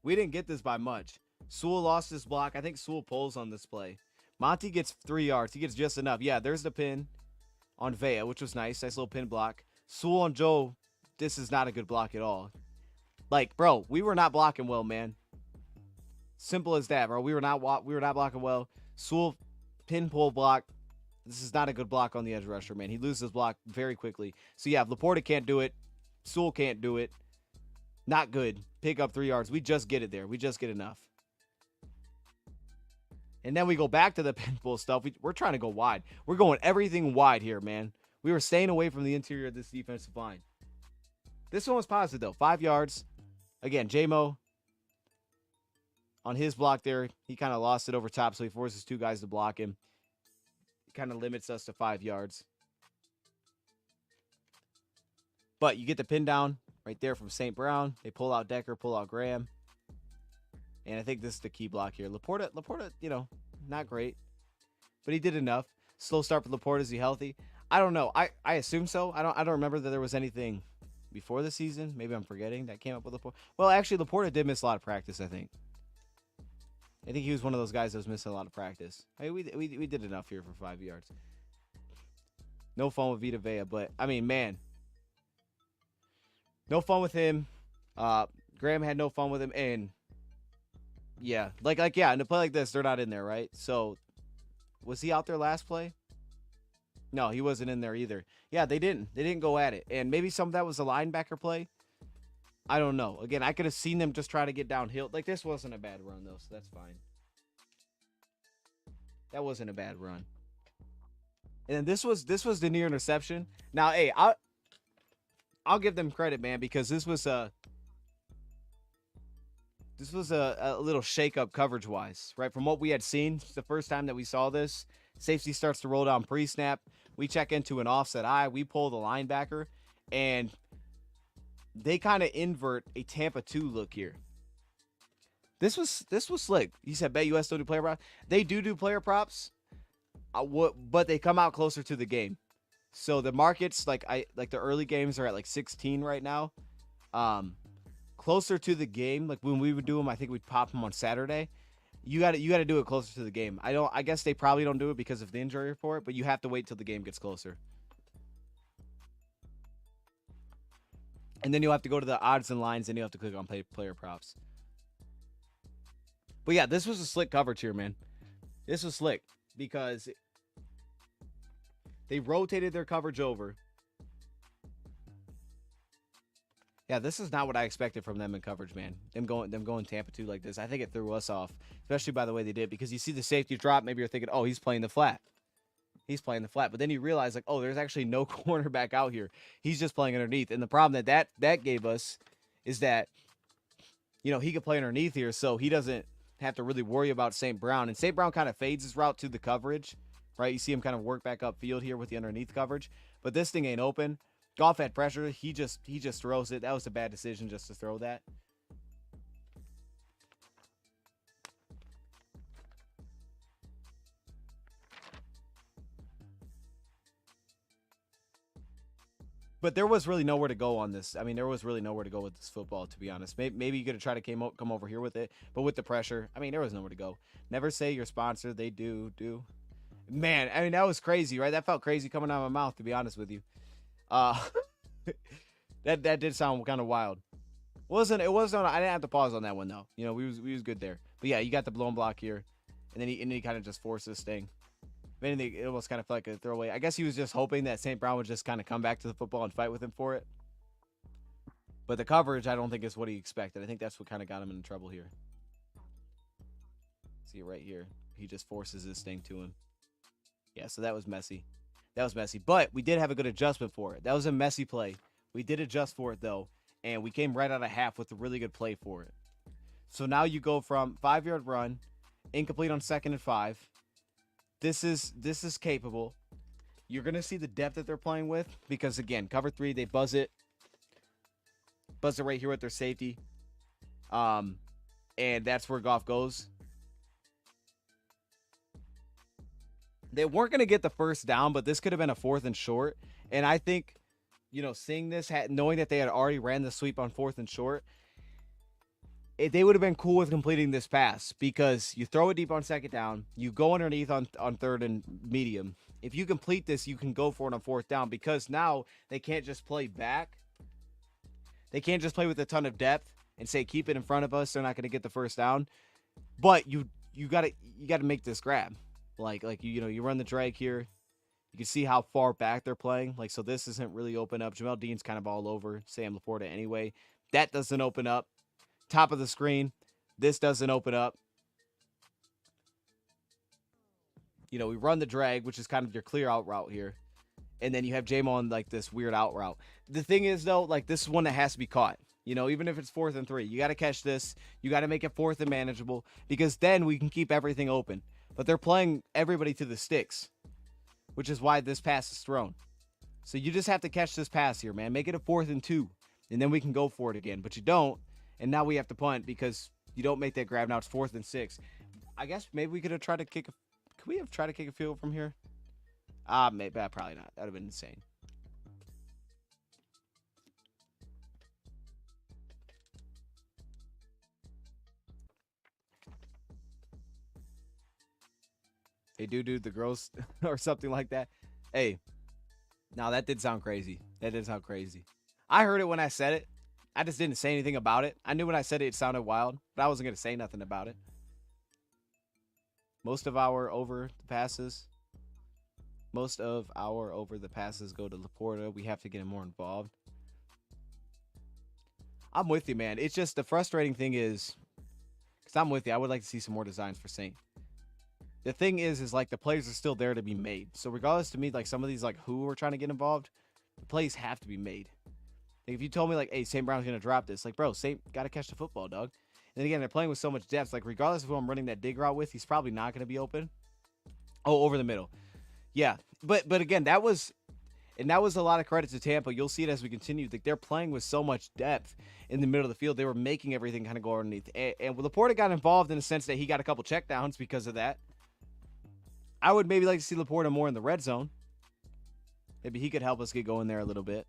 We didn't get this by much. Sewell lost his block. I think Sewell pulls on this play. Monty gets 3 yards. He gets just enough. Yeah, there's the pin on Vea, which was nice. Nice little pin block. Sewell on Joe, this is not a good block at all. Like, bro, we were not blocking well, man. Simple as that, bro. We were not blocking well. Sewell pin pull block. This is not a good block on the edge rusher, man. He loses block very quickly. So, yeah, Laporta can't do it. Sewell can't do it. Not good. Pick up 3 yards. We just get it there. We just get enough. And then we go back to the pin pull stuff. We're trying to go wide. We're going everything wide here, man. We were staying away from the interior of this defensive line. This one was positive, though. 5 yards. Again, J-Mo on his block there, he kind of lost it over top, so he forces 2 guys to block him. It kind of limits us to 5 yards. But you get the pin down right there from St. Brown. They pull out Decker, pull out Graham. And I think this is the key block here. Laporta, not great. But he did enough. Slow start for Laporta. Is he healthy? I don't know. I assume so. I don't remember that there was anything before the season. Maybe I'm forgetting that came up with Laporta. Well, actually, Laporta did miss a lot of practice, I think. I think he was one of those guys that was missing a lot of practice. I mean, we did enough here for 5 yards. No fun with Vita Vea, but, I mean, man. No fun with him. Graham had no fun with him, and yeah, in a play like this, they're not in there, right? So, was he out there last play? No, he wasn't in there either. Yeah, they didn't go at it, and maybe some of that was a linebacker play. I don't know. Again, I could have seen them just try to get downhill. Like, this wasn't a bad run, though, so that's fine. That wasn't a bad run. And then this was the near interception. Now, hey, I'll give them credit, man, because this was This was a little shake-up coverage-wise, right? From what we had seen the first time that we saw this, safety starts to roll down pre-snap. We check into an offset eye. We pull the linebacker, and they kind of invert a Tampa 2 look here. This was slick. He said, "Bet US don't do player props." They do player props, but they come out closer to the game. So the markets, like the early games are at like 16 right now. Closer to the game, like when we would do them, I think we'd pop them on Saturday. You got to do it closer to the game. I guess they probably don't do it because of the injury report, but you have to wait till the game gets closer. And then you'll have to go to the odds and lines, and you have to click on player props. But yeah, this was a slick coverage here, man. This was slick because they rotated their coverage over. Yeah, this is not what I expected from them in coverage, man. Them going Tampa 2 like this. I think it threw us off, especially by the way they did, because you see the safety drop. Maybe you're thinking, oh, he's playing the flat. He's playing the flat. But then you realize, like, oh, there's actually no cornerback out here. He's just playing underneath. And the problem that gave us is that, he could play underneath here, so he doesn't have to really worry about St. Brown. And St. Brown kind of fades his route to the coverage, right? You see him kind of work back upfield here with the underneath coverage. But this thing ain't open. Goff had pressure. He just throws it. That was a bad decision just to throw that. But there was really nowhere to go on this. I mean, there was really nowhere to go with this football, to be honest. Maybe you could have tried to come over here with it, but with the pressure, I mean, there was nowhere to go. Never say you're sponsored. They do. Man, I mean, that was crazy, right? That felt crazy coming out of my mouth, to be honest with you. That did sound kind of wild. It wasn't. I didn't have to pause on that one though. We was good there. But yeah, you got the blown block here, and then he kind of just forced this thing. If anything, it almost kind of felt like a throwaway. I guess he was just hoping that St. Brown would just kind of come back to the football and fight with him for it. But the coverage, I don't think is what he expected. I think that's what kind of got him into trouble here. See it right here. He just forces this thing to him. Yeah, so that was messy. But we did have a good adjustment for it. That was a messy play. We did adjust for it, though, and we came right out of half with a really good play for it. So now you go from 5-yard run, incomplete on 2nd and 5. This is capable. You're going to see the depth that they're playing with because, again, cover 3, they buzz it right here with their safety. And that's where Goff goes. They weren't going to get the first down, but this could have been a 4th and short. And I think, seeing this, knowing that they had already ran the sweep on 4th and short, they would have been cool with completing this pass because you throw it deep on 2nd down, you go underneath on 3rd and medium. If you complete this, you can go for it on 4th down because now they can't just play back. They can't just play with a ton of depth and say keep it in front of us. They're not going to get the first down, but you got to make this grab. Like you run the drag here. You can see how far back they're playing. Like, so this isn't really open up. Jamel Dean's kind of all over Sam Laporta anyway. That doesn't open up. Top of the screen. This doesn't open up. We run the drag, which is kind of your clear out route here. And then you have J-Mo on like this weird out route. The thing is though, like this is one that has to be caught. Even if it's 4th and 3, you got to catch this. You got to make it 4th and manageable because then we can keep everything open. But they're playing everybody to the sticks, which is why this pass is thrown. So you just have to catch this pass here, man. Make it a 4th and 2, and then we can go for it again. But you don't, and now we have to punt because you don't make that grab. Now it's 4th and 6. I guess maybe we could have tried to kick. Could we have tried to kick a field from here? Maybe probably not. That would have been insane. Hey, dude, the girls or something like that. Hey, now that did sound crazy. I heard it when I said it. I just didn't say anything about it. I knew when I said it, it sounded wild, but I wasn't going to say nothing about it. Most of our over the passes go to Laporta. We have to get him more involved. I'm with you, man. It's just the frustrating thing is, because I'm with you, I would like to see some more designs for Saint. The thing is like the plays are still there to be made. So regardless to me, like some of these like who are trying to get involved, the plays have to be made. Like if you told me like, hey, St. Brown's gonna drop this, like bro, St. gotta catch the football, dog. And again, they're playing with so much depth. Like, regardless of who I'm running that dig route with, he's probably not going to be open. Oh, over the middle. Yeah. But again, that was a lot of credit to Tampa. You'll see it as we continue. Like, they're playing with so much depth in the middle of the field. They were making everything kind of go underneath. And Laporta got involved in the sense that he got a couple checkdowns because of that. I would maybe like to see Laporta more in the red zone. Maybe he could help us get going there a little bit.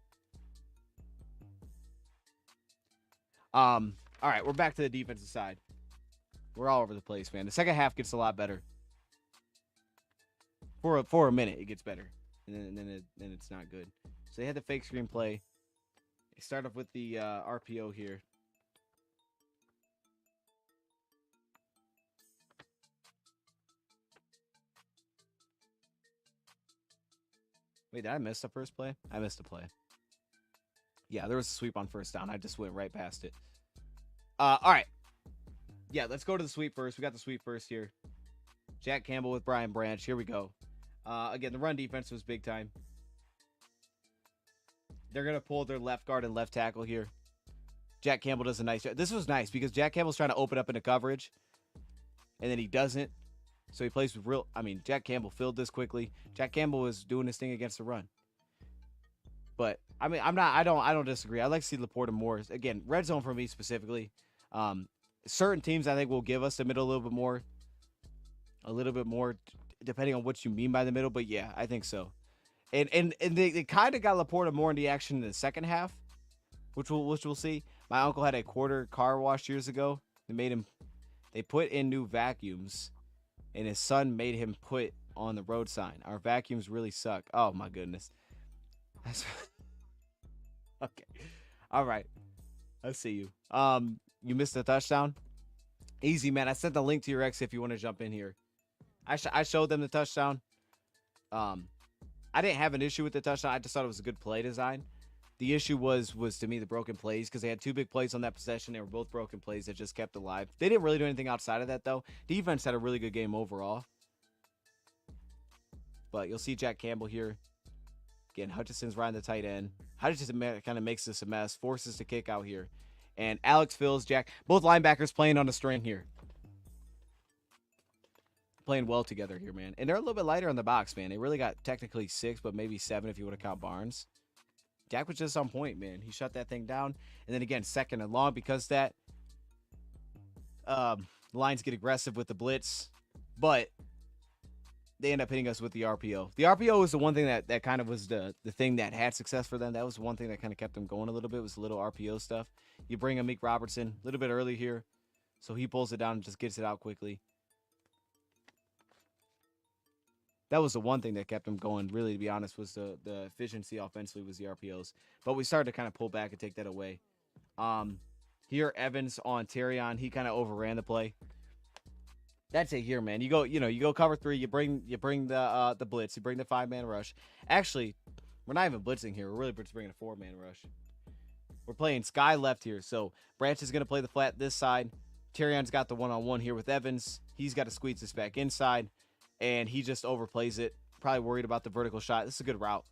All right, we're back to the defensive side. We're all over the place, man. The second half gets a lot better. For a minute, it gets better, and then it's not good. So they had the fake screen play. They start off with the RPO here. Wait, did I miss the first play? I missed a play. Yeah, there was a sweep on first down. I just went right past it. All right. Yeah, let's go to the sweep first. We got the sweep first here. Jack Campbell with Brian Branch. Here we go. Again, the run defense was big time. They're going to pull their left guard and left tackle here. Jack Campbell does a nice job. This was nice because Jack Campbell's trying to open up into coverage, and then he doesn't. So he plays with real... I mean, Jack Campbell filled this quickly. Jack Campbell was doing his thing against the run. But, I mean, I don't disagree. I like to see Laporta more. Again, red zone for me specifically. Certain teams, I think, will give us the middle a little bit more. A little bit more, depending on what you mean by the middle. But, yeah, I think so. And they kind of got Laporta more in the action in the second half, which we'll see. My uncle had a quarter car wash years ago. They put in new vacuums, and his son made him put on the road sign, "Our vacuums really suck." Oh my goodness. Okay. All right. I see you. You missed the touchdown. Easy, man. I sent the link to your ex if you want to jump in here. I showed them the touchdown. I didn't have an issue with the touchdown. I just thought it was a good play design. The issue was to me the broken plays, because they had two big plays on that possession. They were both broken plays that just kept alive. They didn't really do anything outside of that, though. Defense had a really good game overall. But you'll see Jack Campbell here. Again, Hutchinson's riding the tight end. Hutchinson kind of makes this a mess, forces the kick out here. And Alex Fills, Jack, both linebackers playing on the string here. Playing well together here, man. And they're a little bit lighter on the box, man. They really got technically 6, but maybe 7 if you want to count Barnes. Jack was just on point, man. He shut that thing down. And then again, second and long, because that lines get aggressive with the blitz. But they end up hitting us with the RPO. The RPO was the one thing that kind of was the thing that had success for them. That was one thing that kind of kept them going a little bit, was the little RPO stuff. You bring Amik Robertson a little bit early here, so he pulls it down and just gets it out quickly. That was the one thing that kept them going, really, to be honest, was the efficiency offensively was the RPOs. But we started to kind of pull back and take that away. Here, Evans on Terrion, he kind of overran the play. That's it here, man. You go cover 3. You bring the blitz. You bring the 5-man rush. Actually, we're not even blitzing here. We're really just bringing a 4-man rush. We're playing sky left here. So Branch is going to play the flat this side. Terrion's got the one-on-one here with Evans. He's got to squeeze this back inside, and he just overplays it. Probably worried about the vertical shot. This is a good route.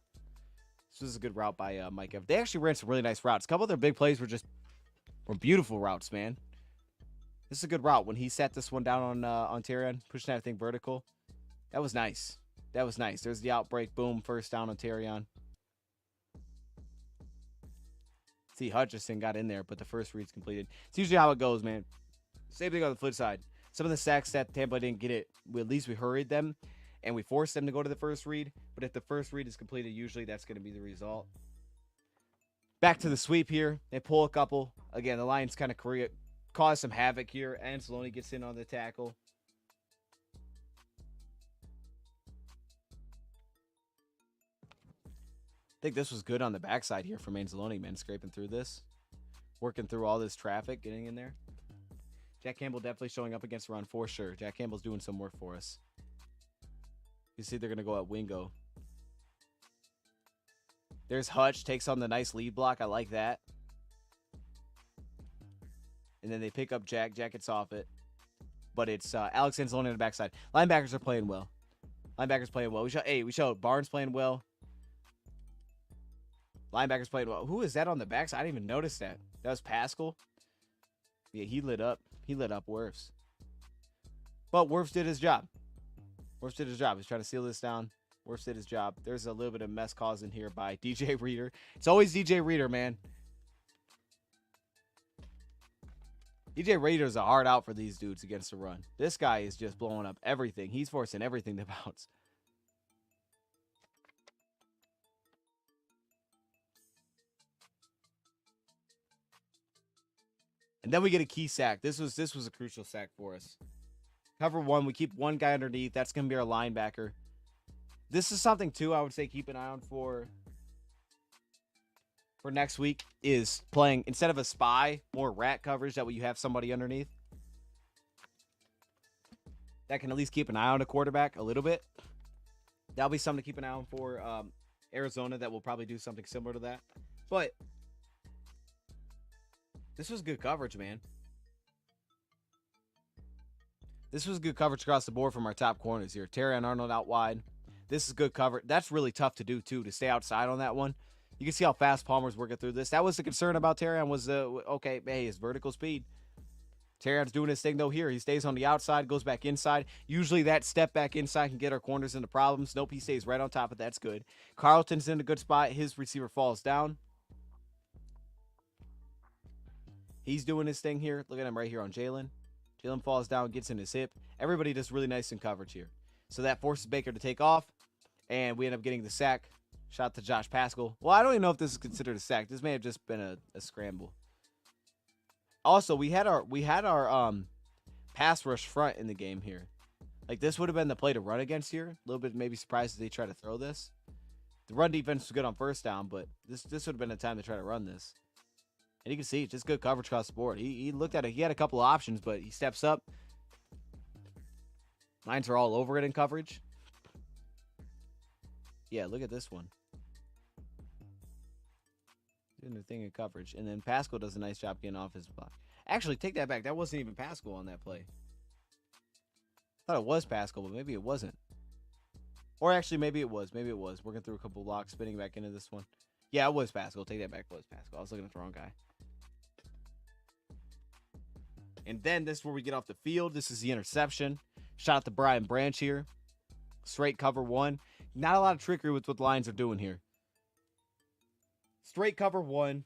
This is a good route by Mike Evans. They actually ran some really nice routes. A couple of their big plays were beautiful routes, man. This is a good route. When he set this one down on Terrion, pushing that thing vertical, that was nice. That was nice. There's the outbreak. Boom. First down on Terrion. See, Hutchinson got in there, but the first read's completed. It's usually how it goes, man. Same thing on the flip side. Some of the sacks that Tampa didn't get it, at least we hurried them, and we forced them to go to the first read. But if the first read is completed, usually that's going to be the result. Back to the sweep here. They pull a couple. Again, the Lions kind of cause some havoc here. Anzalone gets in on the tackle. I think this was good on the backside here from Anzalone, man. Scraping through this. Working through all this traffic, getting in there. Jack Campbell definitely showing up against the run for sure. Jack Campbell's doing some work for us. You see they're going to go at Wingo. There's Hutch. Takes on the nice lead block. I like that. And then they pick up Jack. Jack gets off it. But it's Alex Anzalone on the backside. Linebackers are playing well. Linebackers playing well. We showed Barnes playing well. Linebackers playing well. Who is that on the backside? I didn't even notice that. That was Pascal. Yeah, he lit up. He lit up Wirfs. But Wirfs did his job. Wirfs did his job. He's trying to seal this down. Wirfs did his job. There's a little bit of mess caused in here by DJ Reader. It's always DJ Reader, man. DJ Reader's a hard out for these dudes against the run. This guy is just blowing up everything. He's forcing everything to bounce. And then we get a key sack. This was a crucial sack for us. Cover one, we keep one guy underneath. That's going to be our linebacker. This is something, too, I would say keep an eye on for next week is playing, instead of a spy, more rat coverage. That way you have somebody underneath. That can at least keep an eye on the quarterback a little bit. That'll be something to keep an eye on for Arizona. That will probably do something similar to that. But this was good coverage, man. This was good coverage across the board from our top corners here. Terrion Arnold out wide. This is good coverage. That's really tough to do, too, to stay outside on that one. You can see how fast Palmer's working through this. That was the concern about Terrion was, okay, hey, his vertical speed. Terrion's doing his thing, though, here. He stays on the outside, goes back inside. Usually that step back inside can get our corners into problems. Nope, he stays right on top of that. That's good. Carlton's in a good spot. His receiver falls down. He's doing his thing here. Look at him right here on Jalen. Jalen falls down, gets in his hip. Everybody does really nice in coverage here. So that forces Baker to take off, and we end up getting the sack. Shot to Josh Pascal. Well, I don't even know if this is considered a sack. This may have just been a scramble. Also, we had our pass rush front in the game here. Like, this would have been the play to run against here. A little bit maybe surprised that they try to throw this. The run defense was good on first down, but this would have been the time to try to run this. And you can see just good coverage across the board. He looked at it. He had a couple of options, but he steps up. Lions are all over it in coverage. Yeah, look at this one. Doing the thing in coverage. And then Pascal does a nice job getting off his block. Actually, take that back. That wasn't even Pascal on that play. I thought it was Pascal, but maybe it wasn't. Or actually, maybe it was. Maybe it was. Working through a couple blocks, spinning back into this one. Yeah, it was Pascal. Take that back. It was Pascal. I was looking at the wrong guy. And then this is where we get off the field. This is the interception. Shot at the Brian Branch here. Straight cover one. Not a lot of trickery with what the Lions are doing here. Straight cover one.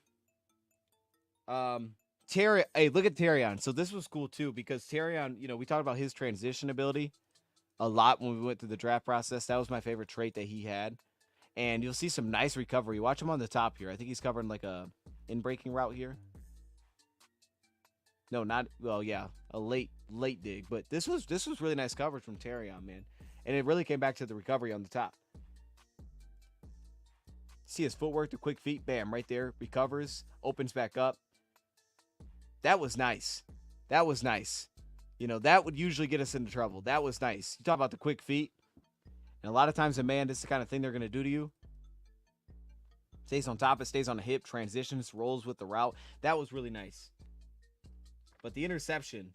Hey, look at Terrion. So this was cool too, because Terrion, we talked about his transition ability a lot when we went through the draft process. That was my favorite trait that he had. And you'll see some nice recovery. Watch him on the top here. I think he's covering like a in-breaking route here. No, not, well, yeah, a late dig. But this was really nice coverage from Terrion, man. And it really came back to the recovery on the top. See his footwork, the quick feet, bam, right there. Recovers, opens back up. That was nice. That was nice. That would usually get us into trouble. That was nice. You talk about the quick feet. And a lot of times, this is the kind of thing they're going to do to you. Stays on top, it stays on the hip, transitions, rolls with the route. That was really nice. But the interception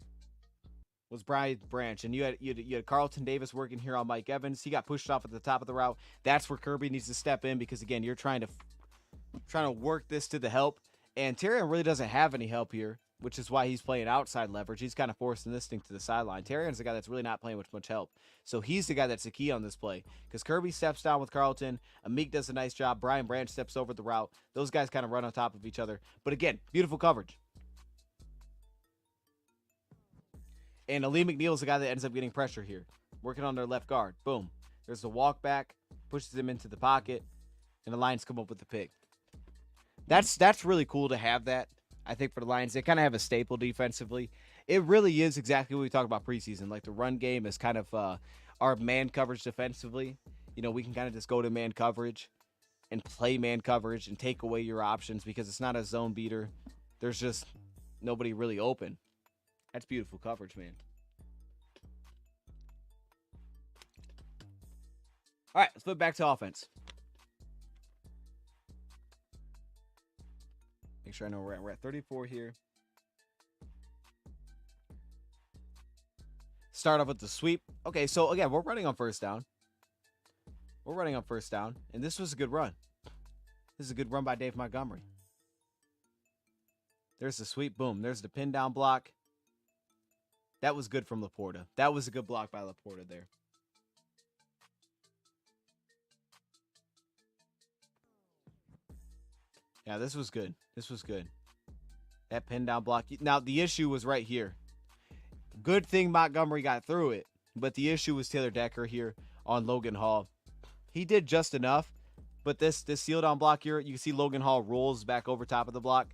was Brian Branch. And you had Carlton Davis working here on Mike Evans. He got pushed off at the top of the route. That's where Kirby needs to step in because, again, you're trying to work this to the help. And Terrion really doesn't have any help here, which is why he's playing outside leverage. He's kind of forcing this thing to the sideline. Terrion's the guy that's really not playing with much help. So he's the guy that's the key on this play because Kirby steps down with Carlton. Amik does a nice job. Brian Branch steps over the route. Those guys kind of run on top of each other. But, again, beautiful coverage. And Ali McNeil is the guy that ends up getting pressure here. Working on their left guard. Boom. There's the walk back. Pushes him into the pocket. And the Lions come up with the pick. That's really cool to have that. I think for the Lions, they kind of have a staple defensively. It really is exactly what we talked about preseason. Like the run game is kind of our man coverage defensively. We can kind of just go to man coverage and play man coverage and take away your options because it's not a zone beater. There's just nobody really open. That's beautiful coverage, man. All right, let's flip back to offense. Make sure I know where we're at 34 here. Start off with the sweep. Okay, so again, we're running on first down. And this was a good run. This is a good run by Dave Montgomery. There's the sweep. Boom. There's the pin down block. That was good from Laporta. That was a good block by Laporta there. Yeah, this was good. This was good. That pin down block. Now, the issue was right here. Good thing Montgomery got through it. But the issue was Taylor Decker here on Logan Hall. He did just enough. But this seal down block here, you can see Logan Hall rolls back over top of the block.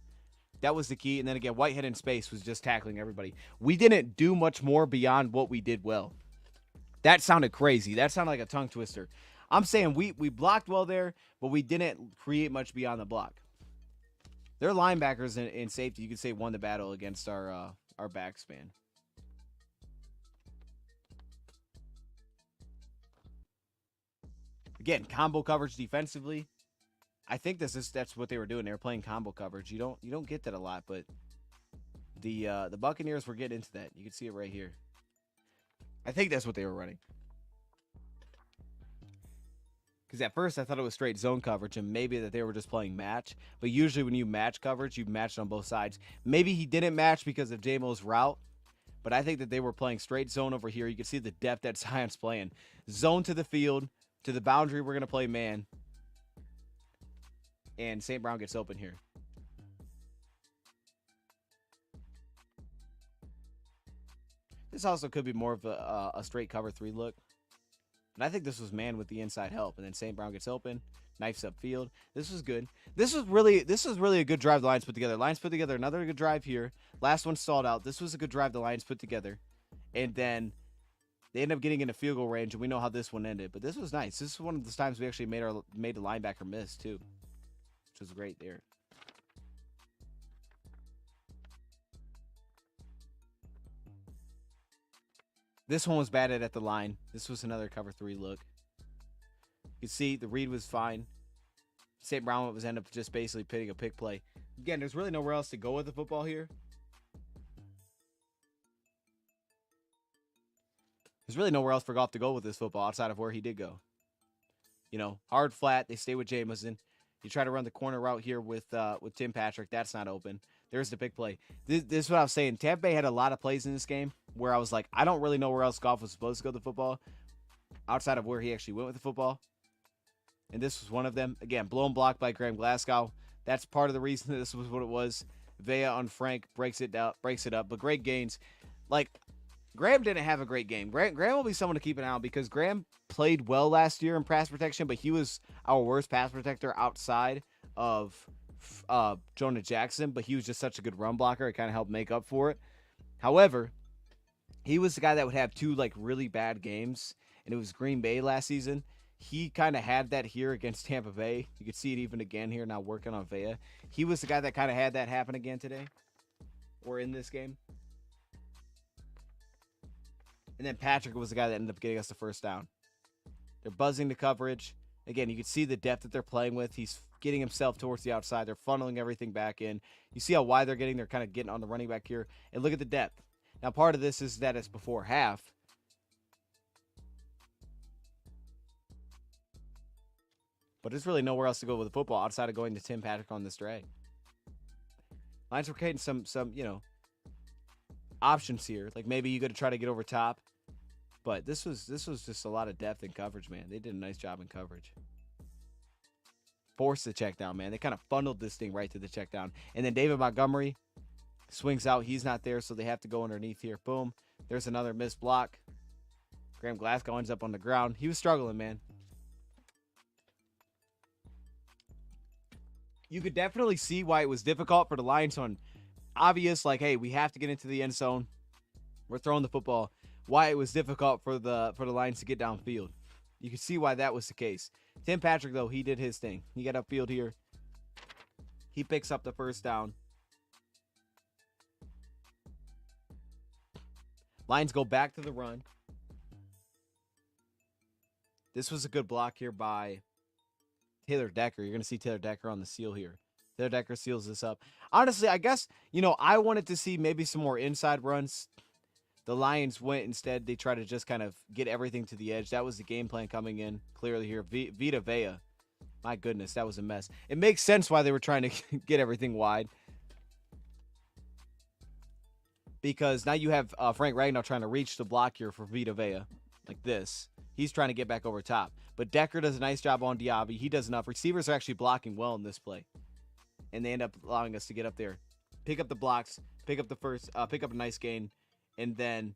That was the key. And then again, Whitehead in space was just tackling everybody. We didn't do much more beyond what we did well. That sounded crazy. That sounded like a tongue twister. I'm saying we blocked well there, but we didn't create much beyond the block. Their linebackers in safety, you could say, won the battle against our backspan. Again, combo coverage defensively. I think that's what they were doing. They were playing combo coverage. You don't get that a lot, but the Buccaneers were getting into that. You can see it right here. I think that's what they were running. Because at first I thought it was straight zone coverage and maybe that they were just playing match. But usually when you match coverage, you match on both sides. Maybe he didn't match because of J-Mo's route. But I think that they were playing straight zone over here. You can see the depth that Zion's playing. Zone to the field. To the boundary, we're going to play man. And St. Brown gets open here. This also could be more of a straight cover 3 look. And I think this was man with the inside help. And then St. Brown gets open. Knifes upfield. This was good. This was really a good drive the Lions put together. Lions put together another good drive here. Last one stalled out. This was a good drive the Lions put together. And then they end up getting into field goal range, and we know how this one ended. But this was nice. This is one of the times we actually made a linebacker miss, too. Which was great there. This one was batted at the line. This was another cover 3 look. You can see the read was fine. St. Brown was end up just basically pitting a pick play. Again, there's really nowhere else to go with the football here. There's really nowhere else for Goff to go with this football outside of where he did go. You know, hard flat. They stay with Jameson. You try to run the corner route here with Tim Patrick. That's not open. There's the big play. This is what I was saying. Tampa Bay had a lot of plays in this game where I was like, I don't really know where else Goff was supposed to go with the football outside of where he actually went with the football. And this was one of them. Again, blown block by Graham Glasgow. That's part of the reason that this was what it was. Vea on Frank breaks it up. But great gains. Like, Graham didn't have a great game. Graham will be someone to keep an eye on because Graham played well last year in pass protection, but he was our worst pass protector outside of Jonah Jackson, but he was just such a good run blocker. It kind of helped make up for it. However, he was the guy that would have 2 like really bad games, and it was Green Bay last season. He kind of had that here against Tampa Bay. You could see it even again here now working on Vea. He was the guy that kind of had that happen again today or in this game. And then Patrick was the guy that ended up getting us the first down. They're buzzing the coverage. Again, you can see the depth that they're playing with. He's getting himself towards the outside. They're funneling everything back in. You see how wide they're getting. They're kind of getting on the running back here. And look at the depth. Now, part of this is that it's before half. But there's really nowhere else to go with the football outside of going to Tim Patrick on this drag. Lions were creating some options here. Like maybe you got to try to get over top. But this was just a lot of depth and coverage, man. They did a nice job in coverage. Forced the check down, man. They kind of funneled this thing right to the check down. And then David Montgomery swings out. He's not there, so they have to go underneath here. Boom. There's another missed block. Graham Glasgow ends up on the ground. He was struggling, man. You could definitely see why it was difficult for the Lions on obvious, like, hey, we have to get into the end zone. We're throwing the football. Why it was difficult for the Lions to get downfield. You can see why that was the case. Tim Patrick, though, he did his thing. He got upfield here. He picks up the first down. Lions go back to the run. This was a good block here by Taylor Decker. You're going to see Taylor Decker on the seal here. Taylor Decker seals this up. Honestly, I guess, I wanted to see maybe some more inside runs. The Lions went instead. They tried to just kind of get everything to the edge. That was the game plan coming in clearly here. Vita Vea. My goodness, that was a mess. It makes sense why they were trying to get everything wide. because now you have Frank Ragnow trying to reach the block here for Vita Vea, like this. He's trying to get back over top. But Decker does a nice job on Diaby. He does enough. Receivers are actually blocking well in this play. And they end up allowing us to get up there, pick up the blocks, pick up a nice gain, and then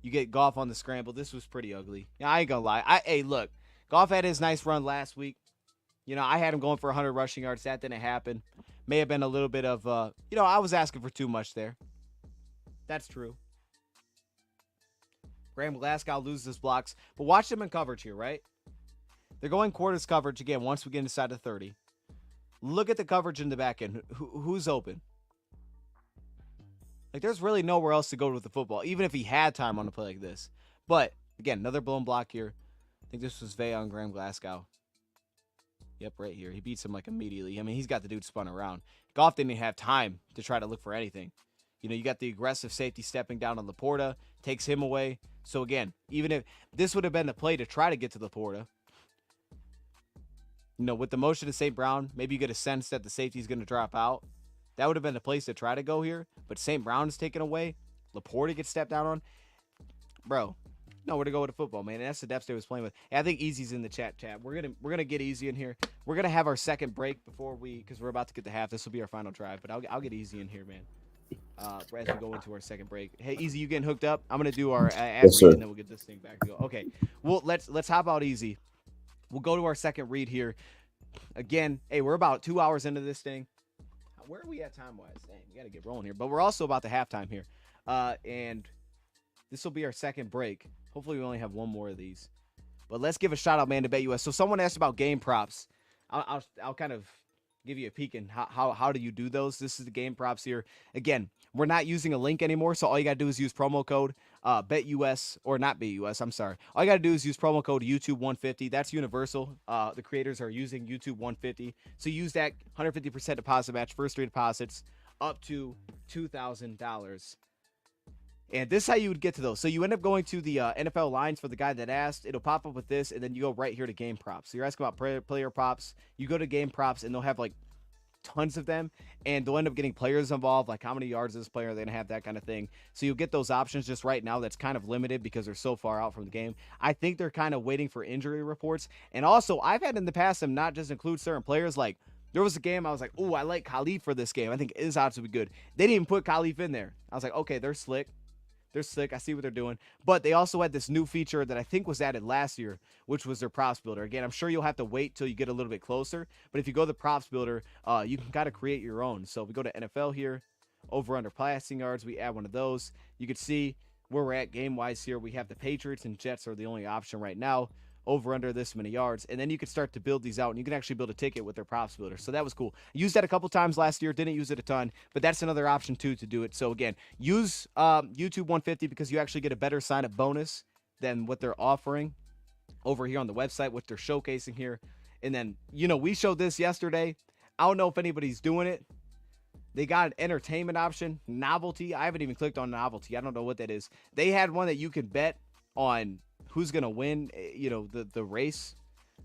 you get Goff on the scramble. This was pretty ugly. Yeah, I ain't gonna lie. Hey, look, Goff had his nice run last week. I had him going for 100 rushing yards. That didn't happen. May have been a little bit of, I was asking for too much there. That's true. Graham Glasgow loses blocks, but watch them in coverage here, right? They're going quarters coverage again once we get inside the 30. Look at the coverage in the back end. Who's open? Like, there's really nowhere else to go with the football, even if he had time on a play like this. But, again, another blown block here. I think this was Vea on Graham Glasgow. Yep, right here. He beats him, like, immediately. I mean, he's got the dude spun around. Goff didn't even have time to try to look for anything. You got the aggressive safety stepping down on Laporta, takes him away. So, again, even if this would have been the play to try to get to Laporta, with the motion of St. Brown, maybe you get a sense that the safety is going to drop out. That would have been the place to try to go here. But St. Brown is taken away. Laporta gets stepped down on. Bro, nowhere to go with the football, man. And that's the depth they was playing with. And I think Easy's in the chat. We're gonna get Easy in here. We're gonna have our second break because we're about to get to half. This will be our final drive. But I'll get Easy in here, man. As we go into our second break. Hey, Easy, you getting hooked up? I'm gonna do our ad read, and then we'll get this thing back to go. Okay. Well, let's hop out Easy. We'll go to our second read here. Again, hey, we're about 2 hours into this thing. Where are we at time-wise? Dang, we got to get rolling here. But we're also about to halftime here. And this will be our second break. Hopefully we only have one more of these. But let's give a shout-out, man, to BetUS. So someone asked about game props. I'll kind of give you a peek in how do you do those. This is the game props here. Again, we're not using a link anymore, so all you got to do is use promo code BetUS, or not BetUS, I'm sorry. All you got to do is use promo code YouTube150. That's universal. The creators are using YouTube150. So use that 150% deposit match, first 3 deposits, up to $2,000. And this is how you would get to those. So you end up going to the NFL lines for the guy that asked. It'll pop up with this, and then you go right here to game props. So you're asking about player props. You go to game props, and they'll have like tons of them, and they'll end up getting players involved, like how many yards is this player, they're going to have that kind of thing. So you'll get those options. Just right now, that's kind of limited because they're so far out from the game. I think they're kind of waiting for injury reports. And also, I've had in the past them not just include certain players. Like, there was a game I was like, oh, I like Khalif for this game. I think his odds would be good. They didn't even put Khalif in there. I was like, okay, they're slick. They're slick. I see what they're doing. But they also had this new feature that I think was added last year, which was their props builder. Again, I'm sure you'll have to wait till you get a little bit closer. But if you go to the props builder, you can kind of create your own. So we go to NFL here, over under passing yards. We add one of those. You can see where we're at game-wise here. We have the Patriots and Jets are the only option right now. Over under this many yards, and then you can start to build these out, and you can actually build a ticket with their props builder. So that was cool. Used that a couple times last year, didn't use it a ton, but that's another option too to do it. So again, use YouTube 150 because you actually get a better sign-up bonus than what they're offering over here on the website, what they're showcasing here. And then, we showed this yesterday. I don't know if anybody's doing it. They got an entertainment option, novelty. I haven't even clicked on novelty. I don't know what that is. They had one that you could bet on who's going to win, the race.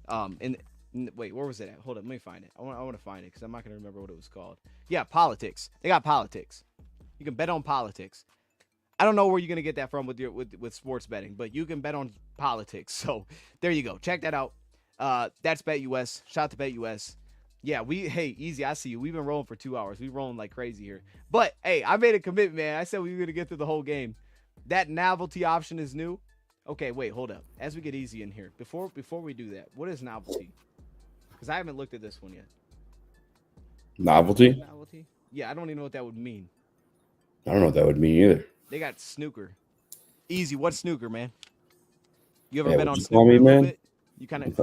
Wait, where was it at? Hold up, let me find it. I want to find it because I'm not going to remember what it was called. Yeah, politics. They got politics. You can bet on politics. I don't know where you're going to get that from with sports betting, but you can bet on politics. So there you go. Check that out. That's BetUS. Shout out to BetUS. Yeah, hey, Easy, I see you. We've been rolling for 2 hours. We're rolling like crazy here. But, hey, I made a commitment, man. I said we were going to get through the whole game. That novelty option is new. Okay, wait, hold up. As we get Easy in here, before we do that, what is novelty? Because I haven't looked at this one yet. Novelty? Novelty? Yeah, I don't even know what that would mean. I don't know what that would mean either. They got snooker. Easy, what's snooker, man? You ever been on snooker me, a little man? bit? You kind of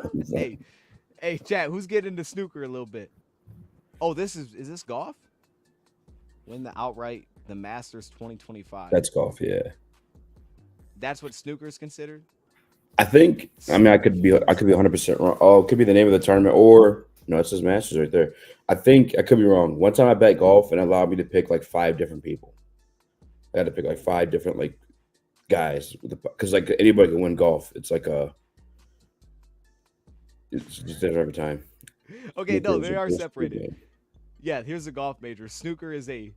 hey, chat, who's getting into snooker a little bit? Oh, is this golf? Win the outright, the Masters 2025. That's golf, yeah. That's what snooker is considered? I think. I mean, I could be 100% wrong. Oh, it could be the name of the tournament, or no, it says Masters right there. I think I could be wrong. One time I bet golf and it allowed me to pick like 5 different people. I had to pick like 5 different like guys because like anybody can win golf. It's like it's just different every time. Okay, no, they are separated. Yeah, here's the golf major. Snooker is a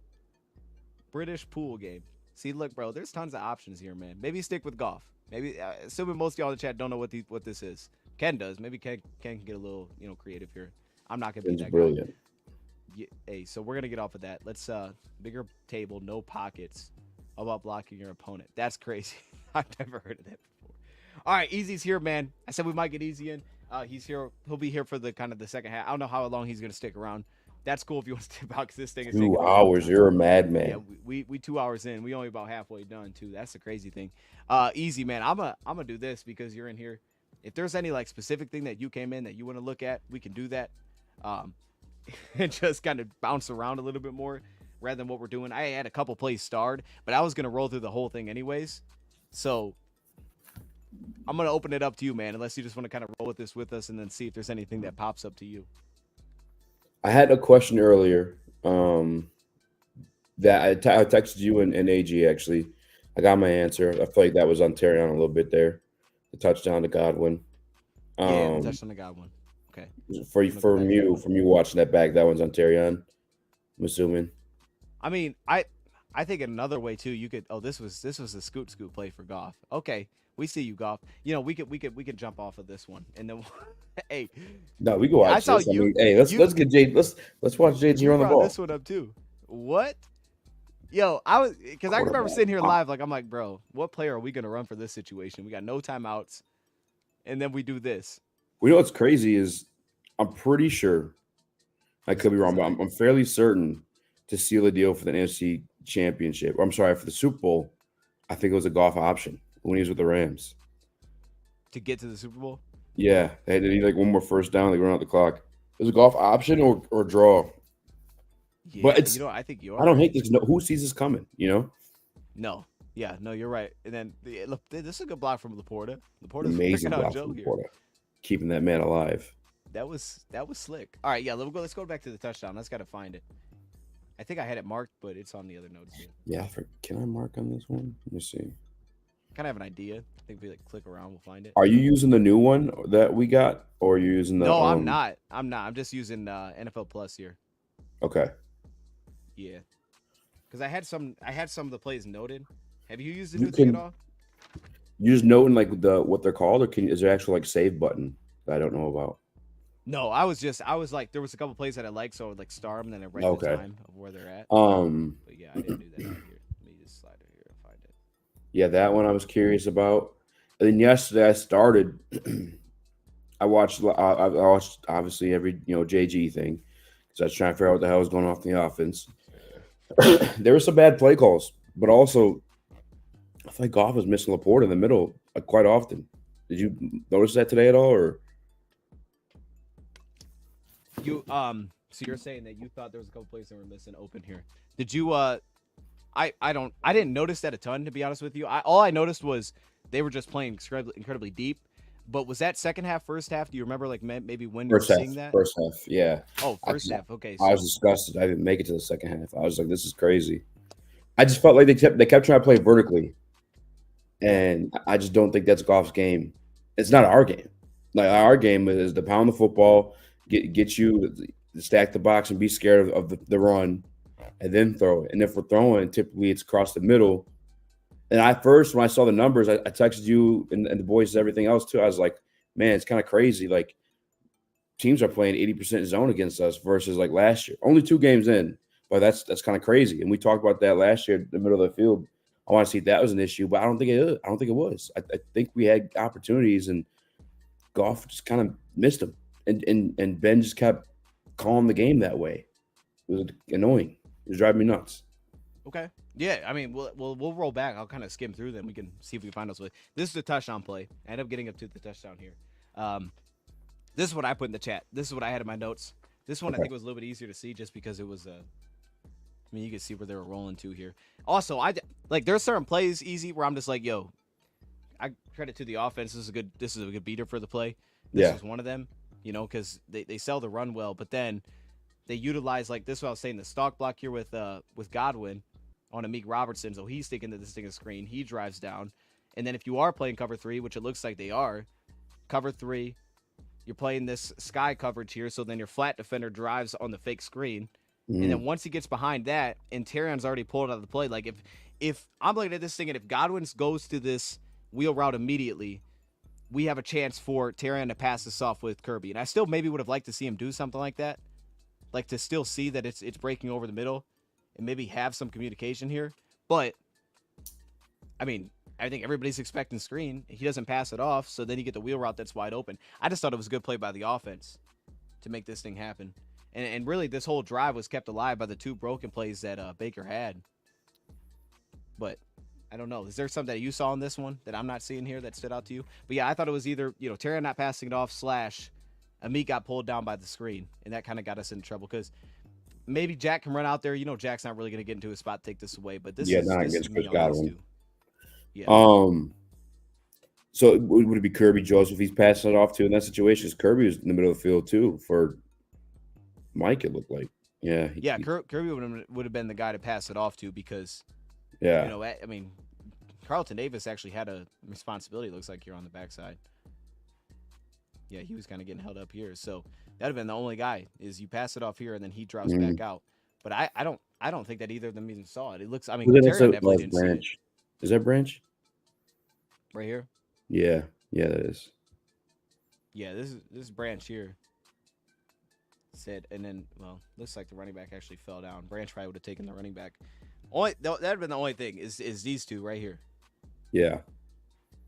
British pool game. See, look, bro, there's tons of options here, man. Maybe stick with golf. Maybe, assuming most of y'all in the chat don't know what this is. Ken does. Maybe Ken can get a little, creative here. I'm not gonna be It's that guy. brilliant. Yeah, hey, so we're gonna get off of that. Let's bigger table, no pockets. How about blocking your opponent? That's crazy. I've never heard of that before. All right, Easy's here, man. I said we might get Easy in. He's here. He'll be here for the kind of the second half. I don't know how long he's gonna stick around. That's cool if you want to step out because this thing is taking 2 a long hours. time. You're a Yeah, madman. we 2 hours in. We only about halfway done too. That's the crazy thing. Easy, man. I'm gonna do this because you're in here. If there's any like specific thing that you came in that you want to look at, we can do that. Um, and just kind of bounce around a little bit more rather than what we're doing. I had a couple plays starred, but I was gonna roll through the whole thing anyways. So I'm gonna open it up to you, man. Unless you just want to kind of roll with this with us and then see if there's anything that pops up to you. I had a question earlier that I texted you and AG actually. I got my answer. I feel like that was on Terrion a little bit there. The touchdown to Godwin. Yeah, Um, touched on the God one. Okay. for I'm gonna go back to that one. from you watching that back, that one's on Terrion. I'm assuming. I mean, I think another way too. You could. Oh, this was a scoot play for Goff. Okay, we see you, Goff. We could jump off of this one and then. Hey, No, we can I watch saw this. I you. mean, hey, You let's get J. Let's watch JG you on the brought ball. this one up too. What? Yo, I was because I remember Quarterback. sitting here live. Like I'm like, bro, what player are we gonna run for this situation? We got no timeouts, and then we do this. We know what's crazy is I'm pretty sure I could be wrong, but I'm fairly certain to seal a deal for the NFC Championship. Or I'm sorry, for the Super Bowl. I think it was a golf option when he was with the Rams. To get to the Super Bowl. Yeah, they need like one more first down. They run out the clock. It was a golf option or draw. Yeah, But it's I think you're. I don't right. hate this. No, who sees this coming? You know, No. Yeah, no, you're right. And then look, this is a good block from Laporta. Laporta's amazing freaking out block Joe from here. Porter, keeping that man alive. That was slick. All right, yeah, let's go back to the touchdown. Let's gotta find it. I think I had it marked, but it's on the other notes here. Yeah, can I mark on this one? Let me see. Kind of have an idea. I think if we like click around, we'll find it. Are you using the new one that we got, or are you using the? No, I'm not. I'm just using NFL Plus here. Okay. Yeah, because I had some of the plays noted. Have you used the You new thing can- at all? You just noting like what they're called, or is there actual like save button that I don't know about? No, I was like, there was a couple plays that I liked, so I would like star them, and then I write the Okay. time of where they're at. But yeah, I didn't do that out here. Let me just slide it here and find it. Yeah, that one I was curious about. And then yesterday I started. I watched obviously every JG thing because I was trying to figure out what the hell was going on in the offense. There were some bad play calls, but also I feel like Goff was missing Laporte in the middle quite often. Did you notice that today at all, or? You so you're saying that you thought there was a couple plays that were missing open here. Did you I didn't notice that a ton, to be honest with you. All I noticed was they were just playing incredibly deep. But was that second half, first half? Do you remember like maybe when you were seeing that? First half, yeah. Oh, first half. Okay. I was disgusted. I didn't make it to the second half. I was like, this is crazy. I just felt like they kept trying to play vertically. And I just don't think that's Goff's game. It's not our game. Like our game is to pound the football, get you to stack the box and be scared of the run, and then throw it. And if we're throwing, typically it's across the middle. And when I saw the numbers, I texted you and the boys and everything else too. I was like, man, it's kind of crazy. Like teams are playing 80% zone against us versus like last year. Only 2 games in, but that's kind of crazy. And we talked about that last year in the middle of the field. I want to see if that was an issue, but I don't think it is. I don't think it was. I think we had opportunities and Goff just kind of missed them. And Ben just kept calling the game that way. It was annoying. It was driving me nuts. Okay. Yeah, I mean, we'll roll back. I'll kind of skim through them. We can see if we can find those. This is the touchdown play. I end up getting up to the touchdown here. This is what I put in the chat. This is what I had in my notes. This one I think was a little bit easier to see just because it was I mean, you can see where they were rolling to here. Also, there's certain plays easy where I'm just like, yo, I credit to the offense. This is a good beater for the play. This is one of them, because they sell the run well, but then they utilize like this is what I was saying, the stalk block here with Godwin on Amik Robertson. So he's thinking that this thing is screen. He drives down. And then if you are playing cover 3, which it looks like they are, cover 3, you're playing this sky coverage here. So then your flat defender drives on the fake screen. And then once he gets behind that, and Terrion's already pulled out of the play, like if I'm looking at this thing, and if Godwin goes to this wheel route immediately, we have a chance for Terrion to pass this off with Kirby. And I still maybe would have liked to see him do something like that, like to still see that it's breaking over the middle, and maybe have some communication here. But I mean, I think everybody's expecting screen. He doesn't pass it off, so then you get the wheel route that's wide open. I just thought it was a good play by the offense to make this thing happen. And really, this whole drive was kept alive by the two broken plays that Baker had. But I don't know. Is there something that you saw in this one that I'm not seeing here that stood out to you? But yeah, I thought it was either, Terrion not passing it off / Amit got pulled down by the screen. And that kind of got us into trouble because maybe Jack can run out there. Jack's not really going to get into a spot to take this away. But this is not this against is Chris me on these Godwin. two. Yeah. So would it be Kirby Joseph he's passing it off to in that situation? Because Kirby was in the middle of the field too for Mike, it looked like. Yeah. Kirby would have been the guy to pass it off to because, yeah. I mean, Carlton Davis actually had a responsibility. It looks like you're on the backside. Yeah, he was kind of getting held up here. So that would have been the only guy is you pass it off here and then he drops back out. But I don't think that either of them even saw it. It looks, I mean, Terrion definitely didn't Branch. see it. Is that Branch? Right here? Yeah, that is. Yeah, this is Branch here. Said, and then, looks like the running back actually fell down. Branch probably would have taken the running back. That'd have been the only thing is these two right here. Yeah.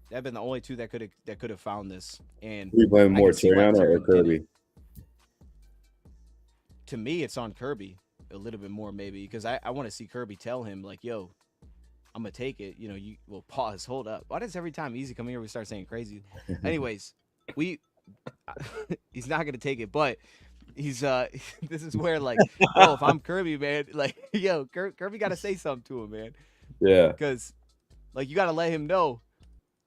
That'd have been the only two that could have found this. And we blame more Terrion or Kirby? To me, it's on Kirby a little bit more maybe because I want to see Kirby tell him like, yo, I'm gonna take it. You will pause, hold up. Why does every time Easy come here we start saying crazy? Anyways, he's not gonna take it, but he's this is where like, if I'm Kirby, man, like, yo, Kirby got to say something to him, man. Yeah. Because like you got to let him know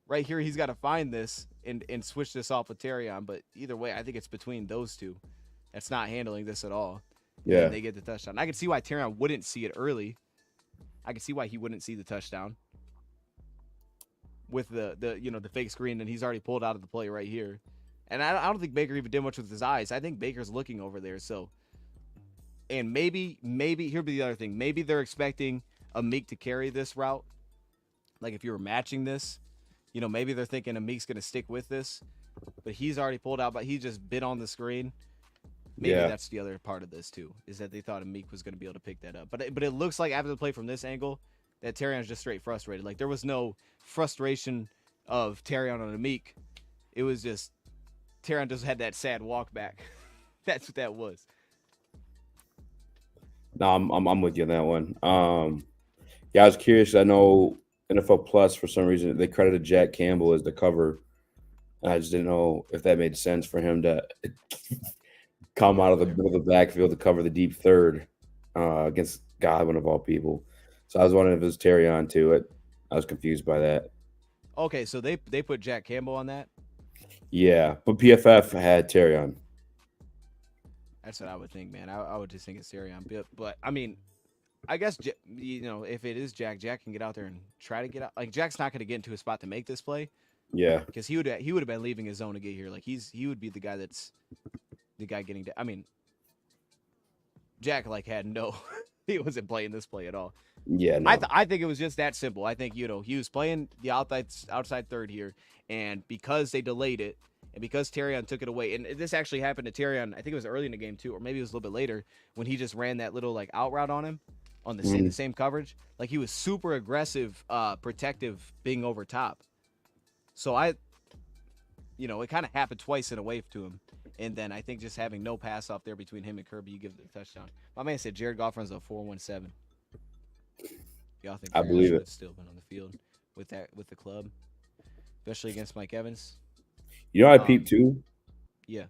right here he's got to find this and switch this off with Terrion. But either way, I think it's between those two that's not handling this at all. Yeah. And they get the touchdown. I can see why Terrion wouldn't see it early. I can see why he wouldn't see the touchdown with the fake screen, and he's already pulled out of the play right here. And I don't think Baker even did much with his eyes. I think Baker's looking over there. So, and maybe here'd be the other thing. Maybe they're expecting Amik to carry this route. Like if you were matching this, maybe they're thinking Amik's going to stick with this, but he's already pulled out, but he just bit on the screen. Maybe that's the other part of this too, is that they thought Amik was going to be able to pick that up. But it looks like after the play from this angle that Terrion's just straight frustrated. Like there was no frustration of Terrion on Amik. It was just Terrion just had that sad walk back. That's what that was. No, I'm with you on that one. Yeah, I was curious. I know NFL Plus for some reason they credited Jack Campbell as the cover. I just didn't know if that made sense for him to come out of the middle of the backfield to cover the deep third against Godwin of all people. So I was wondering if it was Terrion too. I was confused by that. Okay, so they put Jack Campbell on that? Yeah, but PFF had Terrion. That's what I would think, man. I would just think it's Terrion. But I mean, I guess, if it is Jack can get out there and try to get out. Like, Jack's not going to get into a spot to make this play. Yeah. Because he would have been leaving his zone to get here. Like, he would be the guy that's the guy getting – I mean, Jack, had no – he wasn't playing this play at all. Yeah, no. I think it was just that simple. I think, he was playing the outside third here, and because they delayed it, and because Terrion took it away, and this actually happened to Terrion, I think it was early in the game too, or maybe it was a little bit later, when he just ran that little, out route on him on the same coverage. Like, he was super aggressive, protective, being over top. So it kind of happened twice in a wave to him. And then I think just having no pass off there between him and Kirby, you give the touchdown. My man said Jared Goff runs a 4.17. Y'all think I believe it. Still been on the field with the club, especially against Mike Evans. I peeped too. Yeah.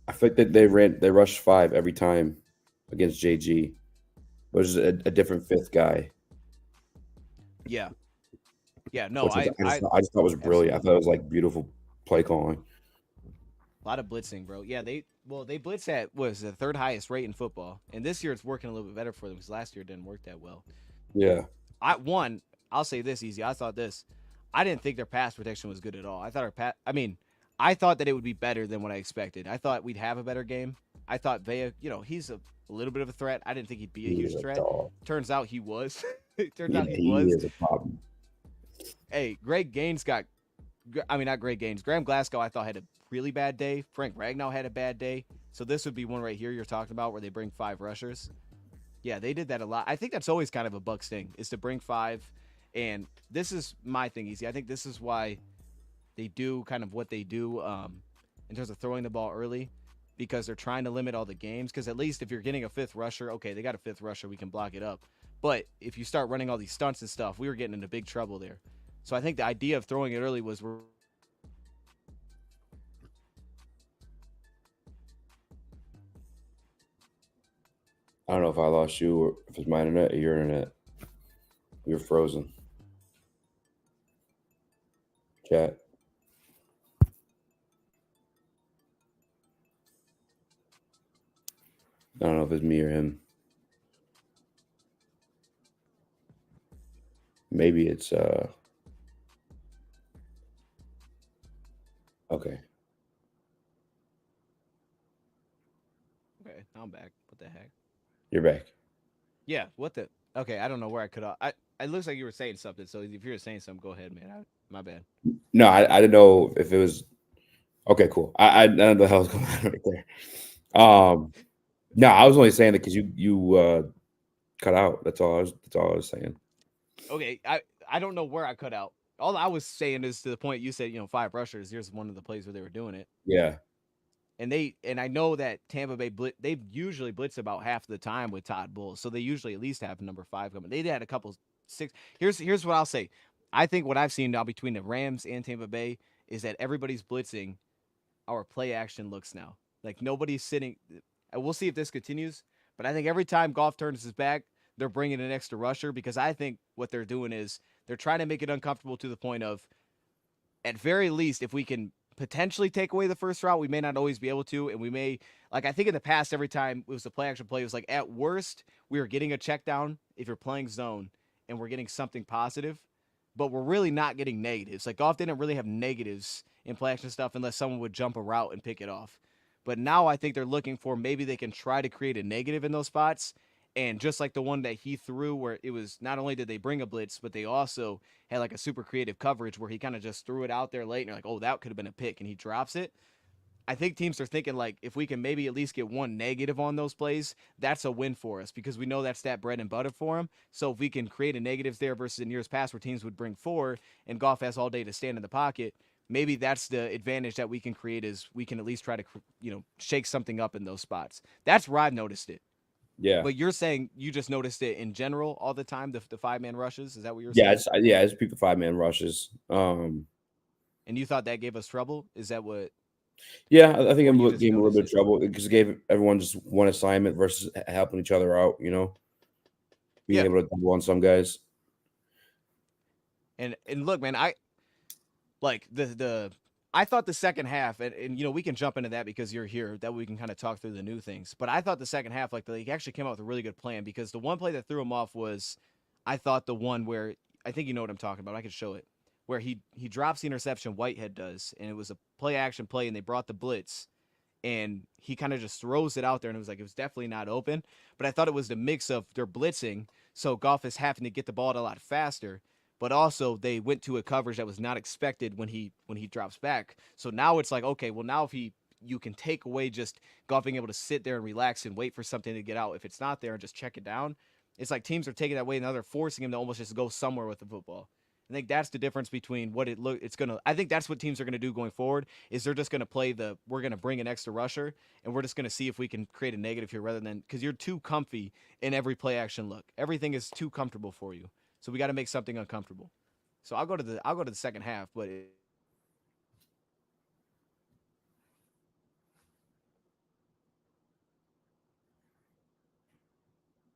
I think that they rushed 5 every time against JG, which is a different fifth guy. Yeah. Yeah. No, I just thought it was brilliant. I thought it was beautiful play calling. A lot of blitzing, bro. Yeah, they blitz at was the third highest rate in football, and this year it's working a little bit better for them because last year it didn't work that well. Yeah. I'll say this easy. I thought this. I didn't think their pass protection was good at all. I thought I thought that it would be better than what I expected. I thought we'd have a better game, I thought Vea, he's a little bit of a threat. I didn't think he'd be a He is huge a threat. dog. Turns out he was. It turns Yeah, out he he was. is a problem. Hey, Greg Gaines got. I mean, not Greg Gaines. Graham Glasgow, I thought had a really bad day. Frank Ragnow had a bad day. So this would be one right here you're talking about where they bring 5 rushers. Yeah, they did that a lot. I think that's always kind of a Bucks thing is to bring 5. And this is my thing, Easy. I think this is why they do kind of what they do in terms of throwing the ball early because they're trying to limit all the games. Because at least if you're getting a 5th rusher, okay, they got a 5th rusher, we can block it up. But if you start running all these stunts and stuff, we were getting into big trouble there. So I think the idea of throwing it early was we're going to try to limit all the games. And then that way, I don't know if I lost you or if it's my internet or your internet. You're frozen. Chat. I don't know if it's me or him. Maybe it's okay. okay, now I'm back. What the heck? You're back. Yeah, what the? Okay, I don't know where I cut off. It looks like you were saying something. So if you're saying something, go ahead, man. My bad. No, I didn't know if it was okay. Cool. I don't know the hell's going on right there. No, I was only saying that because you cut out. That's all I was saying. Okay, I don't know where I cut out. All I was saying is to the point you said, 5 rushers. Here's one of the plays where they were doing it. Yeah. And I know that Tampa Bay they usually blitz about half the time with Todd Bowles, so they usually at least have number 5 coming. They had a couple 6. Here's what I'll say. I think what I've seen now between the Rams and Tampa Bay is that everybody's blitzing our play action looks now. Like nobody's sitting. And we'll see if this continues. But I think every time Goff turns his back, they're bringing an extra rusher because I think what they're doing is they're trying to make it uncomfortable to the point of, at very least, if we can potentially take away the first route, we may not always be able to, and we may like I think in the past every time it was a play action play, it was like at worst we were getting a check down if you're playing zone and we're getting something positive, but we're really not getting negatives. Like Goff didn't really have negatives in play action stuff unless someone would jump a route and pick it off. But now I think they're looking for maybe they can try to create a negative in those spots. And just like the one that he threw, where it was not only did they bring a blitz, but they also had like a super creative coverage where he kind of just threw it out there late and you're like, oh, that could have been a pick, and he drops it. I think teams are thinking like if we can maybe at least get one negative on those plays, that's a win for us because we know that's that bread and butter for them. So if we can create a negatives there versus in years past where teams would bring 4 and Goff has all day to stand in the pocket, maybe that's the advantage that we can create is we can at least try to shake something up in those spots. That's where I've noticed it. Yeah. But you're saying you just noticed it in general all the time, the 5-man rushes. Is that what you're Yeah, saying? it's people 5-man rushes. And you thought that gave us trouble? Is that what, Yeah, I think or you it just gave him a little noticed bit of it? trouble because it gave everyone just one assignment versus helping each other out. Being Yeah. able to double on some guys. And look, man, I like the I thought the second half, and we can jump into that because you're here. That way we can kind of talk through the new things. But I thought the second half, like they actually came out with a really good plan because the one play that threw him off was, I thought the one where I think you know what I'm talking about. I could show it where he drops the interception. Whitehead does, and it was a play action play, and they brought the blitz, and he kind of just throws it out there, and it was definitely not open. But I thought it was the mix of their blitzing, so Goff is having to get the ball out a lot faster, but also they went to a coverage that was not expected when he drops back. So now it's like, okay, well now if you can take away just Goff being able to sit there and relax and wait for something to get out. If it's not there and just check it down, it's like teams are taking that away and now they're forcing him to almost just go somewhere with the football. I think that's the difference between what it's gonna. I think that's what teams are gonna do going forward. Is they're just gonna play we're gonna bring an extra rusher and we're just gonna see if we can create a negative here rather than because you're too comfy in every play action look. Everything is too comfortable for you. So we got to make something uncomfortable. So I'll go to the second half, but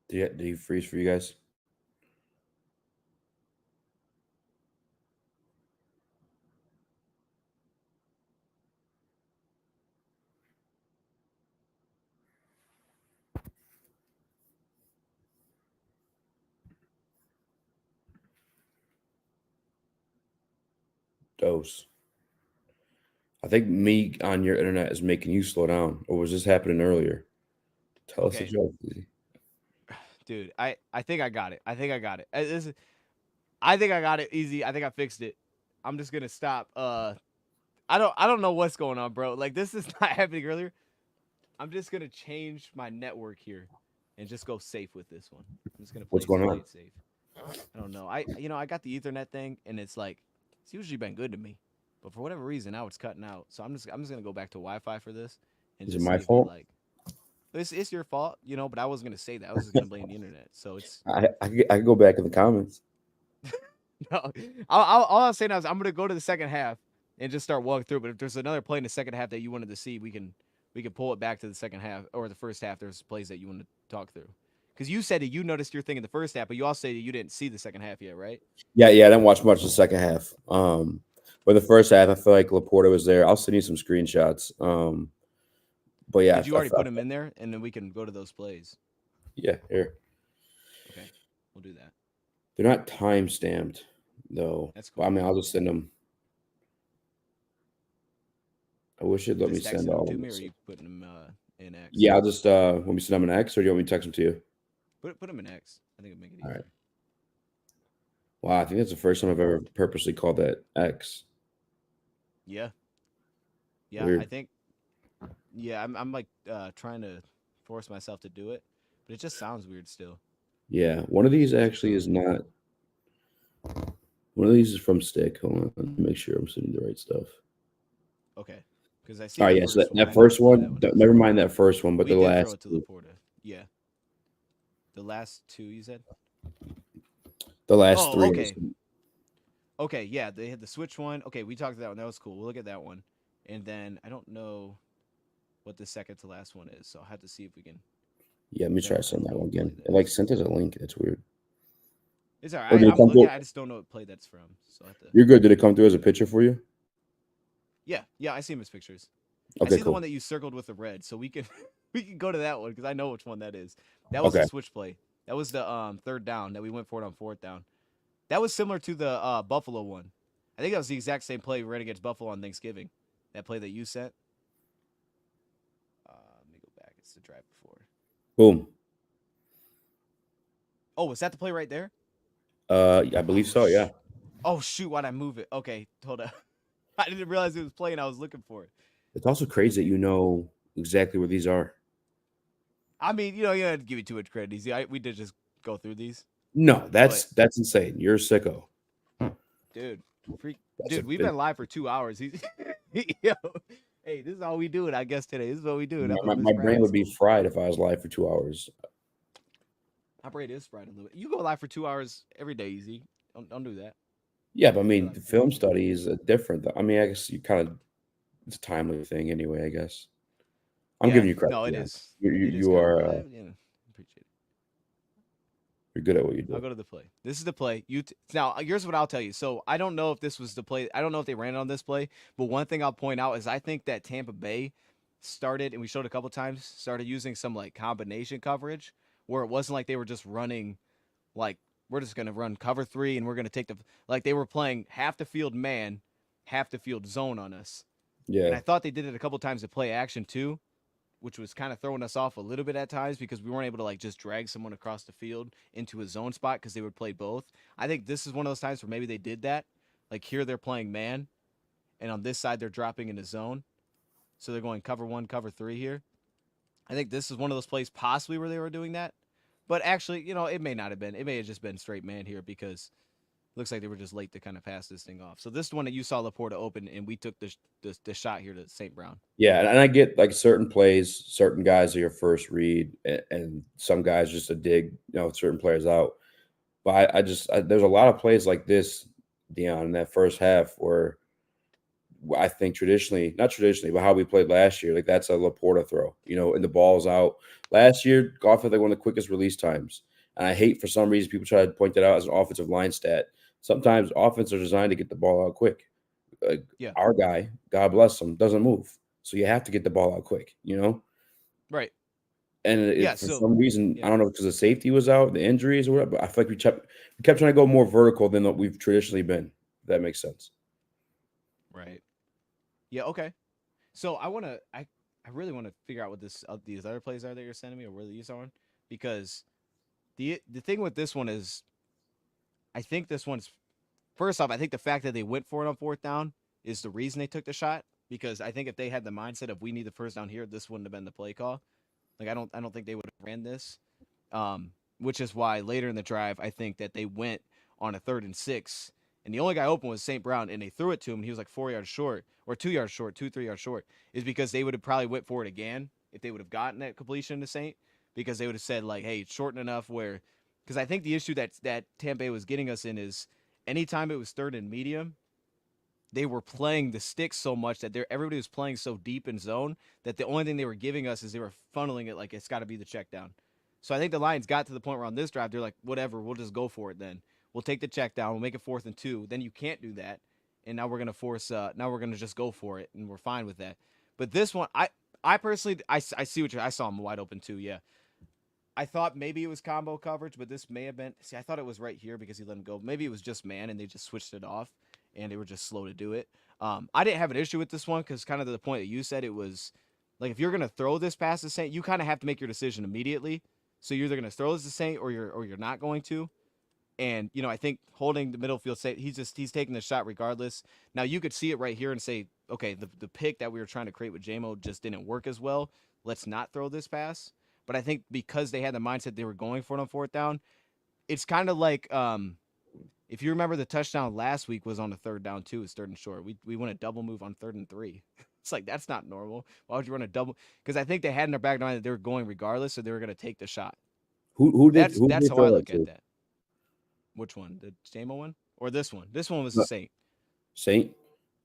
Did he freeze for you guys? Dose. I think me on your internet is making you slow down, or was this happening earlier? Tell us a Okay, joke, Easy. dude. I think I got it. I think I got it. I think I got it easy. I think I fixed it. I'm just gonna stop. I don't know what's going on, bro. Like this is not happening earlier. I'm just gonna change my network here and just go safe with this one. I'm just gonna What's play going on? it safe. I don't know. I got the Ethernet thing, and it's like it's usually been good to me, but for whatever reason now it's cutting out. So I'm just gonna go back to Wi-Fi for this and Is it just my see if it fault? like it's your fault, but I wasn't gonna say that. I was just gonna blame the internet. So it's I could go back in the comments. no. All I'm saying now is I'm gonna go to the second half and just start walking through. But if there's another play in the second half that you wanted to see, we can pull it back to the second half or the first half. There's plays that you want to talk through. Because you said that you noticed your thing in the first half, but you also said that you didn't see the second half yet, right? Yeah, I didn't watch much of the second half. But the first half, I feel like Laporta was there. I'll send you some screenshots. But yeah, Did you already put them in there, and then we can go to those plays? yeah, here Okay, we'll do that. they're not time stamped though. That's But I cool. mean, I'll just send them. I wish it'd You let me just send texting them all to of me, or this. you putting them in X? Yeah, I'll just want me to send them an X, or do you want me to text them to you? Put them in X. I think it'll make it All right. easier. Wow, I think that's the first time I've ever purposely called that X. Yeah, yeah. I Weird. think yeah. I'm like trying to force myself to do it, but it just sounds weird still. Yeah, one of these It just actually sounds is weird. not. One of these is from Stick. Hold on, let me make sure I'm sending the right stuff. Okay, because I see All right, the yeah. So first one. that I know first which play that one, one is. never mind that first one, but We the did throw last it to two. Laporta. Yeah, the last two you said. The last Oh, three. okay. Okay, yeah, they had the Switch one. Okay, we talked to that one. That was cool. We'll look at that one. And then I don't know what the second to last one is, so I'll have to see if we can. Yeah, let me I try don't, to I send don't that know one what play again. It that like is. sent us a link. It's weird. It's all Or right. did it I'm come looking. through? I just don't know what play that's from. So I have to. You're good. Did it come through as a picture for you? Yeah, yeah. I see him as pictures. I Okay, see the cool. one that you circled with the red, so we can we can go to that one because I know which one that is. That was the Okay. switch play. That was the third down that we went for it on fourth down. That was similar to the Buffalo one. I think that was the exact same play we ran against Buffalo on Thanksgiving. That play that you sent. Let me go back. It's the drive before. Boom. Oh, was that the play right there? I believe Oh, so. Yeah. oh shoot! Why'd I move it? Okay, hold up. I didn't realize it was playing. I was looking for it. It's also crazy that you know exactly where these are. I mean, you don't have to give you too much credit, easy. We did just go through these, No, but that's insane. You're a sicko. dude, freak, That's a dude, we've been live for 2 hours. Yo, hey, this is all we doing. I guess today. This is what we doing. I'm my, gonna my, miss my brain would practice a be little. fried if I was live for 2 hours. My brain is fried a little bit. You go live for 2 hours every day, easy. Don't do that. Yeah, but I You go mean, like the 4 film hours a day. study is different. I mean, I guess you kind of it's a timely thing anyway. I guess I'm Yeah, giving you credit no, for it that. is. You you, It is you kind of. are Appreciate it. you're good at what you I'll do. go to the play. This is the play. Now. Here's what I'll tell you. So I don't know if this was the play. I don't know if they ran it on this play. But one thing I'll point out is I think that Tampa Bay started, and we showed a couple times, started using some like combination coverage where it wasn't like they were just running like we're just gonna run cover three and we're gonna take the like they were playing half the field man, half the field zone on us. And Yeah, I thought they did it a couple times to play action too, which was kind of throwing us off a little bit at times because we weren't able to like just drag someone across the field into a zone spot because they would play both. I think this is one of those times where maybe they did that. Like here they're playing man, and on this side they're dropping in a zone, so they're going cover one, cover three here. I think this is one of those plays possibly where they were doing that, but actually, it may not have been. It may have just been straight man here because it looks like they were just late to kind of pass this thing off. So this is the one that you saw Laporta open, and we took the shot here to St. Brown. yeah, and I get like certain plays, certain guys are your first read, and some guys just a dig, certain players out. But there's a lot of plays like this, Dion, in that first half where I think traditionally, not traditionally, but how we played last year, like that's a Laporta throw, and the ball's out. Last year, golf had like one of the quickest release times. And I hate for some reason people try to point that out as an offensive line stat. Sometimes offenses are designed to get the ball out quick. Like Yeah, our guy, God bless him, doesn't move. So you have to get the ball out quick. right. And Yeah. for So some reason, I yeah, don't know because the safety was out, the injuries or whatever, but I feel like we kept trying to go more vertical than what we've traditionally been. If that makes sense. right. Yeah. Okay. So I really want to figure out what these other plays are that you're sending me or where these are on, because the thing with this one is I think this one's first off, I think the fact that they went for it on fourth down is the reason they took the shot. Because I think if they had the mindset of we need the first down here, this wouldn't have been the play call. Like I don't think they would have ran this. Which is why later in the drive I think that they went on a 3rd and 6, and the only guy open was St. Brown, and they threw it to him. And he was like 4 yards short or 2 yards short, 3 yards short. Is because they would have probably went for it again if they would have gotten that completion to Saint, because they would have said like, hey, shorten enough where, because I think the issue that Tampa Bay was getting us in is anytime it was 3rd and medium, they were playing the sticks so much that everybody was playing so deep in zone that the only thing they were giving us is they were funneling it like it's got to be the check down. So I think the Lions got to the point where on this drive they're like, whatever, we'll just go for it then. We'll take the check down. We'll make it 4th and 2. Then you can't do that, and now we're gonna force. Now we're gonna just go for it, and we're fine with that. But this one, I personally, I see what I saw him wide open too. Yeah, I thought maybe it was combo coverage, but this may have been. See, I thought it was right here because he let him go. Maybe it was just man, and they just switched it off, and they were just slow to do it. I didn't have an issue with this one because kind of to the point that you said, it was like if you're gonna throw this past the Saint, you kind of have to make your decision immediately. So you're either gonna throw this to Saint or you're not going to. And I think holding the middle field safe, he's taking the shot regardless. Now you could see it right here and say, okay, the pick that we were trying to create with JMO just didn't work as well. Let's not throw this pass. But I think because they had the mindset they were going for it on fourth down, it's kind of like if you remember the touchdown last week was on the 3rd down too. It's 3rd and short. We went a double move on 3rd and 3. It's like that's not normal. Why would you run a double? Because I think they had in their back mind that they were going regardless, so they were going to take the shot. Who did That's they how I throw that look at to? that. Which one? The JMO one or this one? This one was the No, Saint. Saint.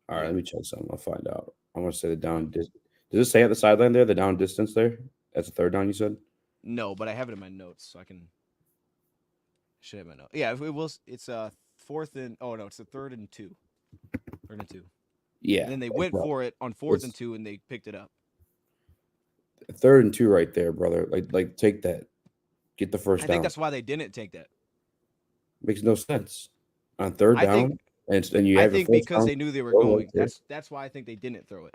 All right, Yeah. let me check something. I'll find out. I want to say the down. Does it say at the sideline there the down distance there? That's a third down. You said. No, but I have it in my notes, so I can should have my notes. Yeah, it was. It's a fourth and oh no, it's a 3rd and 2. 3rd and 2. And Yeah, then they went bro. for it on fourth and It's two, and they picked it up. 3rd and 2 right there, brother. Like take that. Get the first I think down. that's why they didn't take that. Makes no sense. On third I think down, and you I have your think first because down. they knew they were Go right going. there. That's why I think they didn't throw it.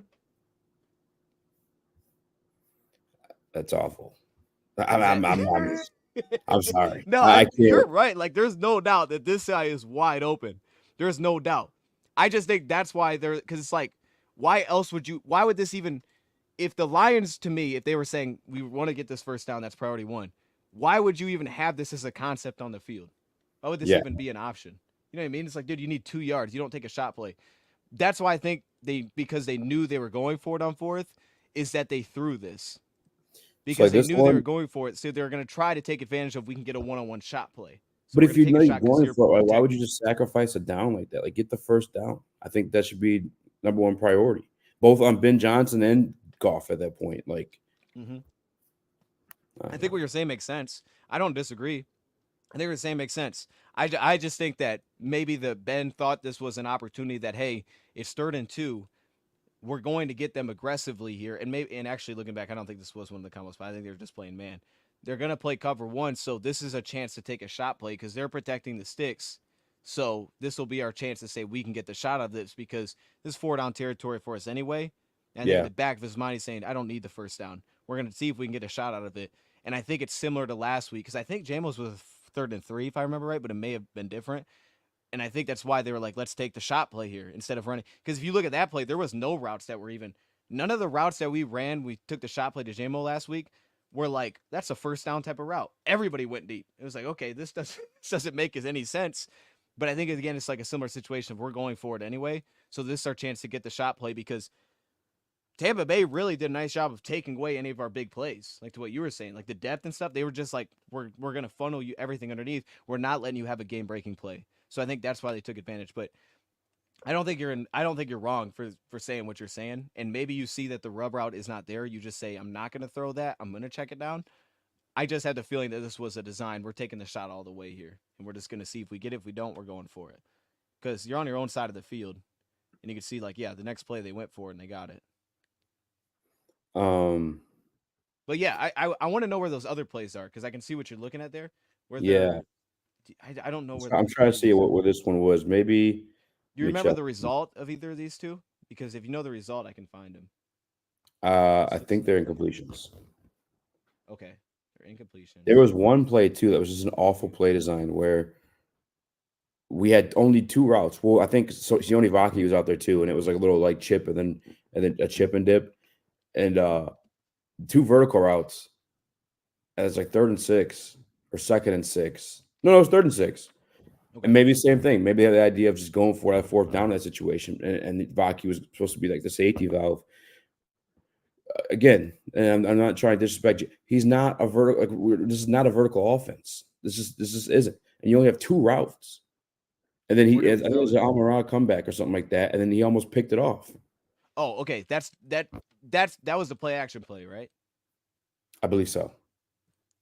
That's awful. Is that? I'm sorry. No, I you're can't. right. Like, there's no doubt that this guy is wide open. There's no doubt. I just think that's why they're, because it's like, why else would you? Why would this even? If the Lions, to me, if they were saying we want to get this first down, that's priority one. Why would you even have this as a concept on the field? Why would this Yeah. even be an option? You know what I mean? It's like, dude, you need 2 yards. You don't take a shot play. That's why I think because they knew they were going for it on fourth, is that they threw this So because like they this knew they were one, going for it. So they're going to try to take advantage of we can get a one-on-one shot play. So but we're if going to you take know a you're shot because going you're for it, like, why would you protecting. just sacrifice a down like that? Like get the first down. I think that should be number one priority, both on Ben Johnson and Goff at that point. Like, Hmm. I I don't think know. what you're saying makes sense. I don't disagree. I think what you're saying makes sense. I just think that maybe the Ben thought this was an opportunity that, hey, it's 3rd and 2. We're going to get them aggressively here. And actually looking back, I don't think this was one of the combos, but I think they were just playing man. They're going to play cover one. So this is a chance to take a shot play because they're protecting the sticks. So this will be our chance to say we can get the shot of this because this is 4 down territory for us anyway. And I think in Yeah, the back of his mind, he's saying, I don't need the first down. We're going to see if we can get a shot out of it. And I think it's similar to last week because I think Jamos was 3rd and 3, if I remember right, but it may have been different. And I think that's why they were like, let's take the shot play here instead of running. Because if you look at that play, there was no routes that were even, none of the routes that we ran, we took the shot play to JMO last week, were like, that's a first down type of route. Everybody went deep. It was like, okay, this doesn't make any sense. But I think, again, it's like a similar situation if we're going for it anyway. So this is our chance to get the shot play because Tampa Bay really did a nice job of taking away any of our big plays, like to what you were saying, like the depth and stuff. They were just like, we're gonna funnel you everything underneath. We're not letting you have a game breaking play. So I think that's why they took advantage. But I don't think you're wrong for saying what you're saying. And maybe you see that the rub route is not there. You just say, I'm not gonna throw that. I'm gonna check it down. I just had the feeling that this was a design. We're taking the shot all the way here, and we're just gonna see if we get it. If we don't, we're going for it because you're on your own side of the field, and you can see like, yeah, the next play they went for it and they got it. um, But yeah, I want to know where those other plays are because I can see what you're looking at there. Where yeah. they're, I don't know So where I'm the trying to where see these. what this one was. Maybe Do you let me remember check. the result of either of these two? Because if you know the result, I can find him. I Six think six. they're incompletions. Okay, they're incompletions. There was one play too that was just an awful play design where we had only two routes. Well, I think Sione Vaki was out there too, and it was like a little like chip and then a chip and dip and two vertical routes. And it's like 3rd and 6 or 2nd and 6. No, it was 3rd and 6. And Okay, maybe same thing. Maybe they had the idea of just going for that 4th down in that situation, and Vaki was supposed to be like the safety valve. Again, and I'm not trying to disrespect you. He's not a vertical. This is not a vertical offense. This just isn't. And you only have two routes. And then where he, did I we think it throw was it? an Almirah comeback or something like that, and then he almost picked it off. Oh, okay. That was the play action play, right? I believe so.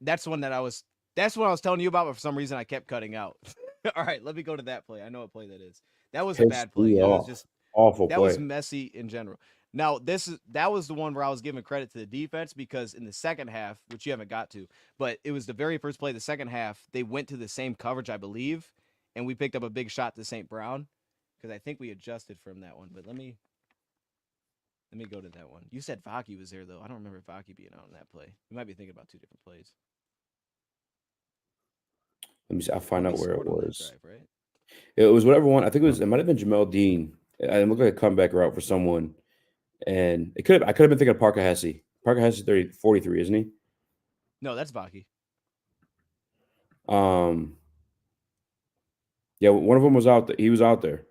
That's the one that I was. That's what I was telling you about, but for some reason I kept cutting out. All right, let me go to that play. I know what play that is. That was a Pissed bad play. me It was off. just Awful that was play. messy in general. Now that was the one where I was giving credit to the defense because in the second half, which you haven't got to, but it was the very first play of the second half. They went to the same coverage, I believe, and we picked up a big shot to St. Brown because I think we adjusted from that one. But let me go to that one. You said Vaki was there though. I don't remember Vaki being out in that play. We might be thinking about two different plays. Let me see. I'll But find we out where it scored on that was. drive, right? It was whatever one. I think it was. It might have been Jamel Dean. It looked like a comeback route for someone, and it could. I could have been thinking of Parker Hesse. Parker Hesse 43, isn't he? No, that's Vaki. Um, yeah, one of them was out there. He was out there.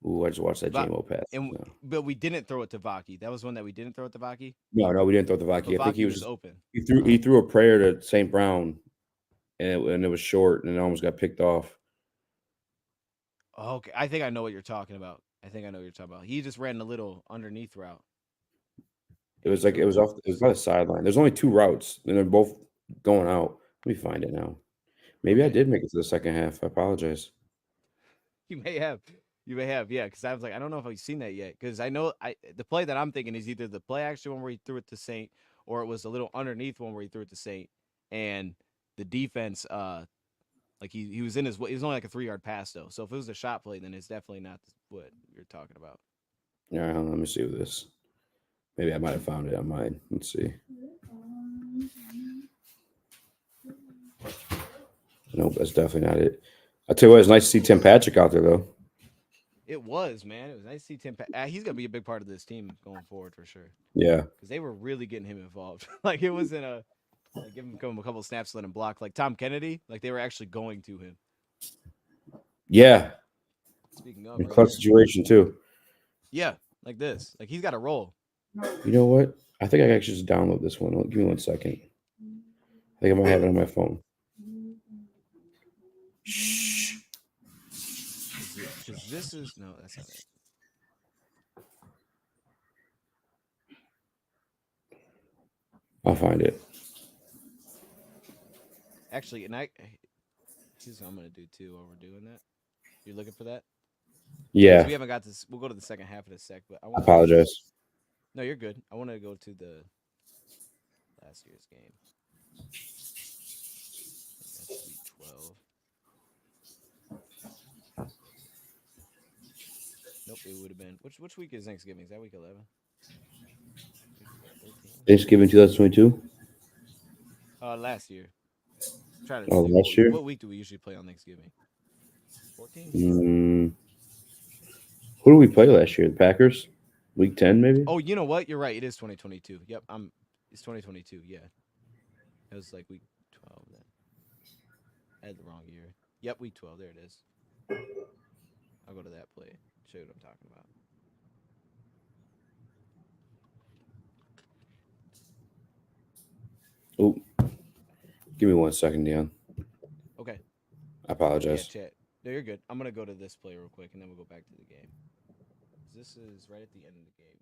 Ooh, I just watched that Va- JMO pass. and No, but we didn't throw it to Vaki. That was one that we didn't throw it to Vaki. no, we didn't throw the But Vaki. I think he Vaki was was just open. he threw a prayer to St. Brown, and it was short, and it almost got picked off. Okay, I think I know what you're talking about. I think I know what you're talking about. He just ran a little underneath route, It and he was like threw it it was to off. him. It was by the sideline. There's only two routes, and they're both going out. Let me find it now. Maybe I Okay, did make it to the second half. I apologize. you may have, you may have, yeah. Because I was like, I don't know if I've seen that yet. Because I know the play that I'm thinking is either the play action one where he threw it to Saint, or it was a little underneath one where he threw it to Saint, and the defense, like he was in his, it was only like a 3 yard pass though. So if it was a shot play, then it's definitely not what you're talking about. All right, hold on, let me see this. Maybe I might have found it on mine. Let's see. Nope, that's definitely not it. I tell you what, it's nice to see Tim Patrick out there though. It was, man. It was nice to see Tim. He's gonna be a big part of this team going forward for sure. Yeah, Because they were really getting him involved. Like it wasn't a like give him a couple snaps, let him block. Like Tom Kennedy, like they were actually going to him. yeah, Speaking of, in right clutch here, situation too. yeah, like this. Like he's got a roll. You know what? I think I can actually just download this one. Give me 1 second. I think I might have it on my phone. Shh. Is it? Because this is no, that's not it. I'll find it. Actually, and here's what I'm gonna do too while we're doing that. You're looking for that because Yeah, we haven't got this. We'll go to the second half in a sec, but I I want to. apologize. No, you're good. I want to go to the last year's game. I think that's week 12. Nope, it would have been which week is Thanksgiving? Is that week 11? Week what 13? Thanksgiving 2022. Last year. Trying to Oh, see last year. what week do we usually play on Thanksgiving? 14? Mm, who did we play last year? The Packers. Week 10, maybe. Oh, you know what? You're right. It is 2022. Yep, it's 2022. Yeah. It was like week 12 then. I had the wrong year. Yep, week 12. There it is. I'll go to that play. Show you what I'm talking about. Oh, give me 1 second, Dion. Okay. I Yeah, apologize. chat. No, you're good. I'm going to go to this play real quick and then we'll go back to the game. This is right at the end of the game.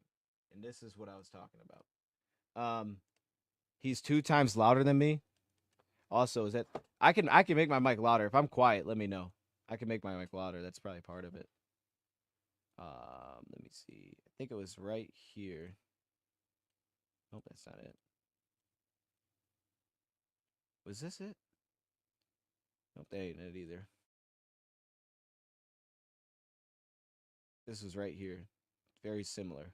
And this is what I was talking about. He's 2 times louder than me. Also, is that I can make my mic louder. If I'm quiet, let me know. I can make my mic louder. That's probably part of it. Let me see. I think it was right here. Nope, that's not it. Was this it? Nope, that ain't it either. This was right here. Very similar.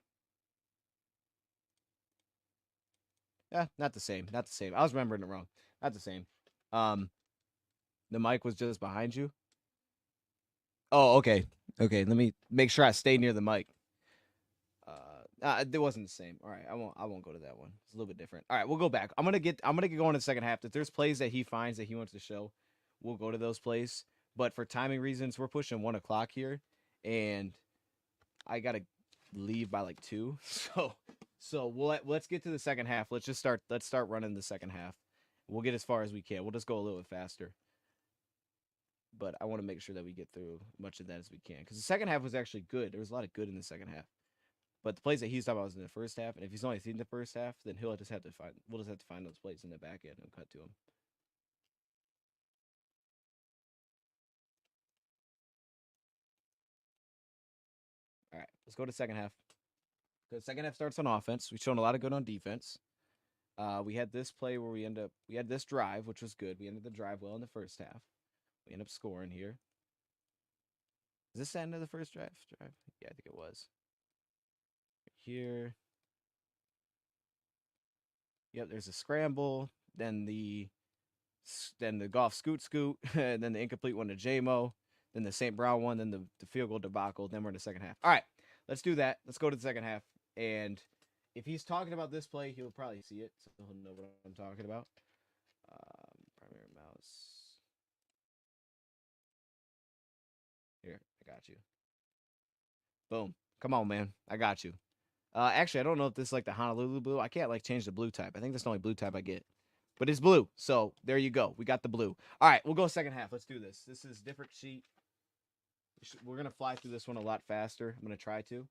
Yeah, not the same. Not the same. I was remembering it wrong. Not the same. Um, the mic was just behind you. Oh, okay. Okay, let me make sure I stay near the mic. It wasn't the same. All right, I won't go to that one. It's a little bit different. All right, we'll go back. I'm gonna get going in the second half. If there's plays that he finds that he wants to show, we'll go to those plays. But for timing reasons, we're pushing 1 o'clock here, and I gotta leave by like 2. So let's get to the second half. Let's start running the second half. We'll get as far as we can. We'll just go a little bit faster. But I want to make sure that we get through much of that as we can. Because the second half was actually good. There was a lot of good in the second half. But the plays that he's talking about was in the first half, and if he's only seen the first half, then he'll just have to find. We'll just have to find those plays in the back end and cut to him. All right, let's go to the second half. The second half starts on offense. We've shown a lot of good on defense. We had this play where we had this drive, which was good. We ended the drive well in the first half. We end up scoring here. Is this the end of the first drive? Yeah, I think it was. Here. Yep, there's a scramble. Then the golf scoot, and then the incomplete one to JMO, then the St. Brown one, then the field goal debacle. Then we're in the second half. All right, let's do that. Let's go to the second half. And if he's talking about this play, he'll probably see it, so he'll know what I'm talking about. Primary mouse. Here, I got you. Boom. Come on, man. I got you. Actually, I don't know if this is like the Honolulu blue. I can't like change the blue type. I think that's the only blue type I get. But it's blue. So there you go. We got the blue. All right, we'll go second half. Let's do this. This is different sheet. We're going to fly through this one a lot faster. I'm going to try to.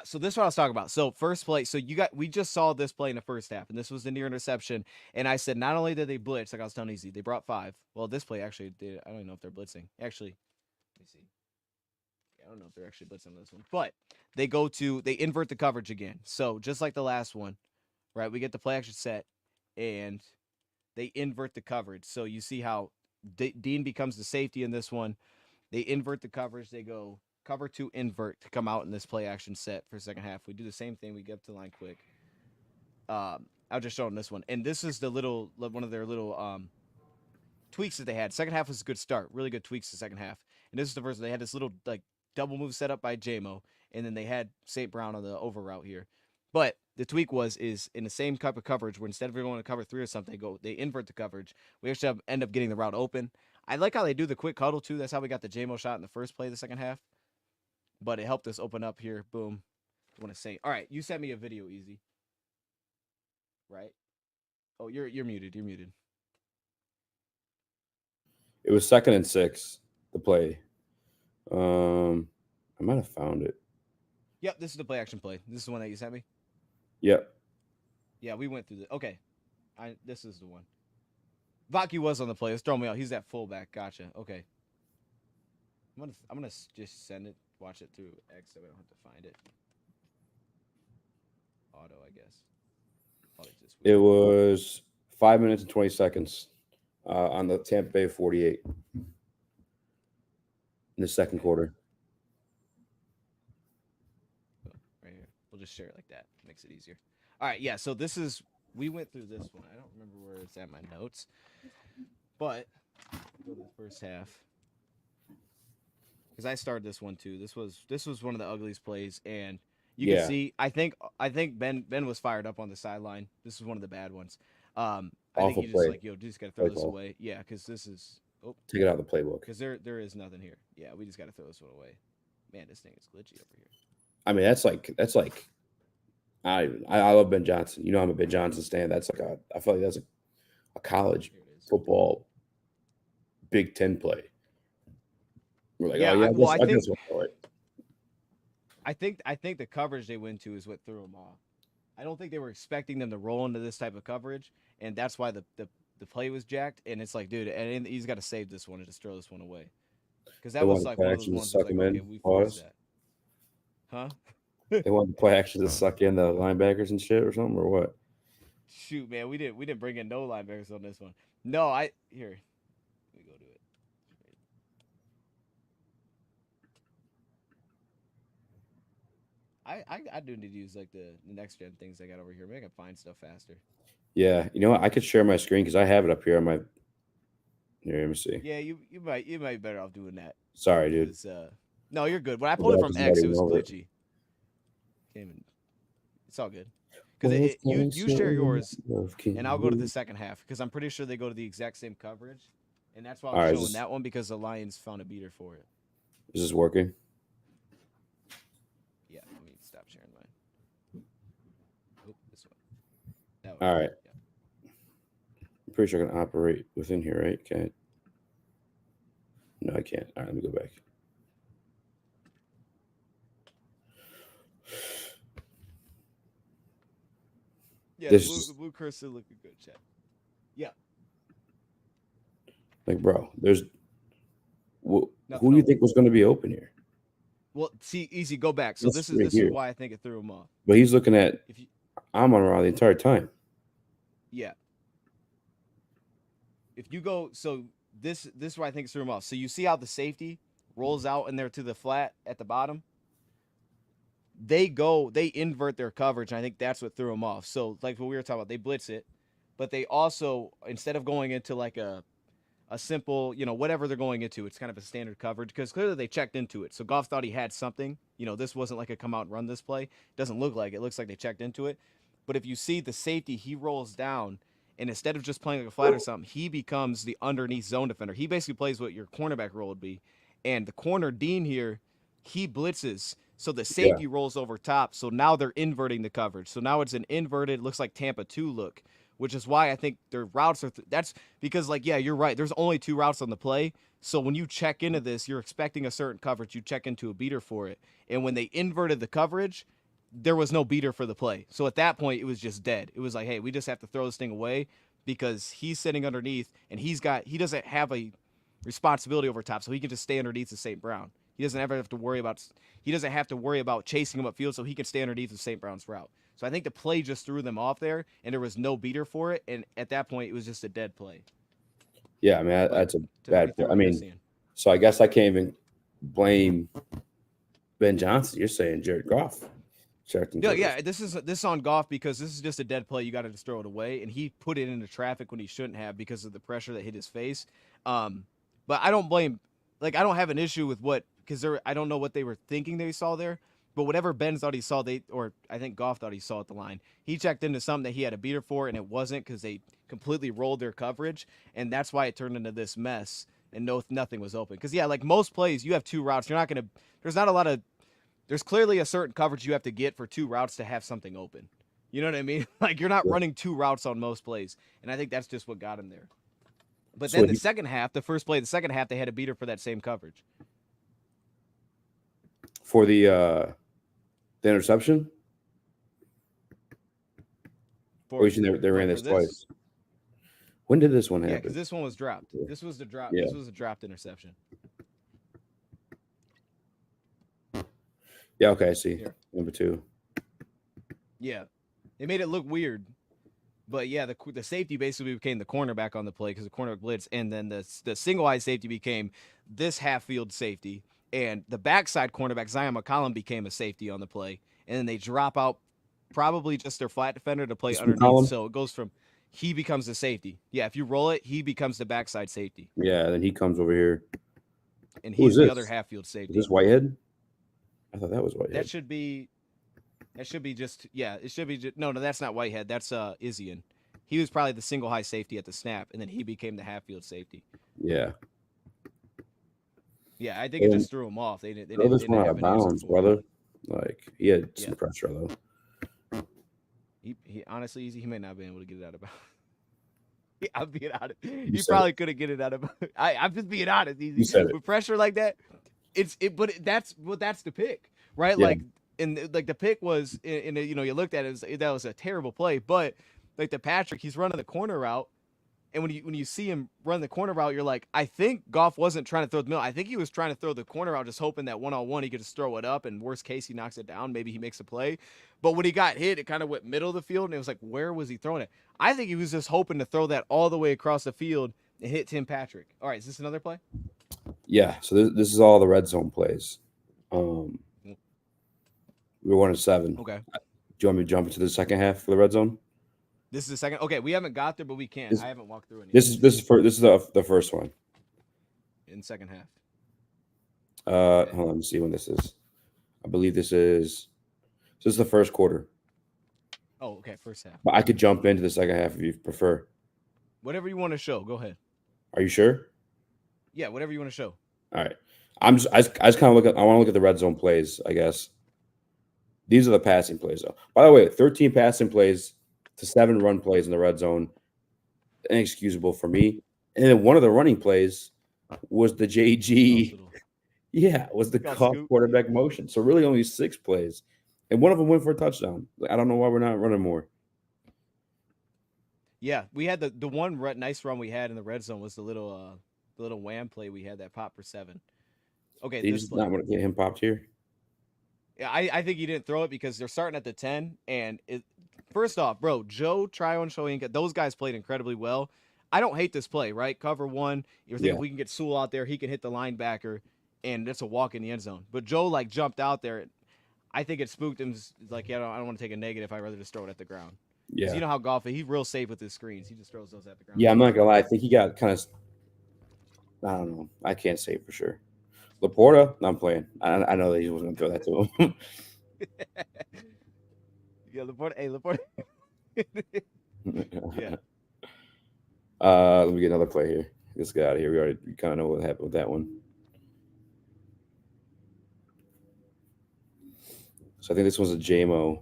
So this is what I was talking about. So first play. So we just saw this play in the first half, and this was the near interception. And I said, not only did they blitz, like I was telling Easy, they brought 5. Well, this play actually did. I don't even know if they're blitzing. Actually, let me see. I don't know if they're actually blitzing on this one, but they invert the coverage again. So just like the last one, right? We get the play action set, and they invert the coverage. So you see how Dean becomes the safety in this one. They invert the coverage. They go cover 2 invert to come out in this play action set for second half. We do the same thing. We get up to the line quick. I'll just show them this one, and this is one of their little tweaks that they had. Second half was a good start. Really good tweaks the second half. And this is the first. They had this little like double move set up by JMO, and then they had St. Brown on the over route here. But the tweak is in the same type of coverage where instead of going to cover 3 or something, they invert the coverage. We actually end up getting the route open. I like how they do the quick huddle too. That's how we got the JMO shot in the first play of the second half. But it helped us open up here. Boom. I want to say, all right, you sent me a video, Easy. Right? Oh, you're muted. You're muted. It was 2nd and 6. The play. I might have found it. Yep, this is the play action play. This is the one that you sent me. Yep. Yeah, we went through the. Okay, this is the one. Vaki was on the play. It's throwing me out. He's that fullback. Gotcha. Okay. I'm gonna just send it. Watch it through X so we don't have to find it. Auto, I guess. It was 5 minutes and 20 seconds on the Tampa Bay 48 in the second quarter. Right here. We'll just share it like that. Makes it easier. All right, yeah. So we went through this one. I don't remember where it's at in my notes, but go to the first half because I started this one too. This was one of the ugliest plays, and you can see. I think Ben was fired up on the sideline. This was one of the bad ones. I think he just like, just gotta throw this away. Yeah, because this is take it out of the playbook. Because there is nothing here. Yeah, we just gotta throw this one away. Man, this thing is glitchy over here. I mean, that's like I love Ben Johnson. You know, I'm a Ben Johnson stan. That's like I feel like that's a college football Big Ten play. We're like, I think the coverage they went to is what threw them off. I don't think they were expecting them to roll into this type of coverage, and that's why the play was jacked. And it's like, dude, and he's got to save this one and just throw this one away, because that was like one of those ones like, okay, we forced that. Huh? They wanted to play action to suck in the linebackers and shit or something, or what? Shoot, man, we didn't bring in no linebackers on this one. No, here. Let me go to it. I do need to use like the next gen things I got over here. Maybe I can find stuff faster. Yeah, you know what? I could share my screen because I have it up here on my. Here, let me see. Yeah, you might be better off doing that Sorry, dude. because no, you're good. When I My pulled it back from is not X, it even was over it. glitchy. Can't even, it's all good because What's you share yours love and I'll go to the can second half because I'm pretty sure they go to the exact same coverage, and that's why All I'm right, showing that one because the Lions found a beater for it. is this working? Yeah, let me stop sharing mine. Oh, this one. That way. All right. Yeah. I'm pretty sure I can operate within here, right? Can't. No, I can't. All right, let me go back. Yeah, This the is blue cursor looking good, chat. Yeah, like, bro. There's who nothing do you open. think was going to be open here? Well, see, easy, go back. So This this is right this is here. why I think it threw him off. But he's looking at. If you, I'm on Raw the entire time. yeah, if you go, so this is why I think it threw him off. So you see how the safety rolls out in there to the flat at the bottom. They invert their coverage, and I think that's what threw them off. So like what we were talking about, they blitz it, but they also instead of going into like a simple, whatever they're going into, it's kind of a standard coverage because clearly they checked into it. So Goff thought he had something. This wasn't like a come out and run this play. It doesn't look like it. It looks like they checked into it. But if you see the safety, he rolls down, and instead of just playing like a flat or something, he becomes the underneath zone defender. He basically plays what your cornerback role would be. And the corner Dean here, he blitzes. So the Yeah, safety rolls over top. So now they're inverting the coverage. So now it's an inverted, looks like Tampa 2 look, which is why I think their routes are. That's because, like, yeah, you're right. There's only 2 routes on the play. So when you check into this, you're expecting a certain coverage. You check into a beater for it. And when they inverted the coverage, there was no beater for the play. So at that point, it was just dead. It was like, hey, we just have to throw this thing away because he's sitting underneath and he doesn't have a responsibility over top, so he can just stay underneath the St. Brown. He doesn't ever have to worry about. He doesn't have to worry about chasing him upfield, so he can stay underneath the St. Brown's route. So I think the play just threw them off there, and there was no beater for it. And at that point, it was just a dead play. yeah. I mean, But that's a to bad. read through I what you're mean, seeing, so I guess I can't even blame Ben Johnson. You're saying Jared Goff. yeah, this is on Goff because this is just a dead play. You got to just throw it away, and he put it into traffic when he shouldn't have because of the pressure that hit his face. But I don't blame. Like I don't have an issue with what because I don't know what they were thinking they saw there. But whatever Ben thought he saw, or I think Goff thought he saw at the line, he checked into something that he had a beater for, and it wasn't because they completely rolled their coverage, and that's why it turned into this mess. And nothing was open. Because yeah, like most plays, you have 2 routes. You're not gonna. There's not a lot of. There's clearly a certain coverage you have to get for 2 routes to have something open. You know what I mean? Like you're not running 2 routes on most plays, and I think that's just what got him there. But So then the second half, the first play, the second half, they had a beater for that same coverage. for the interception, or you think they ran For this this, twice? When did this one yeah, because happen? this one was dropped. This was the drop. Yeah, This was a dropped interception. yeah. Okay, I see. Here, Number 2. yeah, they made it look weird, but yeah, the safety basically became the cornerback on the play because the cornerback blitz, and then the single eye safety became this half field safety, and the backside cornerback Zion McCollum became a safety on the play, and then they drop out probably just their flat defender to play This underneath. McCollum. So it goes from he becomes the safety. Yeah, if you roll it, he becomes the backside safety, Yeah, then he comes over here. and Who is he's the other this? half field Is this safety. Whitehead? I thought that was That Whitehead. should be just yeah. It should be just, no. That's not Whitehead. That's Isian. He was probably the single high safety at the snap, and then he became the half field safety. Yeah. Yeah, I think it And just threw him off. They didn't, they throw didn't, this they one didn't out have of an answer bounds, for it. brother. Like he had Yeah, some pressure though. he honestly, Easy, he may not have been able to get it out of bounds. I'm being honest. You He said it. probably couldn't get it out of. I'm just being honest, You Easy. said it. With pressure like that, that's the pick, right? Yeah. Like, and like the pick was, you looked at it, that was a terrible play, but like the Patrick, he's running the corner route, and when you see him run the corner route, you're like, I think Goff wasn't trying to throw the middle. I think he was trying to throw the corner out, just hoping that 1-on-1 he could just throw it up, and worst case he knocks it down. Maybe he makes a play. But when he got hit, it kind of went middle of the field, and it was like, where was he throwing it? I think he was just hoping to throw that all the way across the field and hit Tim Patrick. All right, is this another play? Yeah. So this is all the red zone plays. We We were 1-7. Do Okay. you want me to jump into the second half for the red zone? This is the second. Okay, we haven't got there, but we can. This I haven't walked through any this yet is this is for this is the first one. in second half. Hold on, let me see when this is. I believe this is the first quarter. Oh, okay, first half. But I could jump into the second half if you prefer. Whatever you want to show, go ahead. Are you sure? Yeah, whatever you want to show. All right. I just kind of look at I want to look at the red zone plays, I guess. These are the passing plays though. By the way, 13 passing plays to 7 run plays in the red zone. Inexcusable for me. And then one of the running plays was the JG. Yeah, was the cuff quarterback motion. So really only 6 plays. And one of them went for a touchdown. I don't know why we're not running more. Yeah, we had the one nice run we had in the red zone was the little wham play we had that pop for 7. Okay, You this just play. not want to get him popped here. Yeah, I think he didn't throw it because they're starting at the 10. And first off, bro, Joe, Tryon, Shoyinka, those guys played incredibly well. I don't hate this play, right? Cover 1. You're thinking if we can get Sewell out there, he can hit the linebacker, and it's a walk in the end zone. But Joe, like, jumped out there. I think it spooked him. Like, yeah, I don't want to take a negative. I'd rather just throw it at the ground. Yeah. You know how golf, he's real safe with his screens. He just throws those at the ground. Yeah, I'm not going to lie. I think he got kind of, I don't know. I can't say for sure. Laporta, no, I'm playing. I know that he wasn't going to throw that to him. Yeah, Laporta. Hey, Laporta. Yeah. Let me get another play here. Let's get out of here. We kind of know what happened with that one. So I think this was a JMO.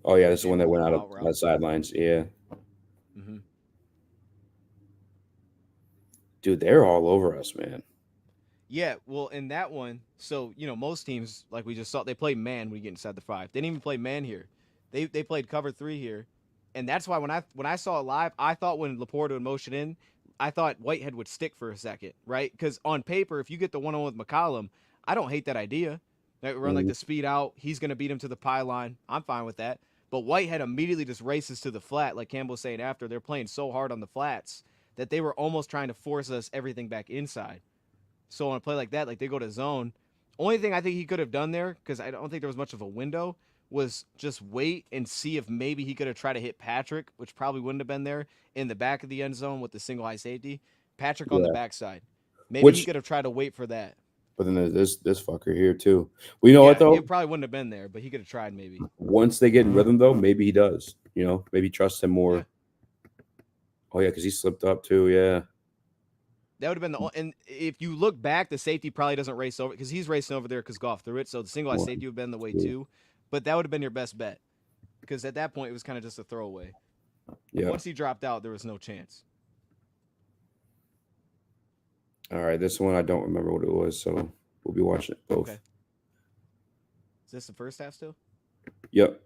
Oh yeah, this is the one that went out of the sidelines. Yeah. Mm-hmm. Dude, they're all over us, man. Yeah, well, in that one, so most teams, like we just saw, they play man when you get inside the 5. They didn't even play man here. They played cover 3 here, and that's why when I saw it live, I thought when Laporta would motion in, I thought Whitehead would stick for a second, right? Because on paper, if you get the 1-on-1 with McCollum, I don't hate that idea. That run like the speed out, he's gonna beat him to the pylon. I'm fine with that. But Whitehead immediately just races to the flat, like Campbell was saying after. They're playing so hard on the flats that they were almost trying to force us everything back inside. So on a play like that, like they go to zone. Only thing I think he could have done there, because I don't think there was much of a window, was just wait and see if maybe he could have tried to hit Patrick, which probably wouldn't have been there, in the back of the end zone with the single high safety. Patrick on the backside. Maybe he could have tried to wait for that. But then there's this fucker here too. Well, you know what though? It probably wouldn't have been there, but he could have tried maybe. Once they get in rhythm though, maybe he does. Maybe trust him more. Yeah. Oh yeah, because he slipped up too. Yeah. That would have been and if you look back, the safety probably doesn't race over because he's racing over there because Goff threw it. So the single high safety would have been the way too. But that would have been your best bet because at that point it was kind of just a throwaway. Yeah. Once he dropped out, there was no chance. All right, this one I don't remember what it was, so we'll be watching it both. Okay. Is this the first half still? Yep.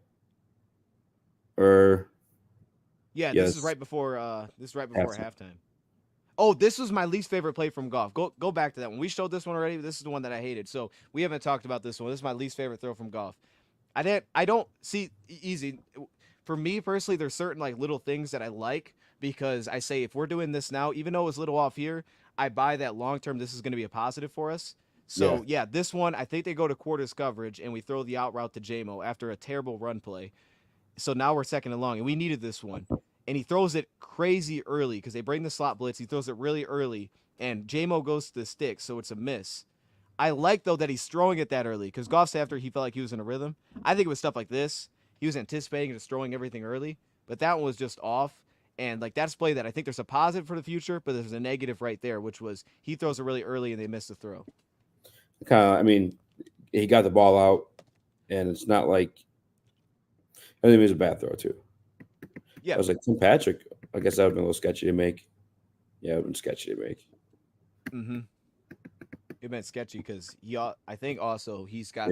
Yeah, this is right before halftime. Oh, this was my least favorite play from Goff. Go back to that one. We showed this one already. This is the one that I hated. So we haven't talked about this one. This is my least favorite throw from Goff. I don't see easy. For me personally, there's certain like little things that I like because I say if we're doing this now, even though it was a little off here, I buy that long term this is going to be a positive for us. So yeah, this one I think they go to quarters coverage and we throw the out route to JMO after a terrible run play. So now we're second and long, and we needed this one. And he throws it crazy early because they bring the slot blitz. He throws it really early, and JMO goes to the stick, so it's a miss. I like, though, that he's throwing it that early because Goff's after he felt like he was in a rhythm. I think it was stuff like this. He was anticipating and just throwing everything early, but that one was just off. And like that's play that I think there's a positive for the future, but there's a negative right there, which was he throws it really early and they miss the throw. I mean, he got the ball out, and it's not like I think it was a bad throw too. Yeah, I was like Tim Patrick. I guess that would have been a little sketchy to make. Yeah, it would have been sketchy to make. Mm-hmm. It been sketchy because I think also he's got.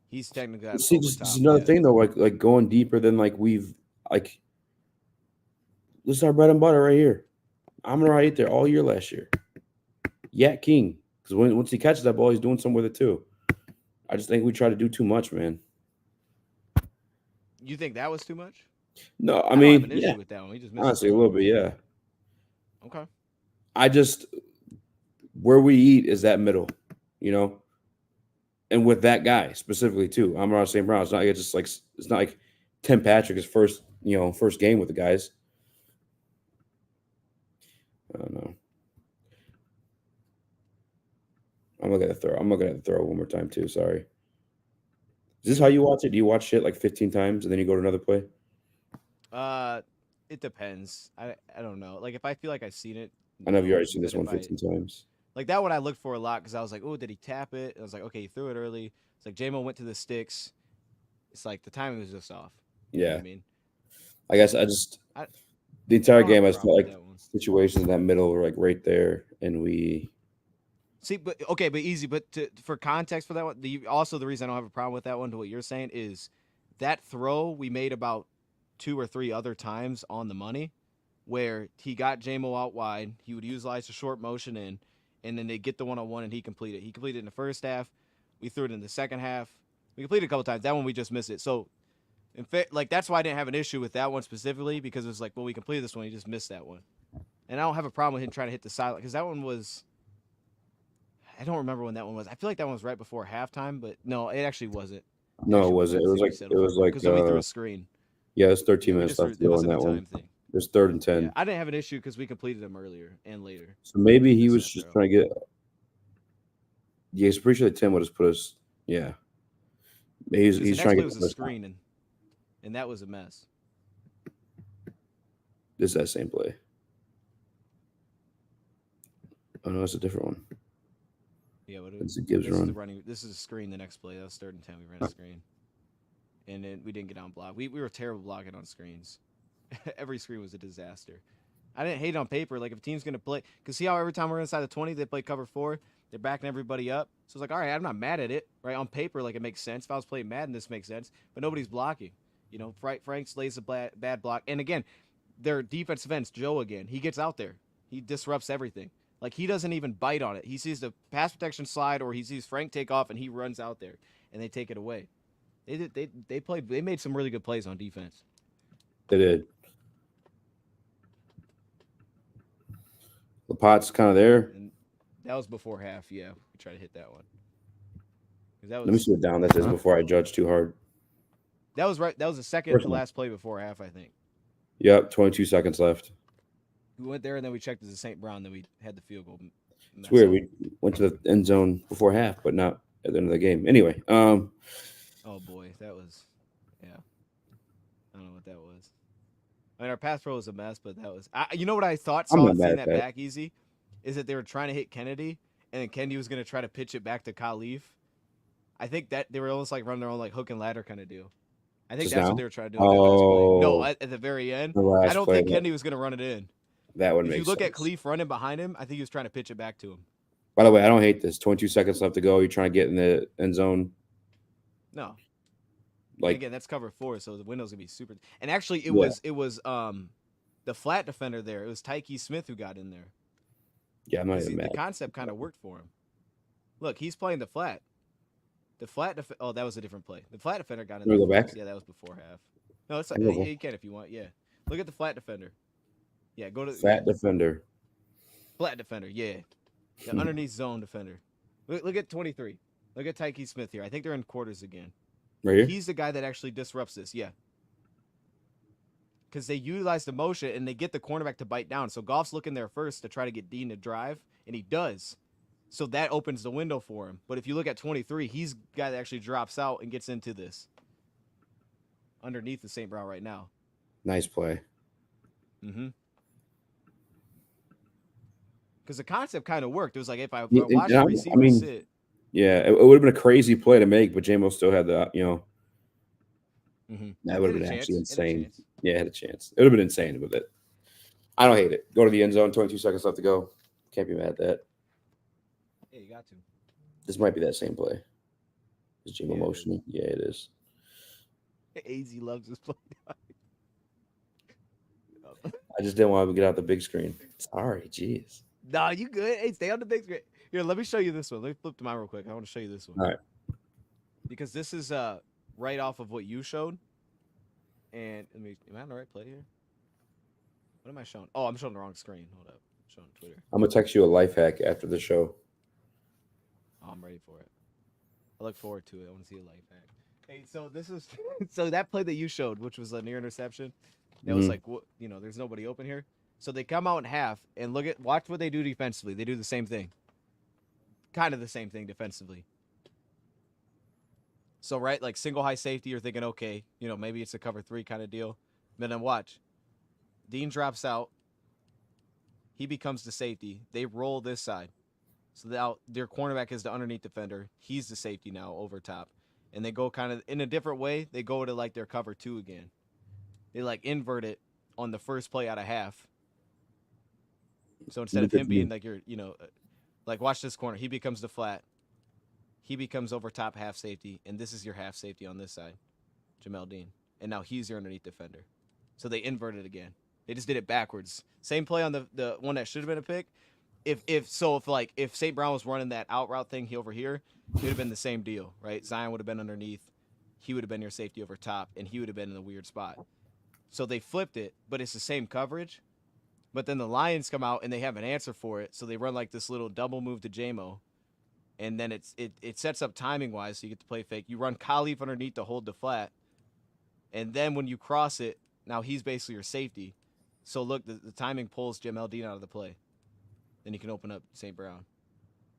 He's technically got. See, this is another thing though. Like going deeper than like we've like. This is our bread and butter right here. I'm right there all year last year. Yak King, because once he catches that ball, he's doing something with it too. I just think we try to do too much, man. You think that was too much? No, I mean, don't have an issue with that one. We just honestly a little bit, yeah. Okay. I just where we eat is that middle, and with that guy specifically too. Amon-Ra St. Brown. It's not like Tim Patrick's first game with the guys. I don't know. I'm looking at the throw one more time too. Sorry. Is this how you watch it? Do you watch shit like 15 times and then you go to another play? Uh, it depends. I don't know. Like if I feel like I've seen it, I know you've no. already seen this But one if I 15 times. like that one, I looked for a lot because I was like, oh, did he tap it? I was like, okay, he threw it early. It's like JMO went to the sticks. It's like the timing was just off. You know what Yeah. I mean? I guess I, the I entire don't have game a I just problem felt with like that one. situations in that middle were like right there, and we See, but okay, but easy. But for context for that one, also the reason I don't have a problem with that one to what you're saying is that throw we made about 2 or 3 other times on the money, where he got JMO out wide, he would utilize the short motion in, and then they get the 1-on-1 and he completed. He completed in the first half. We threw it in the second half. We completed a couple times. That one we just missed it. So in fact, like that's why I didn't have an issue with that one specifically because it was like, well, we completed this one, he just missed that one, and I don't have a problem with him trying to hit the sideline because that one was. I don't remember when that one was. I feel like that one was right before halftime, but no, it actually wasn't. It no, it actually wasn't. wasn't. I It was think we like settled it for was one like because then we threw a screen. yeah, there's 13 Yeah, we minutes just threw. left to It go on wasn't a that one. time thing. There's third and Yeah, 10. I didn't have an issue because we completed them earlier and later. So maybe he Missing was that just throw. trying to get. Yeah, he's pretty sure that Tim would have put us. Yeah, Because the he's next trying to play get was the a first down. screen and that was a mess. This is that same play. Oh no, it's a different one. Yeah, but It's a Gibbs this is the run. running. This is a screen. The next play that was 3rd and 10. We ran a screen, and then we didn't get on block. We were terrible blocking on screens. Every screen was a disaster. I didn't hate it on paper. Like if a team's gonna play, cause see how every time we're inside the 20, they play cover 4. They're backing everybody up. So it's like, all right, I'm not mad at it, right? On paper, like it makes sense. If I was playing Madden, this makes sense. But nobody's blocking. You know, Frank slays a bad block, and again, their defensive ends, Joe again, he gets out there, he disrupts everything. Like he doesn't even bite on it. He sees the pass protection slide, or he sees Frank take off, and he runs out there, and they take it away. They made some really good plays on defense. They did. The pot's kind of there. And that was before half. Yeah, we tried to hit that one. 'Cause that Let me was see what down that is before I judge too hard. that was right. That was the second First to one. last play before half, I think. Yep, 22 seconds left. We went there and then we checked as a St. Brown. Then we had the field goal. It's Mess weird. up. We went to the end zone before half, but not at the end of the game. Anyway, Oh boy, that was yeah. I don't know what that was. I mean, our pass pro was a mess, but that was. You know what I thought I'm saw not mad seeing at that that. back easy, is that they were trying to hit Kennedy, and then Kennedy was going to try to pitch it back to Khalif. I think that they were almost like running their own like hook and ladder kind of deal. I think Just that's now? what they were trying to do on that last play. No, Oh, at the very end, the I last don't play. think Kennedy was going to run it in. That would If make you look at sense. Khalif running behind him, I think he was trying to pitch it back to him. By the way, I don't hate this. 22 seconds left to go. You're trying to get in the end zone. No, and Like, again, that's cover 4, so the window's gonna be super. And actually, it Yeah. was the flat defender there. It was Tyke Smith who got in there. yeah, I'm not 'Cause even the mad. concept kind of worked for him. Look, he's playing the flat. The flat oh, that was a different play. The flat defender got in Can we there go first. back? Yeah, that was before half. No, it's I like can go you can if you want. Yeah, look at the flat defender. Yeah, go to Fat defender. flat defender. Yeah, the underneath zone defender. Look at 23. Look at Tyke Smith here. I think they're in quarters again. Right here? He's the guy that actually disrupts this. Yeah. Because they utilize the motion and they get the cornerback to bite down. So Goff's looking there first to try to get Dean to drive, and he does. So that opens the window for him. But if you look at 23, he's the guy that actually drops out and gets into this underneath the St. Brown right now. Nice play. Mm-hmm. Because the concept kind of worked. It was like if I Yeah, watch and the I receiver mean, sit. yeah, it would have been a crazy play to make, but JMO still had the, Mm-hmm. that would Had have a been chance. actually Had a insane. chance. Yeah, had a chance. It would have been insane with it. I don't hate it. Go to the end zone, 22 seconds left to go. Can't be mad at that. Yeah, you got to. This might be that same play. Is JMO Yeah, it is. motioning? Yeah, it is. AZ loves this play. I just didn't want to get out the big screen. Sorry, jeez. Nah, you good. Hey, stay on the big screen. Here, let me show you this one. Let me flip to mine real quick. I want to show you this one. All right. Because this is right off of what you showed. And am I on the right play here? What am I showing? Oh, I'm showing the wrong screen. Hold up. I'm showing Twitter. I'm gonna text you a life hack after the show. Oh, I'm ready for it. I look forward to it. I want to see a life hack. Hey, so this is so that play that you showed, which was a near interception. That was Mhm. like, there's nobody open here. So they come out in half and watch what they do defensively. They do the same thing, kind of the same thing defensively. So right, like single high safety, you're thinking, okay, maybe it's a cover 3 kind of deal. But then watch, Dean drops out. He becomes the safety. They roll this side. So now their cornerback is the underneath defender. He's the safety now over top. And they go kind of in a different way. They go to like their cover 2 again. They like invert it on the first play out of half. So instead of Look at him being you. like like watch this corner. He becomes the flat. He becomes over top half safety. And this is your half safety on this side, Jamel Dean. And now he's your underneath defender. So they inverted again. They just did it backwards. Same play on the one that should have been a pick. If St. Brown was running that out route thing over here, it would have been the same deal, right? Zion would have been underneath, he would have been your safety over top, and he would have been in a weird spot. So they flipped it, but it's the same coverage. But then the Lions come out and they have an answer for it, so they run like this little double move to JMO, and then it sets up timing wise, so you get to play fake. You run Khalif underneath to hold the flat, and then when you cross it, now he's basically your safety. So look, the timing pulls Jim Dean out of the play. Then you can open up St. Brown.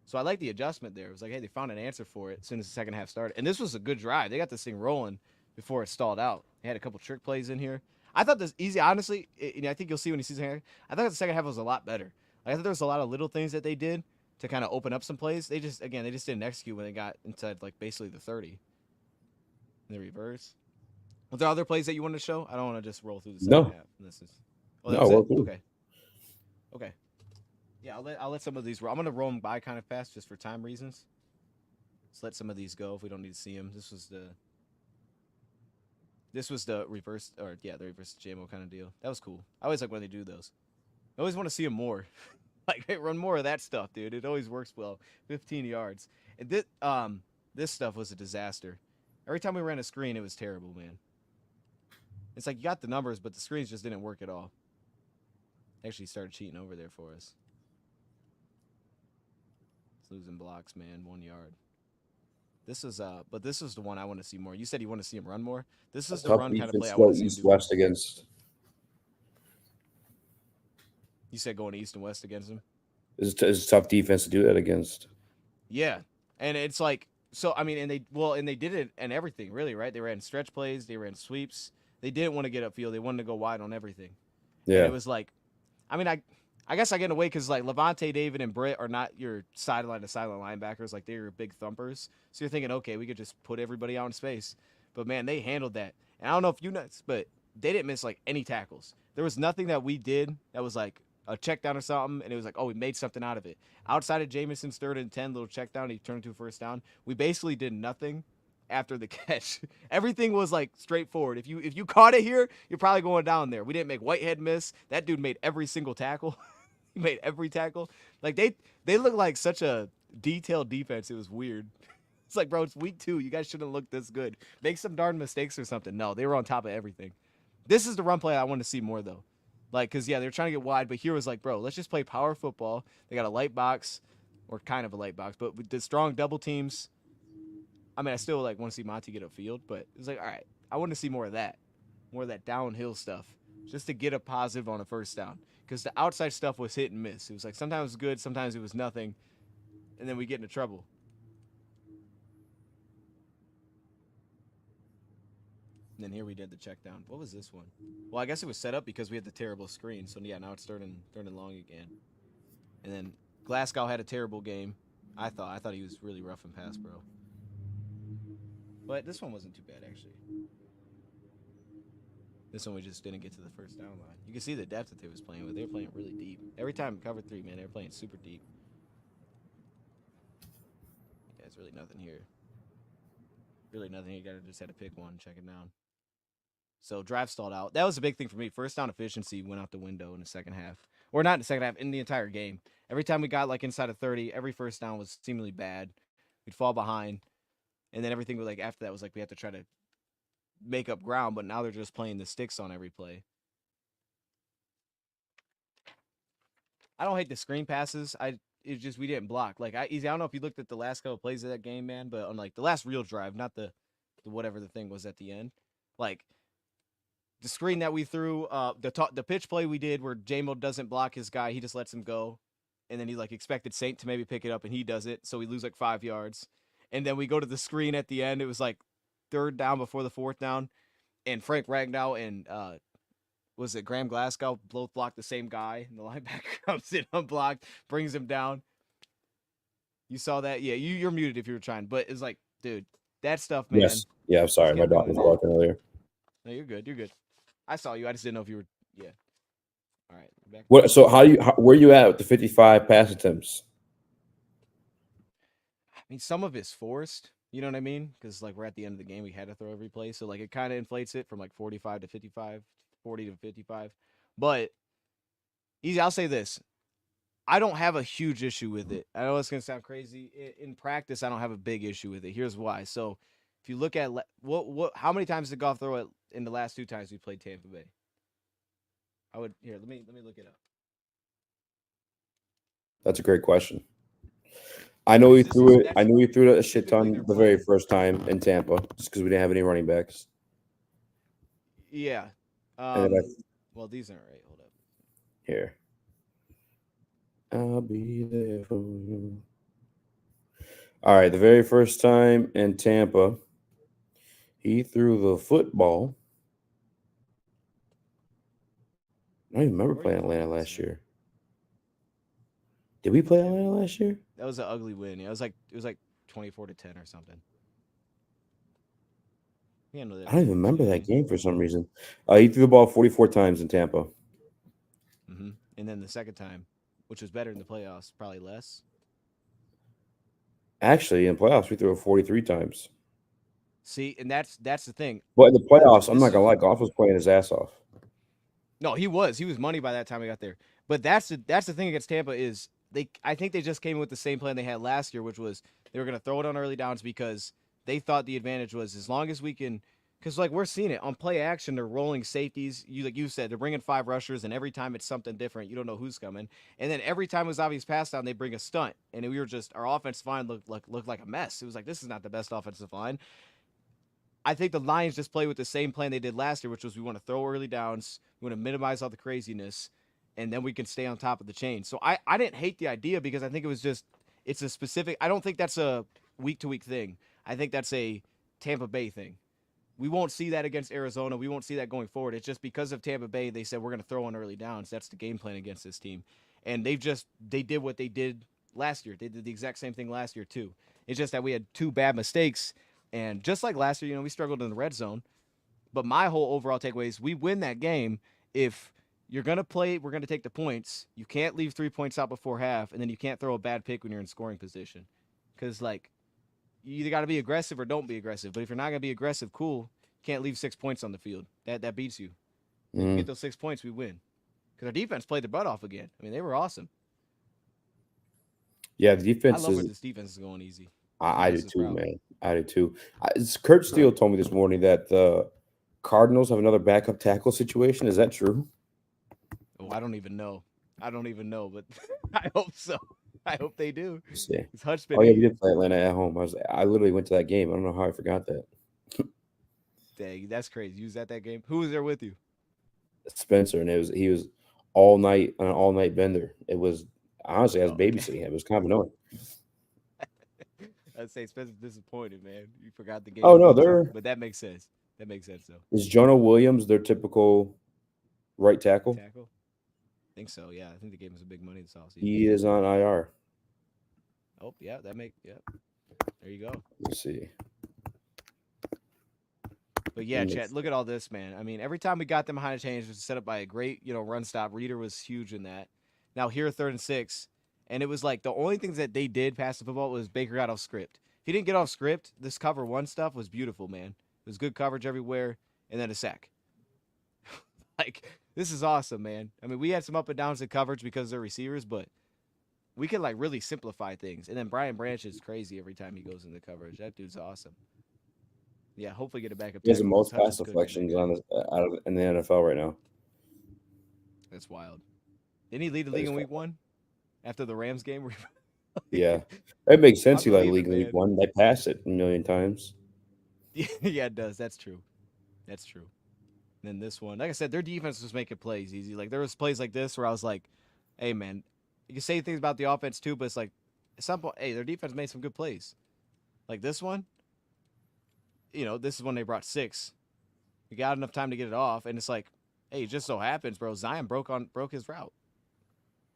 So I like the adjustment there. It was like, hey, they found an answer for it as soon as the second half started. And this was a good drive. They got this thing rolling before it stalled out. They had a couple trick plays in here. I thought this easy, honestly, I think you'll see when you see the second half. I thought the second half was a lot better. Like, I thought there was a lot of little things that they did to kind of open up some plays. They just didn't execute when they got inside, like, basically the 30. In the reverse. Was there other plays that you wanted to show? I don't want to just roll through the second No, half. Oh, that no, was well, it? cool. Okay. Okay. Yeah, I'll let some of these roll. I'm gonna roll them by kind of fast just for time reasons. Let's let some of these go if we don't need to see them. This was the reverse, or yeah, the reverse JMO kind of deal. That was cool. I always like when they do those. I always want to see them more. Like, hey, run more of that stuff, dude. It always works well. 15 yards. And this stuff was a disaster. Every time we ran a screen, it was terrible, man. It's like you got the numbers, but the screens just didn't work at all. Actually started cheating over there for us. It's losing blocks, man. 1 yard. But this is the one I want to see more. You said you want to see him run more. This A is the tough run kind of play defense I to want go to see him east do more. west against. You said going east and west against him. It's a tough defense to do that against. Yeah, and it's like so. I mean, and they did it and everything really, right? They ran stretch plays, they ran sweeps. They didn't want to get upfield. They wanted to go wide on everything, and it Yeah, was like, I mean, I guess I get away because like Levante, David, and Britt are not your sideline to sideline linebackers. Like they're your big thumpers. So you're thinking, okay, we could just put everybody out in space. But man, they handled that. And I don't know if you know, but they didn't miss like any tackles. There was nothing that we did that was like a check down or something, and it was like, oh, we made something out of it. Outside of Jameson's 3rd and 10 little check down, he turned into a first down. We basically did nothing after the catch. Everything was like straightforward. If you caught it here, you're probably going down there. We didn't make Whitehead miss. That dude made every single tackle. He made every tackle. Like they look like such a detailed defense. It was weird. It's like, bro, it's week 2. You guys shouldn't look this good. Make some darn mistakes or something. No, they were on top of everything. This is the run play I want to see more though. Like, cause yeah, they're trying to get wide, but here was like, bro, let's just play power football. They got a light box, or kind of a light box, but with the strong double teams. I mean, I still like want to see Monty get upfield, but it's like, all right, I want to see more of that downhill stuff, just to get a positive on a first down. Because the outside stuff was hit and miss. It was like sometimes it was good, sometimes it was nothing, and then we get into trouble. And then here we did the check down. What was this one? Well, I guess it was set up because we had the terrible screen. So yeah, now it's turning long again. And then Glasgow had a terrible game. I thought he was really rough and pass, bro. But this one wasn't too bad actually. This one we just didn't get to the first down line. You can see the depth that they was playing with. They were playing really deep. Every time cover 3, man, they were playing super deep. Yeah, there's really nothing here. Really nothing here. You gotta just had to pick one, check it down. So drive stalled out. That was a big thing for me. First down efficiency went out the window in the second half. Or not in the second half, in the entire game. Every time we got like inside of 30, every first down was seemingly bad. We'd fall behind. And then everything was like after that was like we have to try to make up ground, but now they're just playing the sticks on every play. I don't hate the screen passes. it's just we didn't block. Like I don't know if you looked at the last couple plays of that game, man, but on like the last real drive, not the whatever the thing was at the end, like the screen that we threw, the pitch play we did where J-Mo doesn't block his guy, he just lets him go, and then he like expected Saint to maybe pick it up, and he does it, so we lose like 5 yards, and then we go to the screen at the end. It was like third down before the fourth down, and Frank Ragnow and was it Graham Glasgow both blocked the same guy, and the linebacker comes in unblocked, brings him down. You saw that? Yeah, you're muted if you were trying, but it's like, dude, that stuff, man. Yes. Yeah, I'm sorry. My dog was barking earlier. No, you're good. You're good. I saw you. I just didn't know if you were. Yeah. All right. Back. What? So where you at with the 55 pass attempts? I mean, some of it's forced. You know what I mean? Because like we're at the end of the game, we had to throw every play, so like it kind of inflates it from like 45 to 55, 40 to 55. But easy. I'll say this: I don't have a huge issue with it. I know it's gonna sound crazy. In practice, I don't have a big issue with it. Here's why. So, if you look at how many times did Goff throw it in the last 2 times we played Tampa Bay? Let me look it up. That's a great question. I know he threw it. I knew he threw it a shit ton the very first time in Tampa, just because we didn't have any running backs. Yeah. Well, these aren't right. Hold up. Here. I'll be there for you. All right, the very first time in Tampa, he threw the football. I don't even remember playing Atlanta last year. Did we play Atlanta last year? That was an ugly win. Yeah, it was like 24-10 or something. I don't even remember that game for some reason. He threw the ball 44 times in Tampa. Mm-hmm. And then the second time, which was better in the playoffs, probably less. Actually, in playoffs, we threw it 43 times. See, and that's the thing. But in the playoffs, I'm not gonna lie, Goff was playing his ass off. No, he was money by that time we got there. But that's the thing against Tampa is I think they just came with the same plan they had last year, which was they were going to throw it on early downs because they thought the advantage was as long as we can, because like we're seeing it on play action, they're rolling safeties. Like you said, they're bringing 5 rushers, and every time it's something different. You don't know who's coming, and then every time it was obvious pass down, they bring a stunt, and we were just our offensive line looked like a mess. It was like this is not the best offensive line. I think the Lions just play with the same plan they did last year, which was we want to throw early downs, we want to minimize all the craziness, and then we can stay on top of the chain. So I didn't hate the idea because I think it was just it's a specific. I don't think that's a week-to-week thing. I think that's a Tampa Bay thing. We won't see that against Arizona. We won't see that going forward. It's just because of Tampa Bay, they said we're going to throw on early downs. That's the game plan against this team. And they did what they did last year. They did the exact same thing last year too. It's just that we had 2 bad mistakes. And just like last year, we struggled in the red zone. But my whole overall takeaway is we win that game if you're going to play, we're going to take the points. You can't leave 3 points out before half, and then you can't throw a bad pick when you're in scoring position. Because, like, you either got to be aggressive or don't be aggressive. But if you're not going to be aggressive, cool. You can't leave 6 points on the field. That beats you. If you get those 6 points, we win. Because our defense played their butt off again. I mean, they were awesome. Yeah, the defense I love where this defense is going easy. I do too, man. I do too. Kurt Steele told me this morning that the Cardinals have another backup tackle situation. Is that true? Oh, I don't even know, but I hope so. I hope they do. See. Oh yeah, we did play Atlanta at home. I literally went to that game. I don't know how I forgot that. Dang, that's crazy. You was at that game. Who was there with you? Spencer, and he was all night on an all-night bender. It was honestly I was babysitting him. It was kind of annoying. I'd say Spencer's disappointed, man. You forgot the game. Oh no, but that makes sense. That makes sense though. Is Jonah Williams their typical right tackle? I think so. Yeah, I think they gave him some big money this offseason. He is on IR. Oh yeah, there you go. Let's see. But yeah, Chet, look at all this, man. I mean, every time we got them behind the chains, it was set up by a great, run stop. Reader was huge in that. Now here, 3rd and 6, and it was like the only things that they did pass the football was Baker got off script. If he didn't get off script, this cover 1 stuff was beautiful, man. It was good coverage everywhere, and then a sack. Like, this is awesome, man. I mean, we had some up and downs in coverage because they're receivers, but we could, like, really simplify things. And then Brian Branch is crazy every time he goes into coverage. That dude's awesome. Yeah, hopefully get it back up. He has the most pass deflections in the NFL right now. That's wild. Didn't he lead the league in week 1? after the Rams game. Yeah, it makes I sense. You like believe it, League man. 1, they pass it a million times. Yeah, it does. That's true. That's true. And then this one, like I said, their defense was making plays easy. Like there was plays like this where I was like, "Hey, man, you can say things about the offense too, but it's like at some point, hey, their defense made some good plays. Like this one, this is when they brought six. We got enough time to get it off, and it's like, hey, it just so happens, bro. Zion broke his route.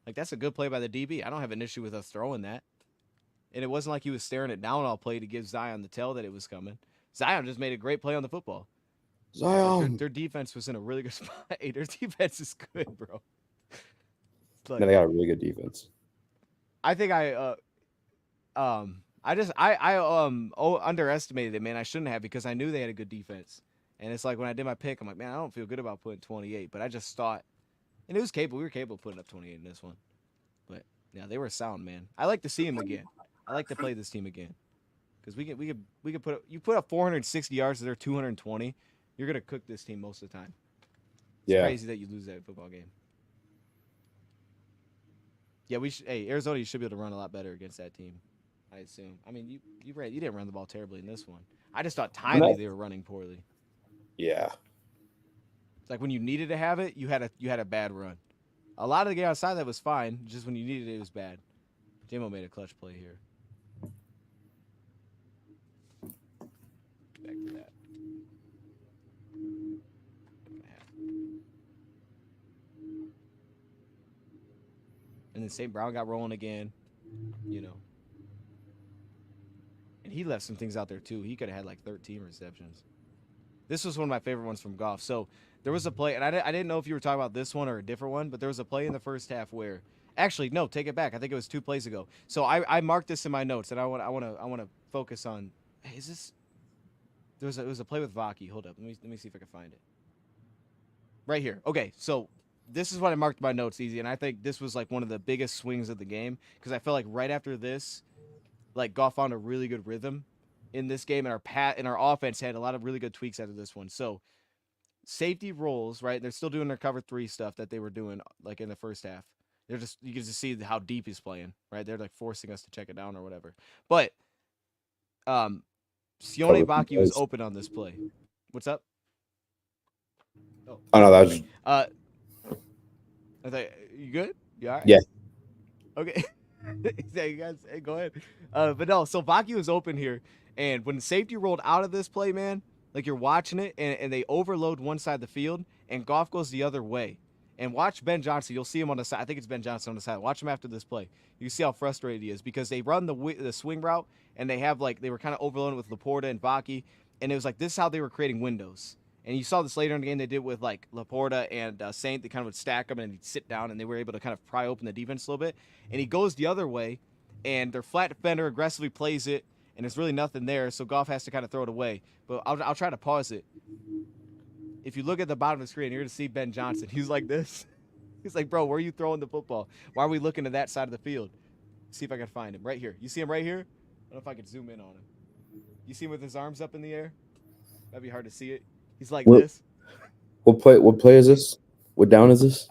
Like that's a good play by the DB. I don't have an issue with us throwing that. And it wasn't like he was staring it down all play to give Zion the tell that it was coming. Zion just made a great play on the football. It's like their Zion. their defense was in a really good spot. Hey, their defense is good, bro. It's No, like they got a really good defense. I think underestimated it, man. I shouldn't have because I knew they had a good defense. And it's like when I did my pick, I'm like, man, I don't feel good about putting 28, but I just thought, and it was capable. We were capable of putting up 28 in this one. But yeah, they were sound, man. I like to see them again. I like to play this team again because we could put up 460 yards to their 220. You're gonna cook this team most of the time. It's Yeah. crazy that you lose that football game. Yeah, we should. Hey, Arizona, you should be able to run a lot better against that team. I assume. I mean, you didn't run the ball terribly in this one. I just thought timely they were running poorly. Yeah. It's like when you needed to have it, you had a bad run. A lot of the game outside that was fine. Just when you needed it, it was bad. J-Mo made a clutch play here. Back to that. And then St. Brown got rolling again, And he left some things out there too. He could have had like 13 receptions. This was one of my favorite ones from Goff. So there was a play, and I didn't know if you were talking about this one or a different one, but there was a play in the first half where, actually, no, take it back. I think it was 2 plays ago. So I marked this in my notes, and I want to focus on. Hey, is this? It was a play with Vaki. Hold up, let me see if I can find it. Right here. Okay, so this is what I marked in my notes, easy, and I think this was like one of the biggest swings of the game because I felt like right after this, like Goff found a really good rhythm in this game, and our offense had a lot of really good tweaks out of this one. So safety rolls, right? They're still doing their cover 3 stuff that they were doing like in the first half. You can just see how deep he's playing, right? They're like forcing us to check it down or whatever. But Sione Vaki was open on this play. What's up? Oh no, that was. I thought, you good? You all right? Yeah. Okay. Yeah, you guys, hey, go ahead. But no, so Vaki was open here, and when the safety rolled out of this play, man, like you're watching it, and they overload one side of the field, and Goff goes the other way. And watch Ben Johnson. You'll see him on the side. I think it's Ben Johnson on the side. Watch him after this play. You see how frustrated he is because they run the swing route, and they were kind of overloading with Laporta and Vaki, and it was like this is how they were creating windows. And you saw this later in the game. They did with like Laporta and Saint. They kind of would stack them and he'd sit down, and they were able to kind of pry open the defense a little bit. And he goes the other way, and their flat defender aggressively plays it, and there's really nothing there. So Goff has to kind of throw it away. But I'll try to pause it. If you look at the bottom of the screen, you're going to see Ben Johnson. He's like this. He's like, bro, where are you throwing the football? Why are we looking to that side of the field? See if I can find him. Right here. You see him right here? I don't know if I can zoom in on him. You see him with his arms up in the air? That'd be hard to see it. He's like this. What play is this? What down is this?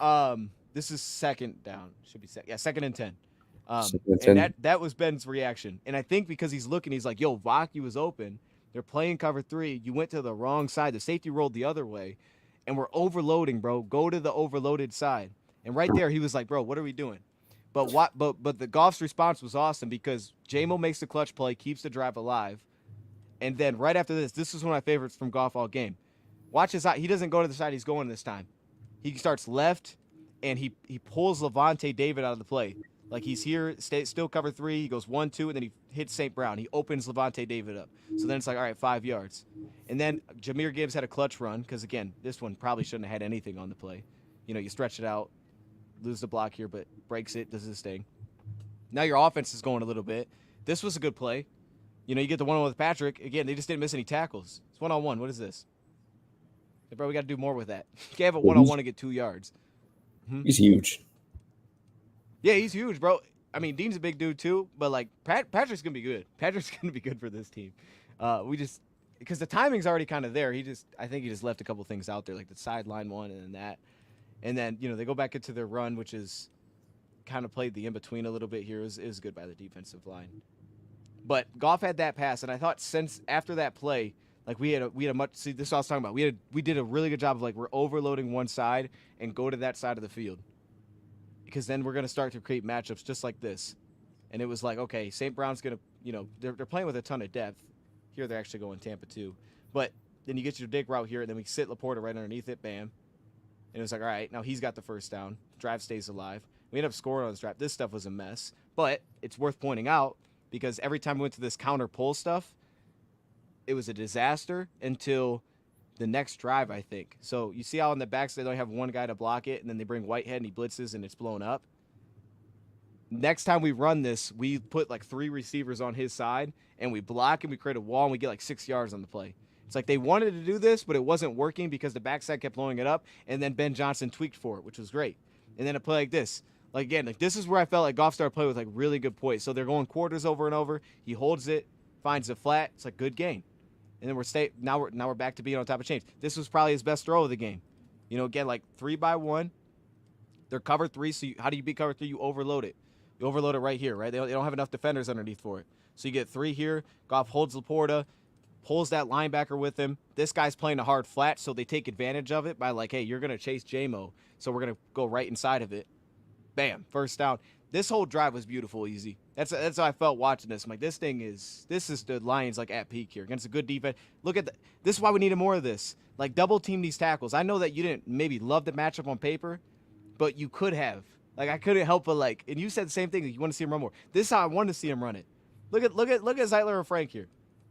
This is second down. Should be second. Yeah, 2nd and 10. And 10. And that was Ben's reaction. And I think because he's looking, he's like, yo, Vaki was open. They're playing cover 3. You went to the wrong side. The safety rolled the other way. And we're overloading, bro. Go to the overloaded side. And right there, he was like, bro, what are we doing? But the Goff's response was awesome because J-Mo makes the clutch play, keeps the drive alive. And then right after this is one of my favorites from Goff all game. Watch his eye. He doesn't go to the side he's going this time. He starts left, and he pulls Levante David out of the play. Like he's here, still cover 3. He goes 1, 2, and then he hits St. Brown. He opens Levante David up. So then it's like, all right, 5 yards. And then Jahmyr Gibbs had a clutch run because, again, this one probably shouldn't have had anything on the play. You stretch it out, lose the block here, but breaks it, does his thing. Now your offense is going a little bit. This was a good play. You get the one-on-one with Patrick. Again, they just didn't miss any tackles. It's one-on-one. What is this? Hey, bro, we got to do more with that. You can't have a one-on-one to get 2 yards. He's huge. Yeah, he's huge, bro. I mean, Dean's a big dude too, but like Patrick's gonna be good. Patrick's gonna be good for this team. Because the timing's already kind of there. I think he just left a couple things out there, like the sideline one and then that, and then they go back into their run, which is kind of played the in between a little bit here. It was good by the defensive line. But Goff had that pass, and I thought since after that play, like we had a much. See, this is what I was talking about. We did a really good job of like we're overloading one side and go to that side of the field, because then we're gonna start to create matchups just like this. And it was like, okay, St. Brown's gonna, they're playing with a ton of depth. Here they're actually going Tampa too, but then you get your dig route here, and then we sit Laporta right underneath it, bam. And it was like, all right, now he's got the first down. Drive stays alive. We end up scoring on this drive. This stuff was a mess, but it's worth pointing out because every time we went to this counter pull stuff, it was a disaster until the next drive, I think. So you see how on the backs they only have one guy to block it, and then they bring Whitehead and he blitzes and it's blown up. Next time we run this, we put like 3 receivers on his side and we block and we create a wall and we get like 6 yards on the play. It's like they wanted to do this, but it wasn't working because the backside kept blowing it up, and then Ben Johnson tweaked for it, which was great. And then a play like this. Like, again, like this is where I felt like Goff started playing with like really good poise. So they're going quarters over and over. He holds it, finds it flat. It's like good game. And then now we're back to being on top of change. This was probably his best throw of the game. Again, like 3-by-1. They're cover 3, so how do you beat cover 3? You overload it. You overload it right here, right? They don't have enough defenders underneath for it. So you get 3 here. Goff holds Laporta, pulls that linebacker with him. This guy's playing a hard flat, so they take advantage of it by like, hey, you're going to chase J-Mo, so we're going to go right inside of it. Bam, first down. This whole drive was beautiful, easy. That's how I felt watching this. I'm like, this is the Lions like at peak here against a good defense. Look at this is why we needed more of this. Like double team these tackles. I know that you didn't maybe love the matchup on paper, but you could have. Like I couldn't help but like, and you said the same thing. You want to see him run more. This is how I wanted to see him run it. Look at Zeitler and Frank here.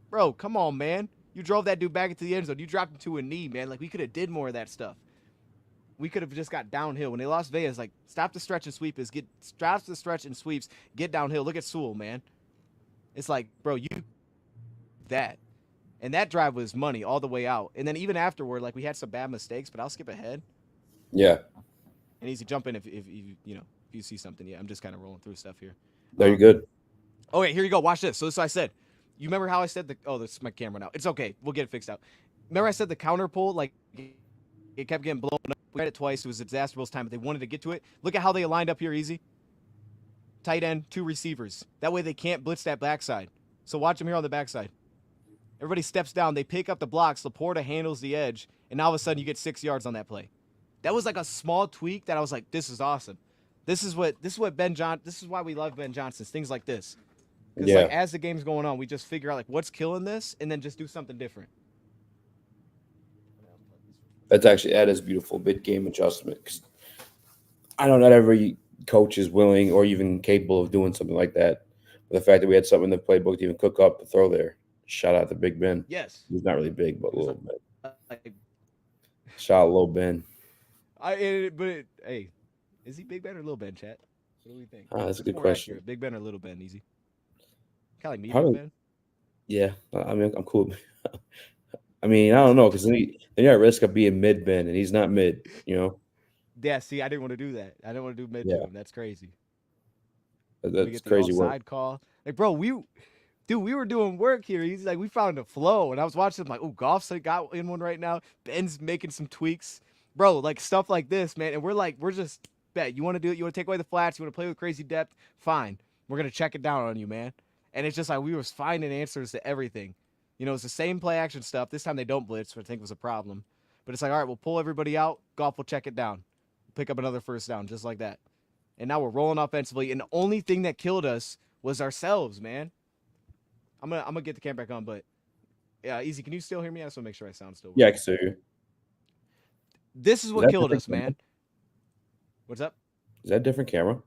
Bro, come on, man. You drove that dude back into the end zone. You dropped him to a knee, man. Like, we could have did more of that stuff. We could have just got downhill. When they lost Vegas, like, stop the stretch and sweeps, get downhill. Look at Sewell, man. It's like, bro, that. And that drive was money all the way out. And then even afterward, like, we had some bad mistakes, but I'll skip ahead. Yeah. And easy jump in if you see something. Yeah, I'm just kind of rolling through stuff here. No, you're good. Okay, here you go. Watch this. So this is what I said. You remember how I said this is my camera now. It's okay. We'll get it fixed out. Remember I said the counter pull, like it kept getting blown up. We had it twice. It was a disaster time, but they wanted to get to it. Look at how they aligned up here easy. Tight end, 2 receivers. That way they can't blitz that backside. So watch them here on the backside. Everybody steps down. They pick up the blocks. Laporta handles the edge, and all of a sudden you get 6 yards on that play. That was like a small tweak that I was like, this is awesome. This is why we love Ben Johnson. Things like this. Because like as the game's going on, we just figure out like what's killing this, and then just do something different. That is beautiful mid-game adjustment. Because I know not every coach is willing or even capable of doing something like that. But the fact that we had something in the playbook to even cook up the throw there, shout out to Big Ben. Yes, he's not really big, but a little bit. Shout out Lil Ben. Hey, is he Big Ben or Little Ben, chat? What do we think? That's a good question. Accurate. Big Ben or Little Ben, easy. Kind of like Probably, Ben. Yeah, I mean, I'm cool. I mean, I don't know, because then you're at risk of being mid Ben, and he's not mid, Yeah, see, I didn't want to do that. I didn't want to do mid to him. That's crazy. That's crazy work. Side call. Like, bro, we were doing work here. He's like, we found a flow, and I was watching him like, oh, Goff's got in one right now. Ben's making some tweaks. Bro, like stuff like this, man. And we're just, bet, you want to do it? You want to take away the flats? You want to play with crazy depth? Fine. We're going to check it down on you, man. And it's just like we were finding answers to everything. It's the same play action stuff. This time they don't blitz, which I think was a problem. But it's like, all right, we'll pull everybody out. Goff will check it down. Pick up another first down, just like that. And now we're rolling offensively. And the only thing that killed us was ourselves, man. I'm gonna get the camera back on, but yeah, Easy, can you still hear me? I just want to make sure I sound still. Yeah, I can still hear you. This is what killed us, man. What's up? Is that a different camera?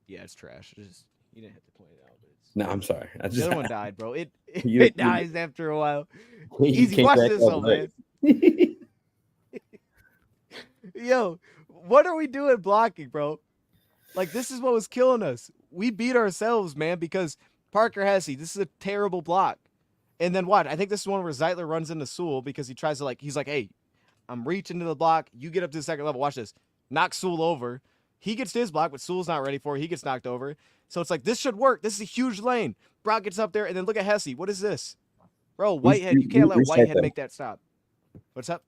Yeah, it's trash. You didn't have to point it out. No, I'm sorry. The other one died, bro. It dies after a while. Easy, watch this though, man. Yo, what are we doing blocking, bro? Like, this is what was killing us. We beat ourselves, man, because Parker Hesse, this is a terrible block. And then what? I think this is one where Zeitler runs into Sewell because he tries to he's like, hey, I'm reaching to the block. You get up to the second level. Watch this. Knock Sewell over. He gets to his block, but Sewell's not ready for it. He gets knocked over. So it's like, this should work. This is a huge lane. Brock gets up there, and then look at Hesse. What is this? Bro, Whitehead. You can't let Whitehead make that stop. What's up?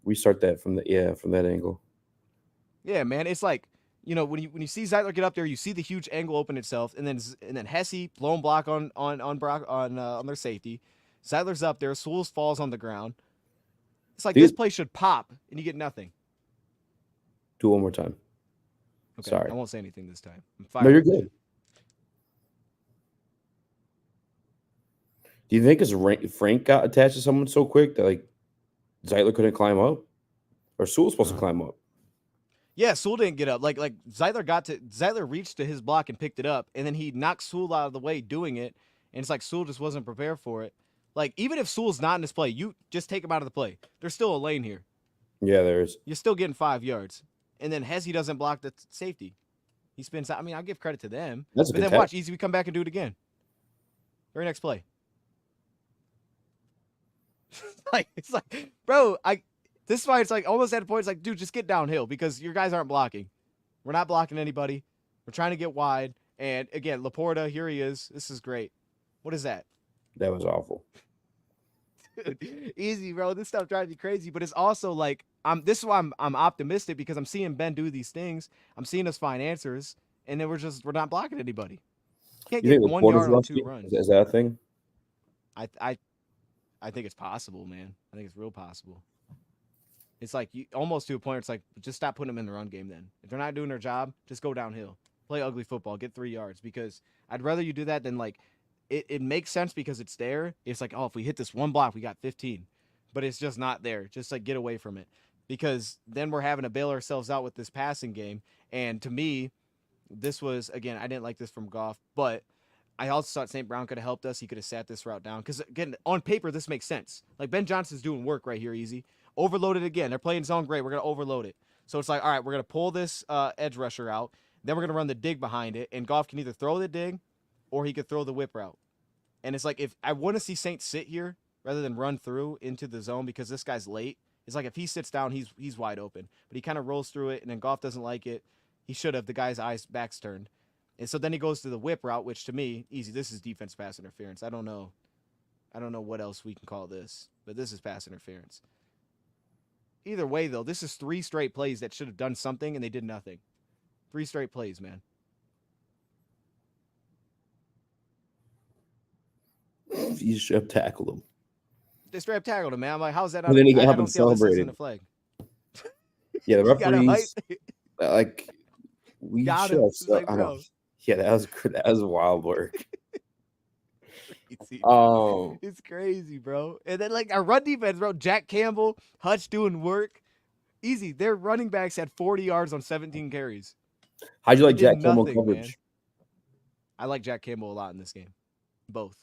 Restart that from that angle. Yeah, man. It's like, when you see Zeitler get up there, you see the huge angle open itself, and then Hesse blown block on their safety. Zeitler's up there. Sewell's falls on the ground. It's like this play should pop, and you get nothing. Do one more time. Okay, Sorry. I won't say anything this time. No, you're good. Do you think his Frank got attached to someone so quick that like Zeitler couldn't climb up, or Sewell was supposed to climb up? Yeah, Sewell didn't get up. Like Zeitler reached to his block and picked it up, and then he knocked Sewell out of the way doing it, and it's like Sewell just wasn't prepared for it. Like, even if Sewell's not in this play, you just take him out of the play. There's still a lane here. Yeah, there is. You're still getting 5 yards. And then Hesse doesn't block the safety. He spins out. I mean, I'll give credit to them. That's a but good then watch, easy, we come back and do it again. Very next play. It's like, bro, this is why it's like almost at a point, it's like, dude, just get downhill because your guys aren't blocking. We're not blocking anybody. We're trying to get wide. And again, Laporta, here he is. This is great. What is that? That was awful. Dude, easy, bro. This stuff drives me crazy, but it's also like this is why I'm optimistic because I'm seeing Ben do these things. I'm seeing us find answers, and then we're not blocking anybody. Can't get 1 yard on 2 runs. Is that a thing? I think it's possible, man. I think it's real possible. It's like almost to a point where it's like just stop putting them in the run game then. If they're not doing their job, just go downhill. Play ugly football, get 3 yards because I'd rather you do that than like it makes sense because it's there. It's like, oh, if we hit this one block, we got 15. But it's just not there. Just like get away from it. Because then we're having to bail ourselves out with this passing game. And to me, this was, again, I didn't like this from Goff, but I also thought St. Brown could have helped us. He could have sat this route down. Because, again, on paper, this makes sense. Like, Ben Johnson's doing work right here, easy. Overloaded again. They're playing zone great. We're going to overload it. So it's like, all right, we're going to pull this edge rusher out. Then we're going to run the dig behind it. And Goff can either throw the dig or he could throw the whip route. And it's like, if I want to see Saints sit here rather than run through into the zone because this guy's late, it's like if he sits down, he's wide open. But he kind of rolls through it, and then Goff doesn't like it. He should have. The guy's back's turned. And so then he goes to the whip route, which to me, easy. This is defense pass interference. I don't know what else we can call this, but this is pass interference. Either way, though, this is 3 straight plays that should have done something, and they did nothing. 3 straight plays, man. You should have tackled him. They straight up tackled him, man. I'm like, how's that? And then he got I up don't and see how this isn't celebrated. a flag. Yeah, the referees, like, we got should him. have. Like, bro. Yeah, that was wild work. It's crazy, bro. And then like our run defense, bro. Jack Campbell, Hutch doing work. Easy. Their running backs had 40 yards on 17 carries. How'd you like Jack Campbell coverage? Man. I like Jack Campbell a lot in this game. Both.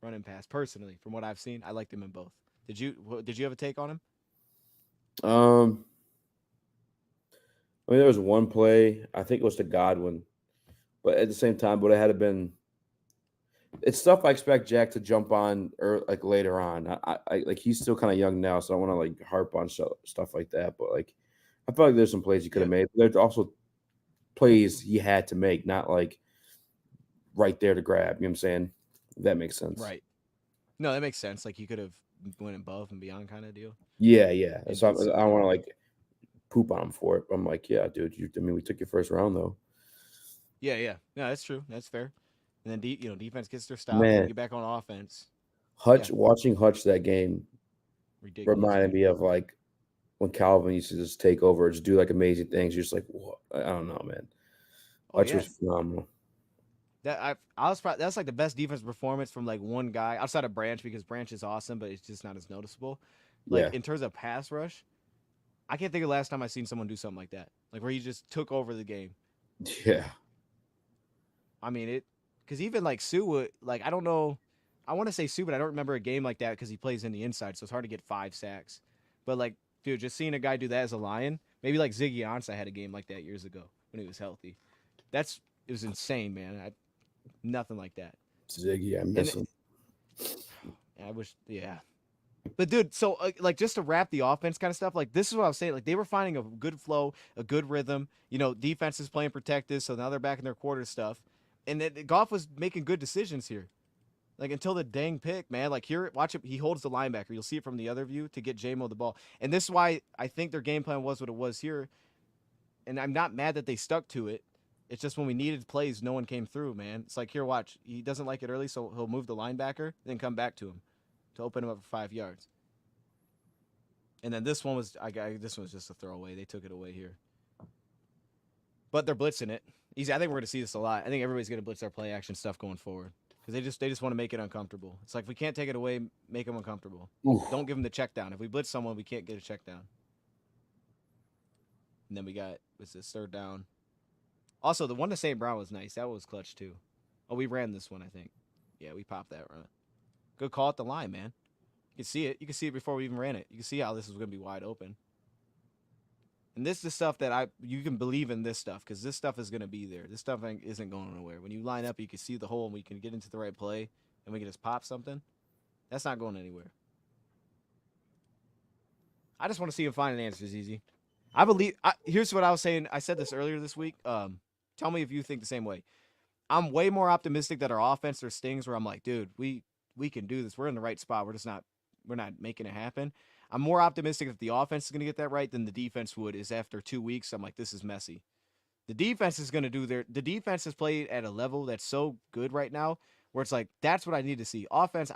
Run and pass. Personally, from what I've seen, I liked him in both. Did you have a take on him? I mean, there was one play. I think it was to Godwin, but at the same time, but it had been. It's stuff I expect Jack to jump on or like later on. I like he's still kind of young now, so I want to like harp on stuff like that. But like, I feel like there's some plays he could have made. There's also plays he had to make, not like right there to grab. You know what I'm saying? That makes sense. Right. No, that makes sense. Like, you could have went above and beyond kind of deal. Yeah. So I don't want to, like, poop on him for it. I'm like, yeah, dude. We took your first round, though. Yeah. No, that's true. That's fair. And then, defense gets their stop. Man. And get back on offense. Watching Hutch that game reminded me of, like, when Calvin used to just take over, just do, like, amazing things. You're just like, what? I don't know, man. Hutch was phenomenal. That's like the best defense performance from like one guy outside of Branch, because Branch is awesome, but it's just not as noticeable. Like in terms of pass rush, I can't think of the last time I've seen someone do something like that. Like where he just took over the game. Yeah. I mean because even like Sue would, like, I don't know. I want to say Sue, but I don't remember a game like that because he plays in the inside, so it's hard to get 5 sacks. But like, dude, just seeing a guy do that as a Lion, maybe like Ziggy Ansah had a game like that years ago when he was healthy. It was insane, man. Nothing like that. Ziggy, I miss him. I wish, But dude, so like just to wrap the offense kind of stuff, like this is what I was saying. Like they were finding a good flow, a good rhythm. Defense is playing protected, so now they're back in their quarter stuff, and Goff was making good decisions here. Like until the dang pick, man. Like here, watch it. He holds the linebacker. You'll see it from the other view to get J-Mo the ball, and this is why I think their game plan was what it was here. and I'm not mad that they stuck to it. It's just when we needed plays, no one came through, man. It's like, here, watch. He doesn't like it early, so he'll move the linebacker, then come back to him to open him up for 5 yards. And then this one was, this one was just a throwaway. They took it away here, but they're blitzing it. Easy. I think we're gonna see this a lot. I think everybody's gonna blitz our play action stuff going forward because they just want to make it uncomfortable. It's like if we can't take it away, make them uncomfortable. Oof. Don't give them the check down. If we blitz someone, we can't get a check down. And then we got, what's this, third down. Also, the one to St. Brown was nice. That was clutch too. Oh, we ran this one, I think. Yeah, we popped that run. Good call at the line, man. You can see it. You can see it before we even ran it. You can see how this was going to be wide open. And this is the stuff that you can believe in this stuff because this stuff is going to be there. This stuff isn't going nowhere. When you line up, you can see the hole and we can get into the right play and we can just pop something. That's not going anywhere. I just want to see him find an answer. Easy. I believe. Here's what I was saying. I said this earlier this week. Tell me if you think the same way. I'm way more optimistic that our offense or stings where I'm like, dude, we can do this. We're in the right spot. We're not making it happen. I'm more optimistic that the offense is going to get that right than the defense would. Is after 2 weeks, I'm like, this is messy. The defense is going to do the defense has played at a level that's so good right now where it's like, that's what I need to see. Offense,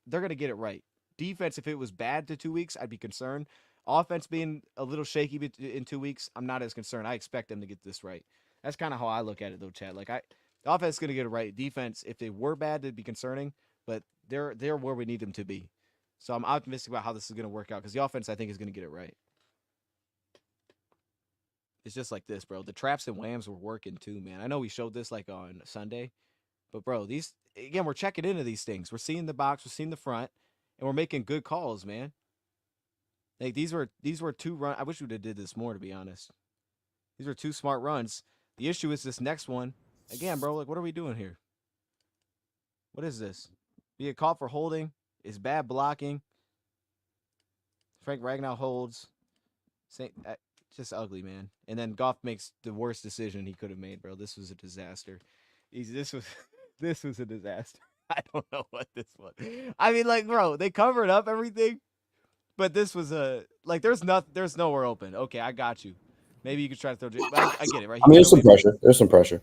they're going to get it right. Defense, if it was bad to 2 weeks, I'd be concerned. Offense being a little shaky in 2 weeks, I'm not as concerned. I expect them to get this right. That's kind of how I look at it, though, Chad. Like, the offense is going to get it right. Defense, if they were bad, it'd be concerning, but they're where we need them to be. So I'm optimistic about how this is going to work out because the offense, I think, is going to get it right. It's just like this, bro. The traps and whams were working too, man. I know we showed this like on Sunday, but bro, we're checking into these things. We're seeing the box, we're seeing the front, and we're making good calls, man. Like these were 2 runs. I wish we would have did this more, to be honest. These were 2 smart runs. The issue is this next one. Again, bro, like what are we doing here? What is this? We get called for holding. It's bad blocking. Frank Ragnow holds. Just ugly, man. And then Goff makes the worst decision he could have made, bro. This was a disaster. This was a disaster. I don't know what this was. I mean, like, bro, they covered up everything, but this was there's nowhere open. Okay, I got you. Maybe you could try to throw. I get it, right? I mean, there's some pressure. There's some pressure.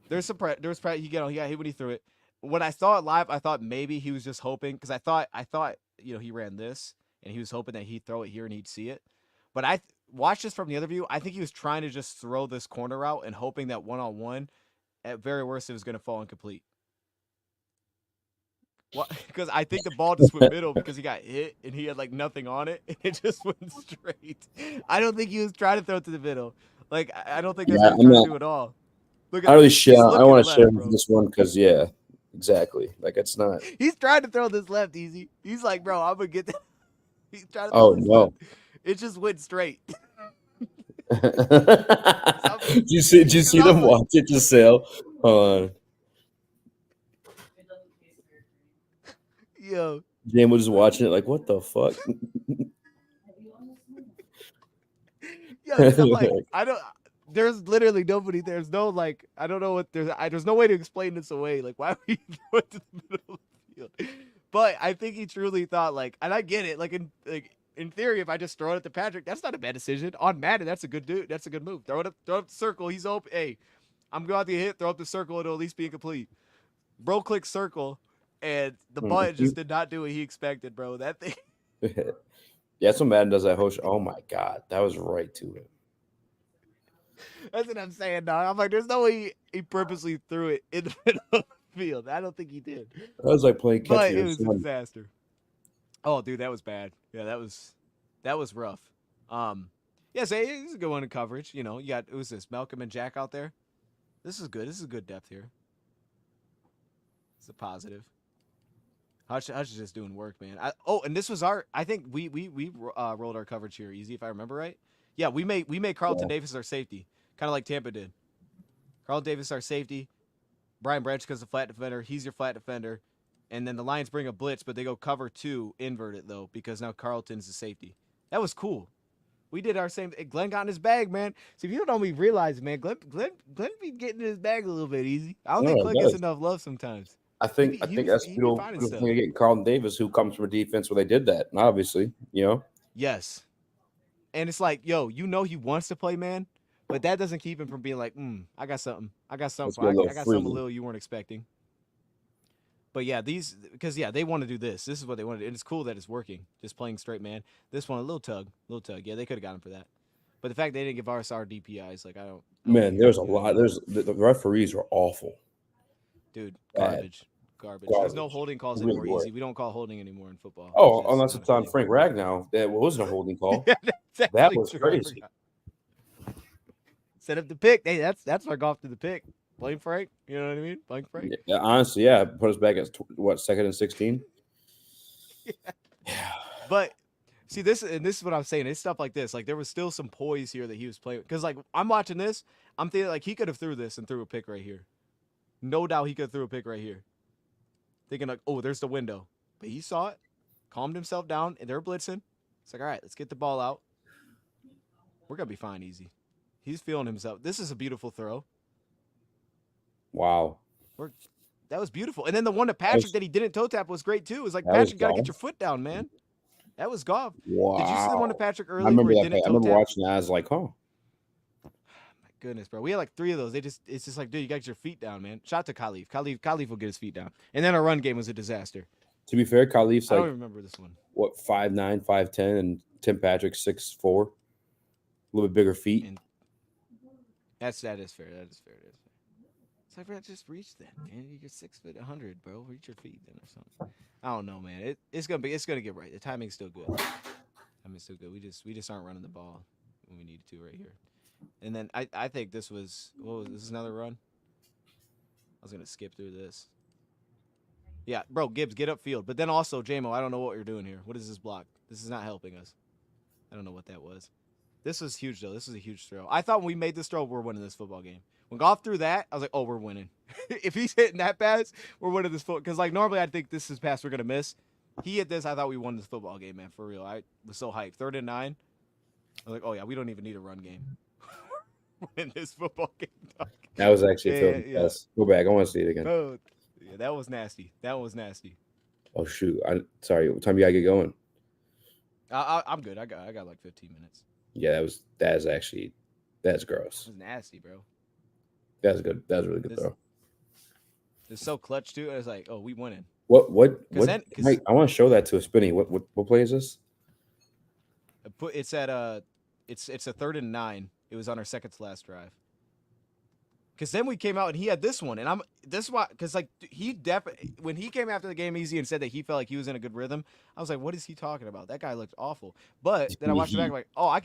There was pressure. He got hit when he threw it. When I saw it live, I thought maybe he was just hoping because I thought he ran this and he was hoping that he'd throw it here and he'd see it. But I watched this from the other view. I think he was trying to just throw this corner out and hoping that 1-on-1, at very worst, it was going to fall incomplete. Because I think the ball just went middle because he got hit and he had like nothing on it and it just went straight. I don't think he was trying to throw it to the middle. Like I don't think that's what he was trying to do at all. Look, I really share. I don't want to share this one because exactly. Like it's not. He's trying to throw this left easy. He's like, bro, I'm gonna get that. He's trying to. Oh no! Left. It just went straight. Did you see them watch it just sail? Hold on. Yo, Jam was just watching it like, what the fuck? I'm like, I don't. There's literally nobody. There's no like. I don't know what there's no way to explain this away. Like, why would he throw it to the middle of the field? But I think he truly thought like, and I get it. Like in theory, if I just throw it to Patrick, that's not a bad decision. On Madden, that's a good dude. That's a good move. Throw it up the circle. He's open. Hey, I'm going to get hit. Throw up the circle. It'll at least be incomplete. Bro, click circle, and the button just did not do what he expected, bro. That thing. Yeah, that's what Madden does. That host. Oh my god, that was right to him. That's what I'm saying, dog. I'm like, there's no way he purposely threw it in the middle of the field. I don't think he did. That was like playing catch. But it was a disaster. Oh, dude, that was bad. Yeah, that was rough. Yeah, so it's a good one in coverage. You know, you got who's this? Malcolm and Jack out there. This is good. This is good depth here. It's a positive. Hutch is just doing work, man. And this was I think we rolled our coverage here easy if I remember right. Yeah, we made Carlton Davis our safety, kind of like Tampa did. Carlton Davis our safety. Brian Branch because the flat defender. He's your flat defender. And then the Lions bring a blitz, but they go cover 2 inverted though because now Carlton's the safety. That was cool. We did our same. Glenn got in his bag, man. See, if you don't realize, man, Glenn be getting in his bag a little bit easy. I don't think Glenn gets enough love sometimes. I think that's beautiful thing getting Carlton Davis, who comes from a defense where they did that. Obviously, Yes. And it's like, yo, he wants to play man, But that doesn't keep him from being like, I got something. I got Let's something. get a little I got something a freaky. little you weren't expecting. But yeah, because they want to do this. This is what they want to do. And it's cool that it's working. Just playing straight man. This one, a little tug. Little tug. Yeah, they could have got him for that. But the fact they didn't give us our DPIs, like, I don't want to Man, hear there's a anything like lot. that. The referees are awful. Dude, Bad. garbage. Garbage. There's no Garbage. holding calls Really anymore. were. Easy. We don't call holding anymore in football. It's Oh, just unless not a it's on thing. Frank Ragnow, that wasn't a holding call. Yeah, that's That actually was true. I crazy. forgot. Set up the pick. Hey, that's our golf to the pick. Blame Frank. You know what I mean? Blame Frank. Yeah, honestly, yeah, put us back at what, second and 16? But see this is what I'm saying. It's stuff like this. Like there was still some poise here that he was playing because like I'm watching this, I'm thinking like he could have threw this and threw a pick right here. No doubt he could have threw a pick right here. Thinking like, oh, there's the window. But he saw it, calmed himself down, and they're blitzing. It's like, all right, let's get the ball out. We're gonna be fine, easy. He's feeling himself. This is a beautiful throw. Wow. We're, that was beautiful. And then the one to That Patrick was, that he didn't toe tap was great too. It was like that was Patrick, gotta get golf. your foot down, man. That was golf. Did you see the one to Wow. Patrick I early where remember he that play. didn't I toe remember tap? watching that. I was like, huh. My goodness, bro. We had like 3 of those. It's just like, dude, you got your feet down, man. Shout out to Khalif. Khalif will get his feet down. And then our run game was a disaster. To be fair, Khalif's I don't like, even remember this one. what, 5'9", 5'10", and Tim Patrick 6'4", a little bit bigger feet. And that is fair. That is fair. That is fair. It's like, bro, just reach then, man. You're 6'100", bro. Reach your feet then or something. I don't know, man. It's gonna get right. The timing's still good. Timing's still good. We just aren't running the ball when we need to right here. And then I think this was this is another run. I was gonna skip through this. Yeah, bro, Gibbs, get upfield. But then also, JMO, I don't know what you're doing here. What is this block? This is not helping us. I don't know what that was. This was huge, though. This was a huge throw. I thought when we made this throw, we're winning this football game. When Goff threw that, I was like, oh, we're winning. If he's hitting that pass, we're winning this football. Because, like, normally I think this is pass we're going to miss. He hit this. I thought we won this football game, man, for real. I was so hyped. 3rd and 9. I was like, oh, yeah, we don't even need a run game. Win this football game, dog. That was actually a film. Yeah. Go back. I want to see it again. Oh, yeah, that was nasty. That was nasty. Oh, shoot. Sorry. What time you got to get going? I'm good. I got like 15 minutes. Yeah, that's gross. It was nasty, bro. That's good. That was a really good throw. It's so clutch too. I was like, oh, we winning. What? Then, Mike, I want to show that to a Spinny. What play is this? It's at it's a 3rd and 9. It was on our second to last drive. Because then we came out and he had this one, and this why because like he definitely when he came after the game easy and said that he felt like he was in a good rhythm, I was like, what is he talking about? That guy looked awful. But then I watched it back like, oh, I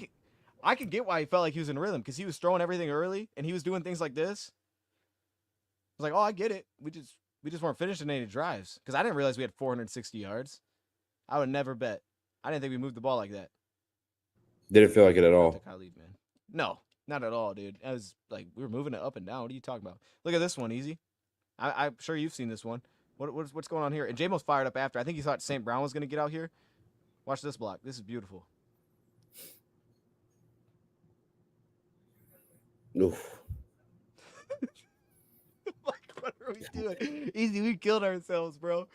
can get why he felt like he was in rhythm because he was throwing everything early and he was doing things like this. I was like, oh, I get it. We just weren't finishing any drives because I didn't realize we had 460 yards. I would never bet. I didn't think we moved the ball like that. Didn't feel like it at all. Khalid, man. No, not at all, dude. I was like, we were moving it up and down. What are you talking about? Look at this one, easy. I'm sure you've seen this one. What's going on here? And J-Mo's fired up after. I think he thought St. Brown was going to get out here. Watch this block. This is beautiful. Oof. Like, what are we doing? Easy, we killed ourselves, bro.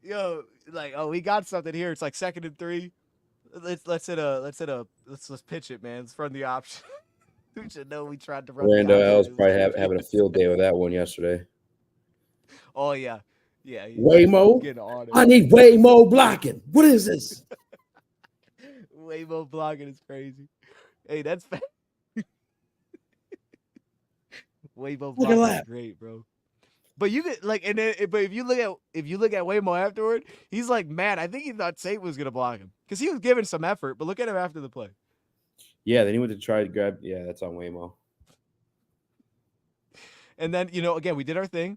Yo, like, oh, we got something here. It's like 2nd and 3. Let's pitch it, man. Let's run the option. We should know we tried to run. Randall was probably having a field day with that one yesterday. Oh yeah. Waymo. I need way more blocking. What is this? Waymo blocking is crazy. Hey, that's Waymo blocking is great, bro. But you get like, but if you look at Waymo afterward, he's like mad. I think he thought Saint was gonna block him because he was giving some effort. But look at him after the play. Yeah, then he went to try to grab. Yeah, that's on Waymo. And then again, we did our thing.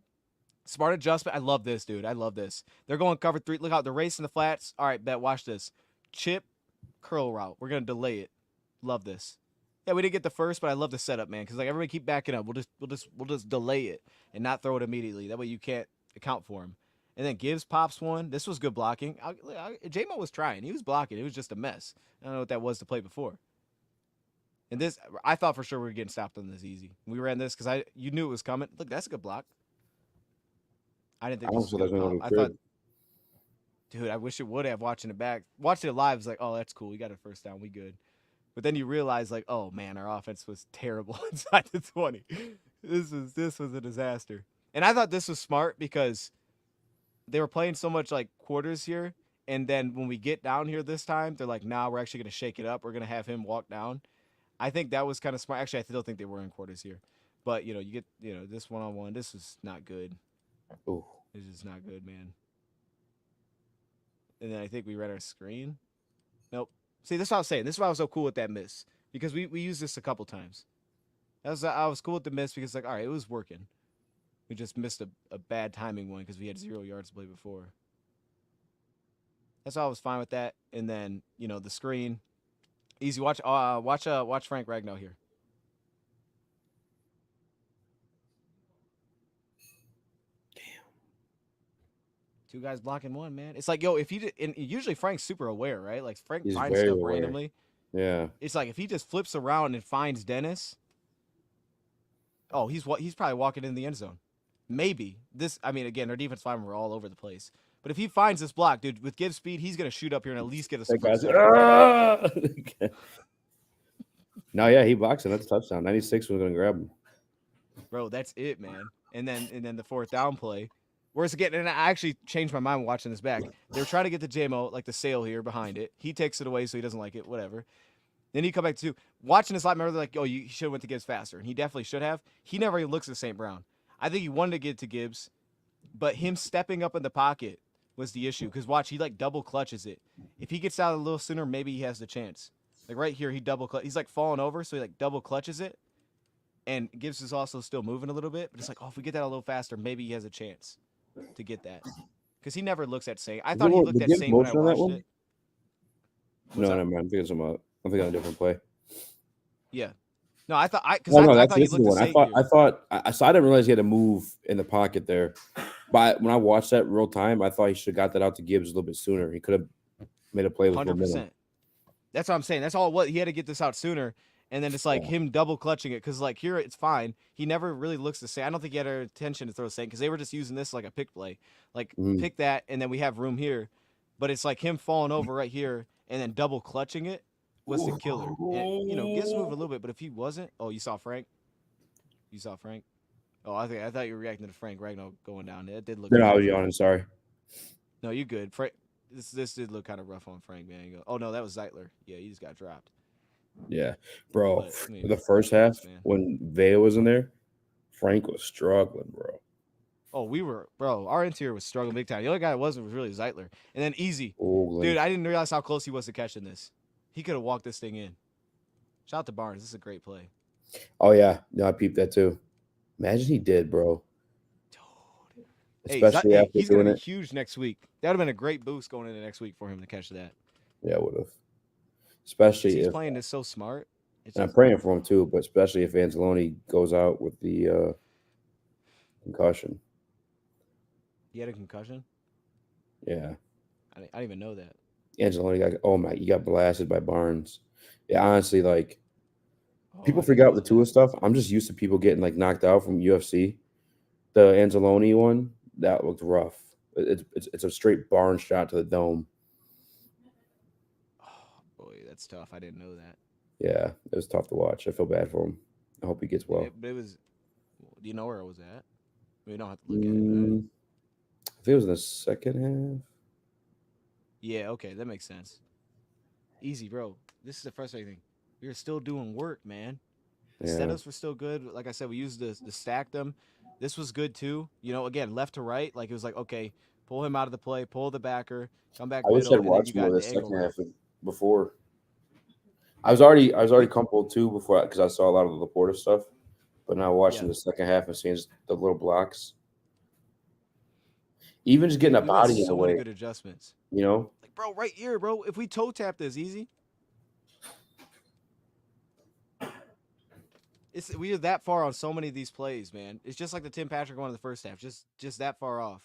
Smart adjustment. I love this, dude. I love this. They're going cover 3. Look out, they're racing the flats. All right, bet. Watch this. Chip, curl route. We're gonna delay it. Love this. Yeah, we didn't get the first, but I love the setup, man. Because like everybody keep backing up. We'll just delay it and not throw it immediately. That way you can't account for him. And then Gibbs pops one. This was good blocking. J-Mo was trying. He was blocking. It was just a mess. I don't know what that was to play before. And this, I thought for sure we were getting stopped on this easy. We ran this because you knew it was coming. Look, that's a good block. I didn't think this was going to I thought, dude, I wish it would have watching it back. Watching it live was like, oh, that's cool. We got a first down. We good. But then you realize, like, oh man, our offense was terrible inside the 20. This was a disaster. And I thought this was smart because they were playing so much like quarters here, and then when we get down here this time, they're like, nah, we're actually gonna shake it up. We're gonna have him walk down. I think that was kind of smart. Actually, I still think they were in quarters here. But you get this 1-on-1. This is not good. Ooh. This is not good, man. And then I think we read our screen. Nope. See, this is what I was saying. This is why I was so cool with that miss because we used this a couple times. I was cool with the miss because like, all right, it was working. We just missed a bad timing one because we had 0 yards to play before. That's why I was fine with that. And then the screen, easy. Watch Frank Ragnow here. Two guys blocking one, man. It's like, if he and usually Frank's super aware, right? Like Frank He's finds very stuff aware. randomly. Yeah. It's like if he just flips around and finds Dennis. Oh, he's probably walking in the end zone. Maybe this. I mean, again, our defense linemen were all over the place. But if he finds this block, dude, with Gibbs speed, he's gonna shoot up here and at least get us. That guy's no, yeah, he boxed him. That's a touchdown. 96 was gonna grab him. Bro, that's it, man. And then the fourth down play. Whereas again, and I actually changed my mind watching this back. They were trying to get the JMO, like the sail here behind it. He takes it away, so he doesn't like it. Whatever. Then he come back to watching this live. Remember, they're like, oh, you should have went to Gibbs faster, and he definitely should have. He never even looks at St. Brown. I think he wanted to get to Gibbs, but him stepping up in the pocket was the issue. Because watch, he like double clutches it. If he gets out a little sooner, maybe he has the chance. Like right here, he double clutch. He's like falling over, so he like double clutches it. And Gibbs is also still moving a little bit, but it's like, oh, if we get that a little faster, maybe he has a chance to get that. Because he never looks at Saint. I thought he looked at Saint when I watched it. No, never mind. I'm thinking of a different play. Yeah. No, I thought I that's thought he the looked one. at Saint I didn't realize he had to move in the pocket there. But when I watched that real time, I thought he should have got that out to Gibbs a little bit sooner. He could have made a play with 100%. That's what I'm saying. That's all what he had to get this out sooner. And then it's like him double clutching it because like here it's fine. He never really looks to say. I don't think he had our attention to throw Saint because they were just using this like a pick play, like pick that and then we have room here. But it's like him falling over right here and then double clutching it was the killer. And, Gibbs move a little bit, but if he wasn't, oh, you saw Frank. Oh, I thought you were reacting to Frank Ragnow going down. It did look. No, I was yawning. Sorry. No, you good. Frank. This did look kind of rough on Frank, man. Oh no, that was Zeitler. Yeah, he just got dropped. Yeah, bro. But, I mean, the first half, when Vea was in there, Frank was struggling, bro. Oh, our interior was struggling big time. The only guy that wasn't was really Zeitler. And then Easy. Oh, dude, I didn't realize how close he was to catching this. He could have walked this thing in. Shout out to Barnes. This is a great play. Oh, yeah. No, I peeped that too. Imagine he did, bro. Dude. Especially after he's going to be huge next week. That would have been a great boost going into next week for him to catch that. Yeah, it would have. Especially he's playing this so smart. And I'm praying for him too, but especially if Anzalone goes out with the concussion. He had a concussion? Yeah. I didn't even know that. Anzalone you got blasted by Barnes. Yeah, honestly, like people forget the Tua stuff. I'm just used to people getting like knocked out from UFC. The Anzalone one, that looked rough. It's a straight Barnes shot to the dome. That's tough. I didn't know that. Yeah, it was tough to watch. I feel bad for him. I hope he gets well. Yeah, but it was. Do you know where it was at? We don't have to look at it. I think it was in the second half. Yeah. Okay, that makes sense. Easy, bro. This is the frustrating thing. We were still doing work, man. The setups were still good. Like I said, we used to stack them. This was good too. Again, left to right. Like it was like, okay, pull him out of the play, pull the backer, come back. I wish I'd watched more of the second half before. I was already comfortable too before because I saw a lot of the Laporta stuff, but now watching the second half and seeing the little blocks, even just getting a body in the way. So many good adjustments. Like bro, right here, bro. If we toe tap this easy, we are that far on so many of these plays, man. It's just like the Tim Patrick one in the first half, just that far off.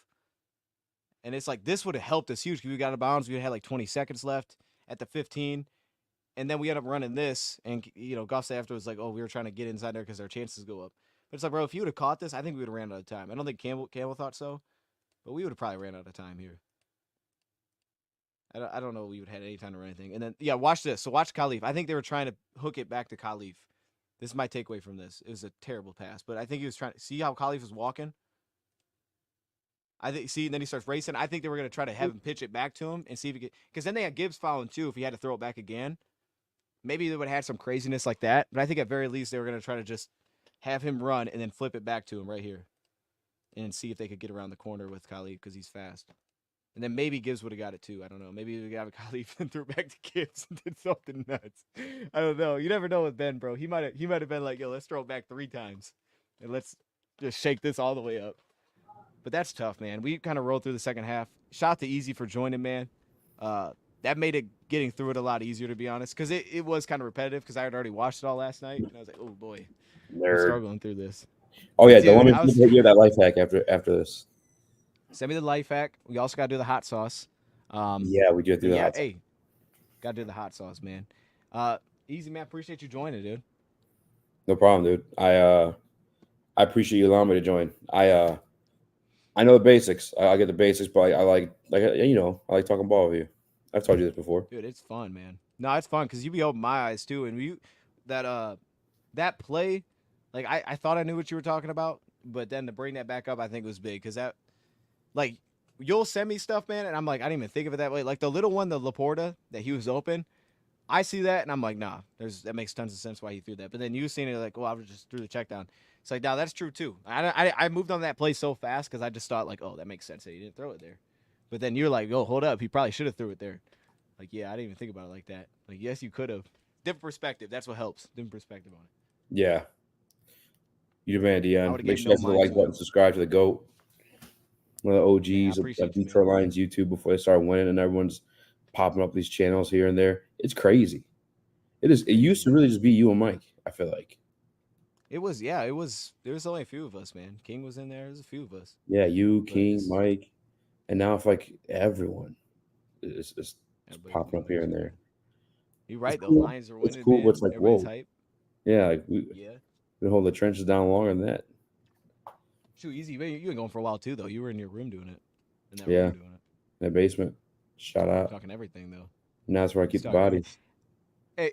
And it's like this would have helped us huge because we got out of bounds. We had like 20 seconds left at the 15. And then we end up running this, and Goff said afterwards like, "Oh, we were trying to get inside there because our chances go up." But it's like, bro, if you would have caught this, I think we would have ran out of time. I don't think Campbell thought so, but we would have probably ran out of time here. I don't know we would have any time to run anything. And then yeah, watch this. So watch Khalif. I think they were trying to hook it back to Khalif. This is my takeaway from this. It was a terrible pass, but I think he was trying to see how Khalif was walking. I think see, and then he starts racing. I think they were gonna try to have him pitch it back to him and see if he could, because then they had Gibbs fouling too. If he had to throw it back again, maybe they would have had some craziness like that. But I think at very least they were gonna try to just have him run and then flip it back to him right here, and see if they could get around the corner with Khalif because he's fast. And then maybe Gibbs would have got it too. I don't know. Maybe we got a Khalif and threw it back to Gibbs and did something nuts. I don't know. You never know with Ben, bro. He might have been like, yo, let's throw it back 3 times and let's just shake this all the way up. But that's tough, man. We kind of rolled through the second half. Shout out to Easy for joining, man. That made it getting through it a lot easier, to be honest, because it was kind of repetitive because I had already watched it all last night. And I was like, oh, boy, I'm struggling through this. Oh, yeah. Dude, Don't let me hit you that life hack after this. Send me the life hack. We also got to do the hot sauce. Yeah, we do the hot sauce. Hey, got to do the hot sauce, man. Easy, man. Appreciate you joining, dude. No problem, dude. I appreciate you allowing me to join. I know the basics. I get the basics, but I like I like talking ball with you. I've told you this before. Dude, it's fun, man. No, it's fun because you be opening my eyes too. And that play, like I thought I knew what you were talking about, but then to bring that back up, I think was big because that, like, you'll send me stuff, man, and I'm like, I didn't even think of it that way. Like the little one, the Laporta that he was open, I see that and I'm like, nah, that makes tons of sense why he threw that. But then you seen it like, well, I just threw the check down. It's like, nah, that's true too. I moved on that play so fast because I just thought like, oh, that makes sense that he didn't throw it there. But then you're like, oh, hold up, he probably should have threw it there. Like, yeah, I didn't even think about it like that. Like, yes, you could have. Different perspective. That's what helps. Different perspective on it. Yeah. You the man, Dion. Make sure you hit the like button, subscribe to the GOAT. One of the OGs of Detroit Lions YouTube before they start winning, and everyone's popping up these channels here and there. It's crazy. It is. It used to really just be you and Mike, I feel like. It was, yeah, it was. There was only a few of us, man. King was in there. There's a few of us. Yeah, you, King, Mike, and now it's like everyone is popping up here and there. You're right, though. Cool. Lions are winning. It's cool, man. But it's like, everybody's whoa. Hype. Yeah, like we hold the trenches down longer than that. Too easy. You been going for a while too, though. You were in your room doing it. Room doing it. In that basement. Shout out. Talking everything though. And that's where I keep the bodies. Hey,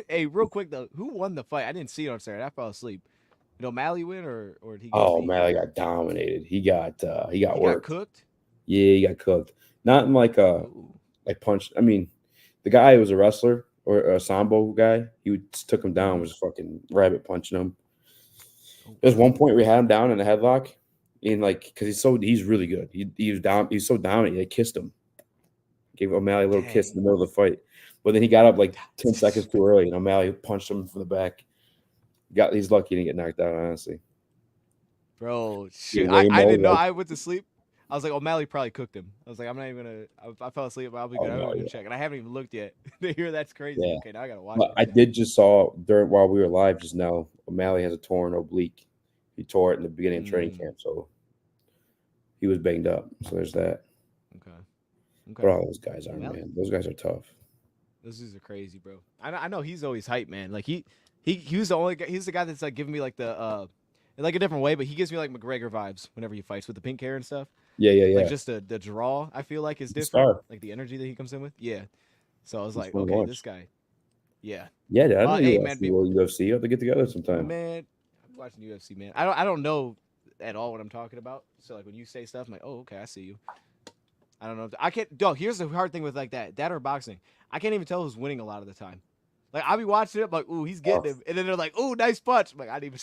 hey, real quick though, who won the fight? I didn't see it on Saturday. I fell asleep. Did O'Malley win or did he? O'Malley got dominated. He got worked. Got cooked. Yeah, he got cooked. Not in like punch. I mean, the guy was a wrestler or a sambo guy. He took him down. Was fucking rabbit punching him. There's one point we had him down in a headlock, and like because he's really good. He was down. He's so dominant. They kissed him. Gave O'Malley a little kiss in the middle of the fight. But then he got up like 10 seconds too early, and O'Malley punched him from the back. He's lucky he didn't get knocked out, honestly. Bro, shoot. I didn't know. I went to sleep. I was like, O'Malley probably cooked him. I was like, I'm not even going to – I fell asleep, but I'll be good. I'm going to check. And I haven't even looked yet. To hear that's crazy. Yeah. Okay, now I got to watch it. I did just saw while we were live just now, O'Malley has a torn oblique. He tore it in the beginning of training camp, so he was banged up. So there's that. Okay. But all those guys are, man. Those guys are tough. Those dudes are crazy, bro. I know he's always hype, man. Like he was the only guy. He's the guy that's like giving me like the in like a different way, but he gives me like McGregor vibes whenever he fights with the pink hair and stuff. Yeah. Like just the draw, I feel like is different. Like the energy that he comes in with. Yeah. So I was like, okay, this guy. Yeah. Yeah, dude, I don't know man, UFC. You have to get together sometime. Man, I'm watching UFC, man. I don't know at all what I'm talking about. So like when you say stuff, I'm like, oh, okay, I see you. I don't know. I can't. Dog, here's the hard thing with like that or boxing. I can't even tell who's winning a lot of the time. Like I'll be watching it, like, ooh, he's getting him, and then they're like, ooh, nice punch. I'm like, I didn't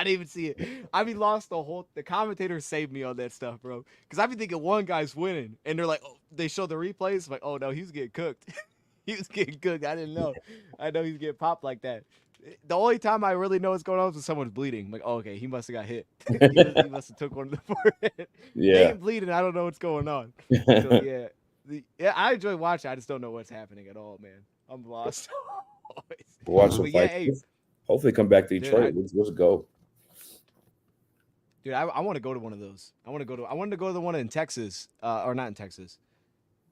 even see it. I be lost the commentators saved me on that stuff, bro. Because I be thinking one guy's winning, and they're like, oh, they show the replays. I'm like, oh no, he's getting cooked. He was getting cooked. I didn't know. I know he's getting popped like that. The only time I really know what's going on is when someone's bleeding. I'm like, oh, okay, he must have got hit. he must have took one to the forehead. Yeah. They ain't bleeding. I don't know what's going on. So, yeah, I enjoy watching. I just don't know what's happening at all, man. I'm lost. Watch some fights. Hopefully, come back to Detroit. Let's go. Dude, I want to go to one of those. I wanted to go to the one in Texas, or not in Texas.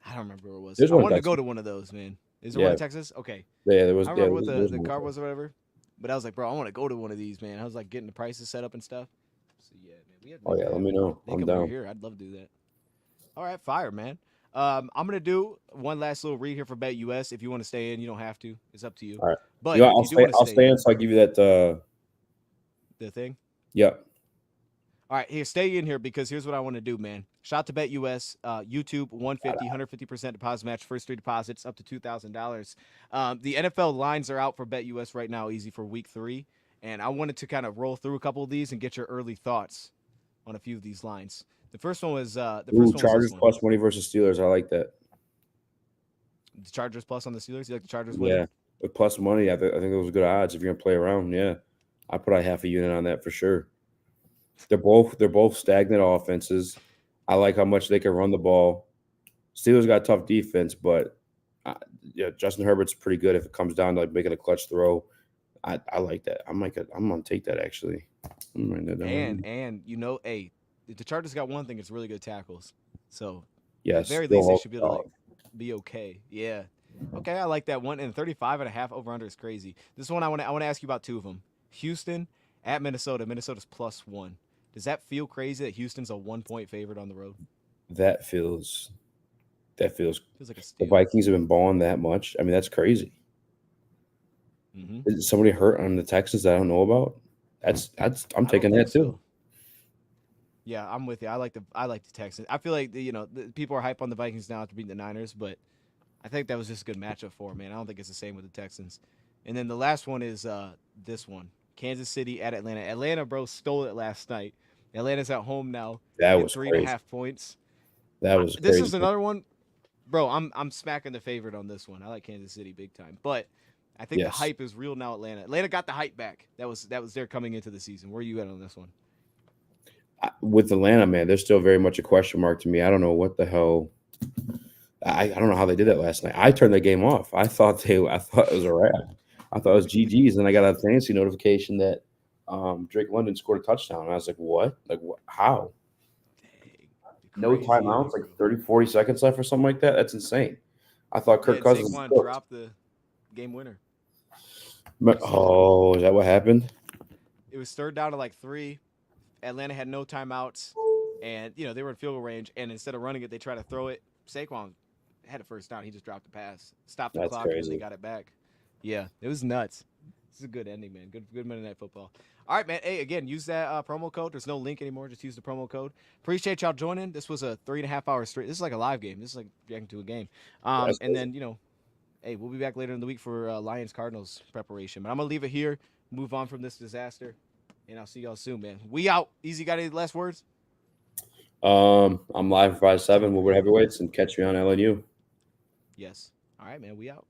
I don't remember where it was. I wanted to go to one of those, man. Is there one in Texas? Okay. Yeah, there was. I remember what the car was or whatever. But I was like, bro, I want to go to one of these, man. I was like getting the prices set up and stuff. So yeah, man. Let me know. I'm down. Here, I'd love to do that. All right, fire, man. I'm gonna do one last little read here for Bet US. If you want to stay in, you don't have to. It's up to you. All right. But if I'll you do stay. want to I'll stay stay in, in. So I'll give you that. the thing. Yeah. All right, here, stay in here because here's what I want to do, man. Shout to Bet US, YouTube, 150% deposit match, first three deposits up to $2,000. The NFL lines are out for Bet US right now, easy for week 3. And I wanted to kind of roll through a couple of these and get your early thoughts on a few of these lines. The first one was Ooh, this Chargers one. plus money versus Steelers. I like that. The Chargers plus on the Steelers. You like the Chargers winning? Yeah, with plus money, I think those are good odds if you're gonna play around. Yeah, I put a half a unit on that for sure. They're both stagnant offenses. I like how much they can run the ball. Steelers got tough defense, but yeah, Justin Herbert's pretty good if it comes down to like making a clutch throw. I like that. I'm gonna take that actually. I'm writing that down. And hey, the Chargers got one thing, it's really good tackles. So at the Yes, very still least they hold should be able to like dog. be okay. Yeah. Okay, I like that one. And 35.5 over under is crazy. This one I want to ask you about two of them. Houston at Minnesota. Minnesota's +1. Does that feel crazy that Houston's a 1-point favorite on the road? That feels Feels like a the steal. Vikings have been balling that much. I mean, that's crazy. Mm-hmm. Is somebody hurt on the Texans that I don't know about? That's I'm I don't taking think that too. so. Yeah, I'm with you. I like the Texans. I feel like the people are hype on the Vikings now after beating the Niners, but I think that was just a good matchup for 'em, man. I don't think it's the same with the Texans. And then the last one is this one: Kansas City at Atlanta. Atlanta, bro, stole it last night. Atlanta's at home now, That getting was three and a crazy. half points. That was This crazy. is another one, bro. I'm smacking the favorite on this one. I like Kansas City big time, but I think the Yes. hype is real now. Atlanta got the hype back. That was their coming into the season. Where are you at on this one? With Atlanta, man, they're still very much a question mark to me. I don't know what the hell. I don't know how they did that last night. I turned the game off. I thought it was a wrap. I thought it was GG's, and I got a fancy notification that Drake London scored a touchdown. And I was like, what? Like, what? How? Dang, No crazy timeouts, ending, like bro. 30, 40 seconds left or something like that. That's insane. I thought Yeah, Kirk and Cousins was Saquon cooked. dropped the game winner. But, You see that? oh, is that what happened? It was third down to like 3. Atlanta had no timeouts, and they were in field goal range. And instead of running it, they tried to throw it. Saquon had a first down. He just dropped the pass, stopped the That's clock, and then they crazy. got it back. Yeah, it was nuts. This is a good ending, man. Good Monday Night Football. All right, man. Hey, again, use that promo code. There's no link anymore. Just use the promo code. Appreciate y'all joining. This was a 3.5 hour straight. This is like a live game. This is like reacting to a game. That's And crazy. then hey, we'll be back later in the week for Lions Cardinals preparation. But I'm gonna leave it here. Move on from this disaster, and I'll see y'all soon, man. We out. Easy. Got any last words? I'm live for 5-7. We'll heavyweights and catch me on LNU. Yes. All right, man. We out.